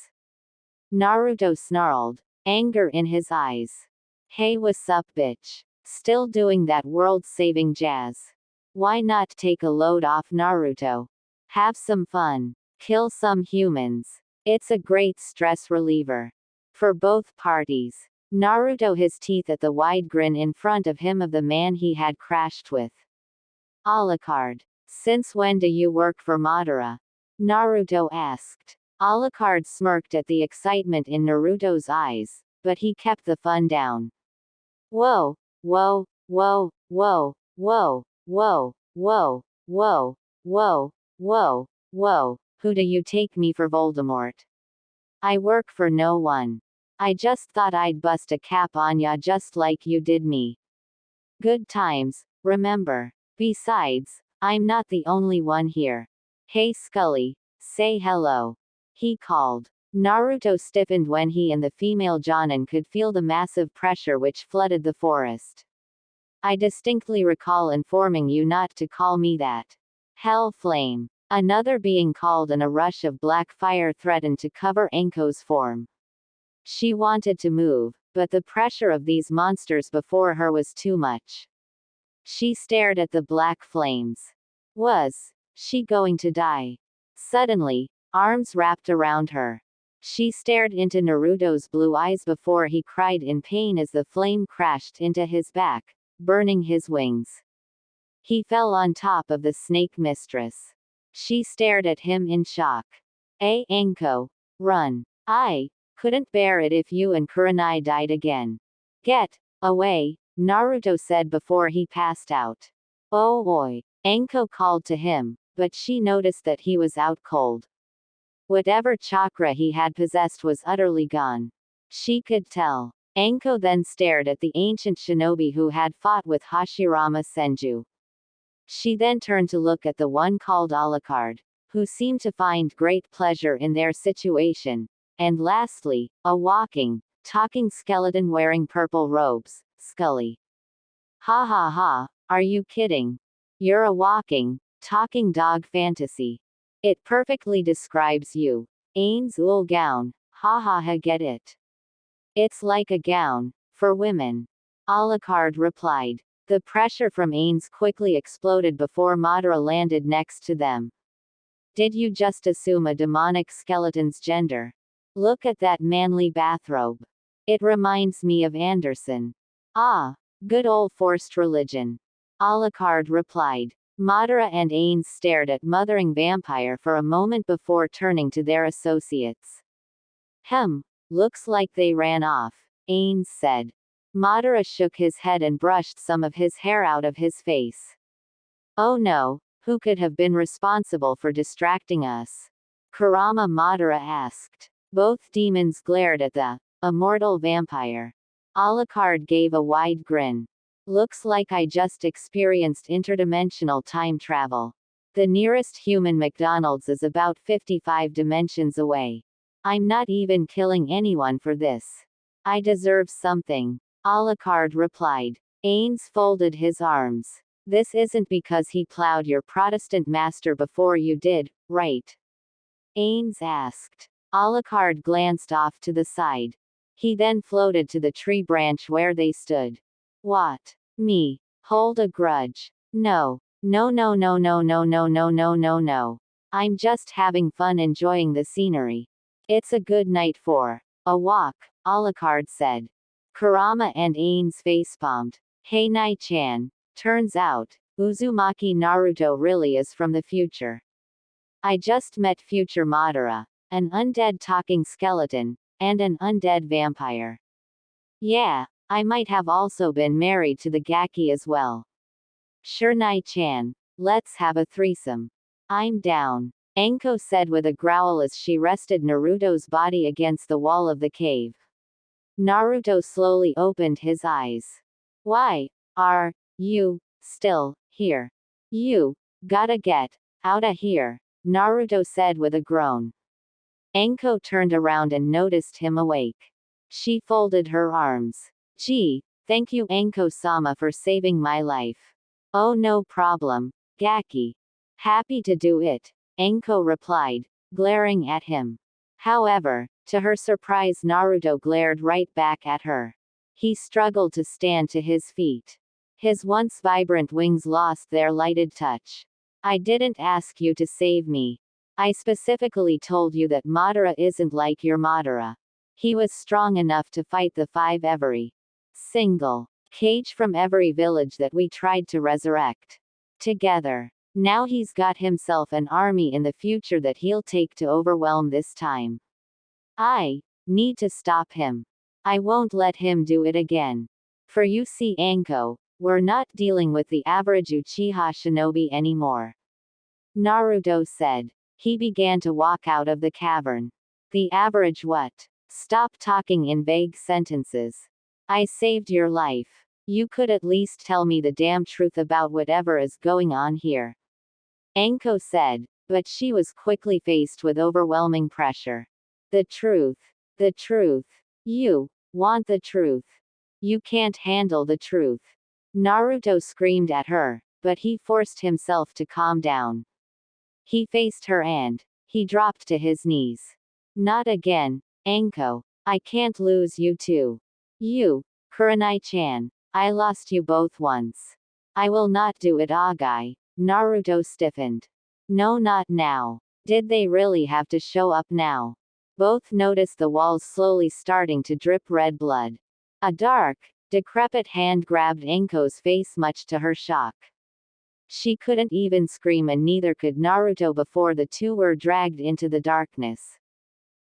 Naruto snarled, anger in his eyes. Hey, what's up, bitch? Still doing that world-saving jazz? Why not take a load off Naruto? Have some fun. Kill some humans. It's a great stress reliever. For both parties. Naruto, his teeth at the wide grin in front of him of the man he had crashed with. Alucard. Since when do you work for Madara? Naruto asked. Alucard smirked at the excitement in Naruto's eyes, but he kept the fun down. Whoa, whoa, whoa, whoa, whoa, whoa, whoa, whoa, whoa, whoa, whoa, who do you take me for, Voldemort? I work for no one. I just thought I'd bust a cap on ya just like you did me. Good times, remember. Besides, I'm not the only one here. Hey Scully, say hello. He called. Naruto stiffened when he and the female Jonin could feel the massive pressure which flooded the forest. I distinctly recall informing you not to call me that. Hell flame. Another being called and a rush of black fire threatened to cover Anko's form. She wanted to move, but the pressure of these monsters before her was too much. She stared at the black flames. Was she going to die? Suddenly, arms wrapped around her. She stared into Naruto's blue eyes before he cried in pain as the flame crashed into his back, burning his wings. He fell on top of the snake mistress. She stared at him in shock. Anko, run. I couldn't bear it if you and Kurenai died again. Get away, Naruto said before he passed out. Oh boy. Anko called to him, but she noticed that he was out cold. Whatever chakra he had possessed was utterly gone. She could tell. Anko then stared at the ancient shinobi who had fought with Hashirama Senju. She then turned to look at the one called Alucard, who seemed to find great pleasure in their situation, and lastly, a walking, talking skeleton wearing purple robes, Scully. Ha ha ha, are you kidding? You're a walking, talking dog fantasy. It perfectly describes you. Ain's wool gown, ha ha ha, get it. It's like a gown, for women. Alucard replied. The pressure from Ain's quickly exploded before Madara landed next to them. Did you just assume a demonic skeleton's gender? Look at that manly bathrobe. It reminds me of Anderson. Ah, good old forced religion. Alucard replied. Madara and Ains stared at Mothering Vampire for a moment before turning to their associates. Looks like they ran off, Ains said. Madara shook his head and brushed some of his hair out of his face. Oh no, who could have been responsible for distracting us? Kurama Madara asked. Both demons glared at the immortal vampire. Alucard gave a wide grin. Looks like I just experienced interdimensional time travel. The nearest human McDonald's is about 55 dimensions away. I'm not even killing anyone for this. I deserve something. Alucard replied. Ains folded his arms. This isn't because he plowed your Protestant master before you did, right? Ains asked. Alucard glanced off to the side. He then floated to the tree branch where they stood. What? Me? Hold a grudge? No. No no no no no no no no no no. I'm just having fun enjoying the scenery. It's a good night for a walk, Alucard said. Kurama and Ains facepalmed. Hey Nai-chan, turns out, Uzumaki Naruto really is from the future. I just met future Madara, an undead talking skeleton, and an undead vampire. Yeah, I might have also been married to the Gaki as well. Sure Nai-chan, let's have a threesome. I'm down. Anko said with a growl as she rested Naruto's body against the wall of the cave. Naruto slowly opened his eyes. Why are you still here? You gotta get outta here, Naruto said with a groan. Anko turned around and noticed him awake. She folded her arms. Gee, thank you Anko-sama for saving my life. Oh no problem, Gaki. Happy to do it, Anko replied, glaring at him. However, to her surprise Naruto glared right back at her. He struggled to stand to his feet. His once vibrant wings lost their lighted touch. I didn't ask you to save me. I specifically told you that Madara isn't like your Madara. He was strong enough to fight the 5 every single cage from every village that we tried to resurrect together. Now he's got himself an army in the future that he'll take to overwhelm this time. I need to stop him. I won't let him do it again. For you see Anko, we're not dealing with the average Uchiha shinobi anymore. Naruto said. He began to walk out of the cavern. The average what? Stop talking in vague sentences. I saved your life. You could at least tell me the damn truth about whatever is going on here. Anko said, but she was quickly faced with overwhelming pressure. The truth. The truth. You want the truth. You can't handle the truth. Naruto screamed at her, but he forced himself to calm down. He faced her and he dropped to his knees. Not again, Anko. I can't lose you too. You, Kurenai-chan. I lost you both once. I will not do it Agai. Naruto stiffened. No, not now. Did they really have to show up now? Both noticed the walls slowly starting to drip red blood. A dark, decrepit hand grabbed Anko's face much to her shock. She couldn't even scream and neither could Naruto before the two were dragged into the darkness.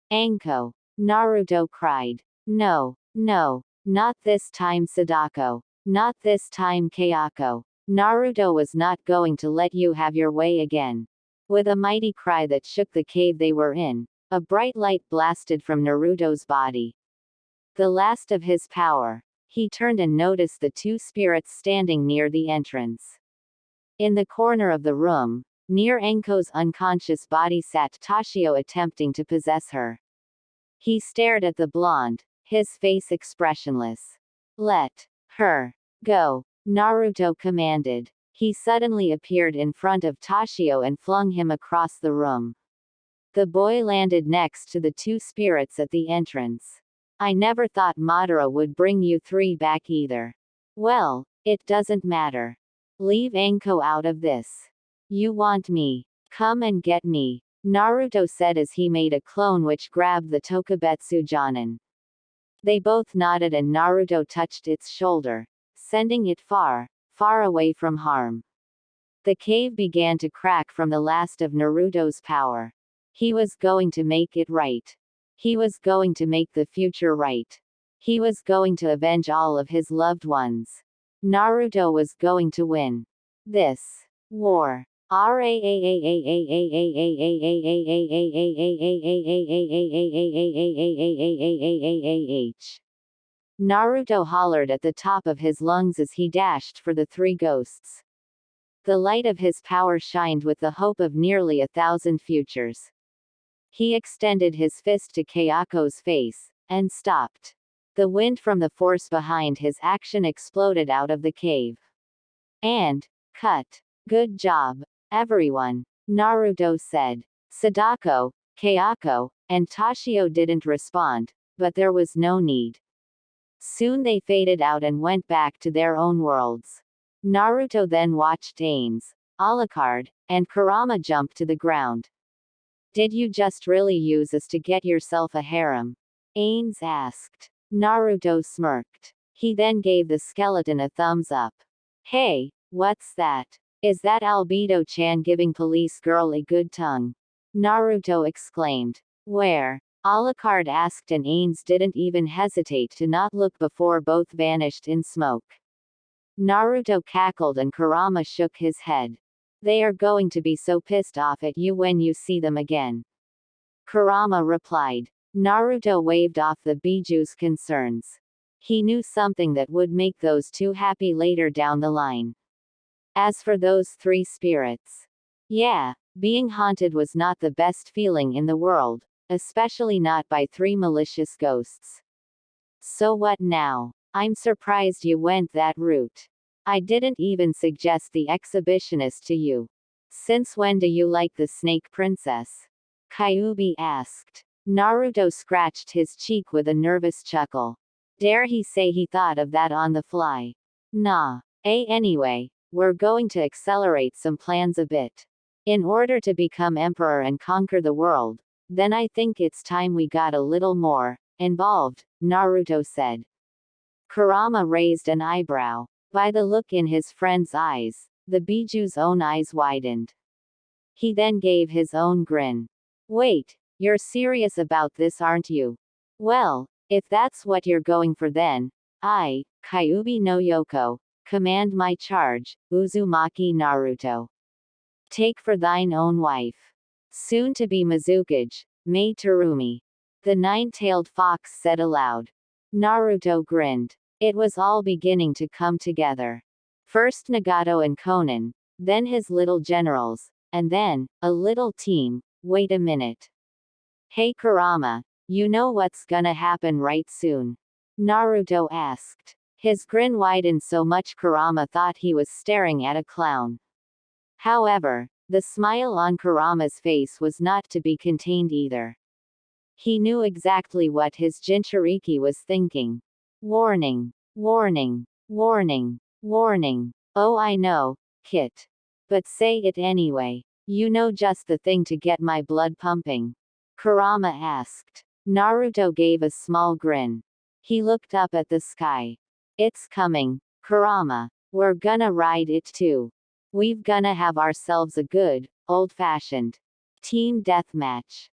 Anko! Naruto cried. No, no, not this time Sadako. Not this time, Kayako. Naruto was not going to let you have your way again. With a mighty cry that shook the cave they were in, a bright light blasted from Naruto's body. The last of his power. He turned and noticed the two spirits standing near the entrance. In the corner of the room, near Enko's unconscious body sat Tashio attempting to possess her. He stared at the blonde, his face expressionless. Let her go, Naruto commanded. He suddenly appeared in front of Tashio and flung him across the room. The boy landed next to the two spirits at the entrance. I never thought Madara would bring you three back either. Well, it doesn't matter. Leave Enko out of this. You want me? Come and get me, Naruto said as he made a clone which grabbed the Tokubetsu Jonin. They both nodded and Naruto touched its shoulder, sending it far, far away from harm. The cave began to crack from the last of Naruto's power. He was going to make it right. He was going to make the future right. He was going to avenge all of his loved ones. Naruto was going to win this war. Naruto hollered at the top of his lungs as he dashed for the three ghosts. The light of his power shined with the hope of nearly 1,000 futures. He extended his fist to Kayako's face, and stopped. The wind from the force behind his action exploded out of the cave. And, cut. Good job, everyone, Naruto said. Sadako, Kayako, and Tashio didn't respond, but there was no need. Soon they faded out and went back to their own worlds. Naruto then watched Ains, Alucard, and Kurama jump to the ground. Did you just really use us to get yourself a harem? Ains asked. Naruto smirked. He then gave the skeleton a thumbs up. Hey, what's that? Is that Albedo-chan giving police girl a good tongue? Naruto exclaimed. Where? Alucard asked and Ains didn't even hesitate to not look before both vanished in smoke. Naruto cackled and Kurama shook his head. They are going to be so pissed off at you when you see them again. Kurama replied. Naruto waved off the Biju's concerns. He knew something that would make those two happy later down the line. As for those three spirits. Yeah, being haunted was not the best feeling in the world, especially not by three malicious ghosts. So what now? I'm surprised you went that route. I didn't even suggest the exhibitionist to you. Since when do you like the Snake Princess? Kyuubi asked. Naruto scratched his cheek with a nervous chuckle. Dare he say he thought of that on the fly? Nah. Anyway, we're going to accelerate some plans a bit. In order to become emperor and conquer the world, then I think it's time we got a little more involved, Naruto said. Kurama raised an eyebrow. By the look in his friend's eyes, the Biju's own eyes widened. He then gave his own grin. Wait, you're serious about this, aren't you? Well, if that's what you're going for then, I, Kyuubi no Yoko, command my charge, Uzumaki Naruto. Take for thine own wife. Soon to be Mizukage, Mei Terumi. The nine-tailed fox said aloud. Naruto grinned. It was all beginning to come together. First Nagato and Konan, then his little generals, and then, a little team. Wait a minute. Hey Kurama, you know what's gonna happen right soon? Naruto asked. His grin widened so much Kurama thought he was staring at a clown. However, the smile on Kurama's face was not to be contained either. He knew exactly what his Jinchuriki was thinking. Warning, warning, warning, warning. Oh, I know, Kit. But say it anyway. You know just the thing to get my blood pumping. Kurama asked. Naruto gave a small grin. He looked up at the sky. It's coming, Kurama. We're gonna ride it too. We've gonna have ourselves a good, old-fashioned team deathmatch.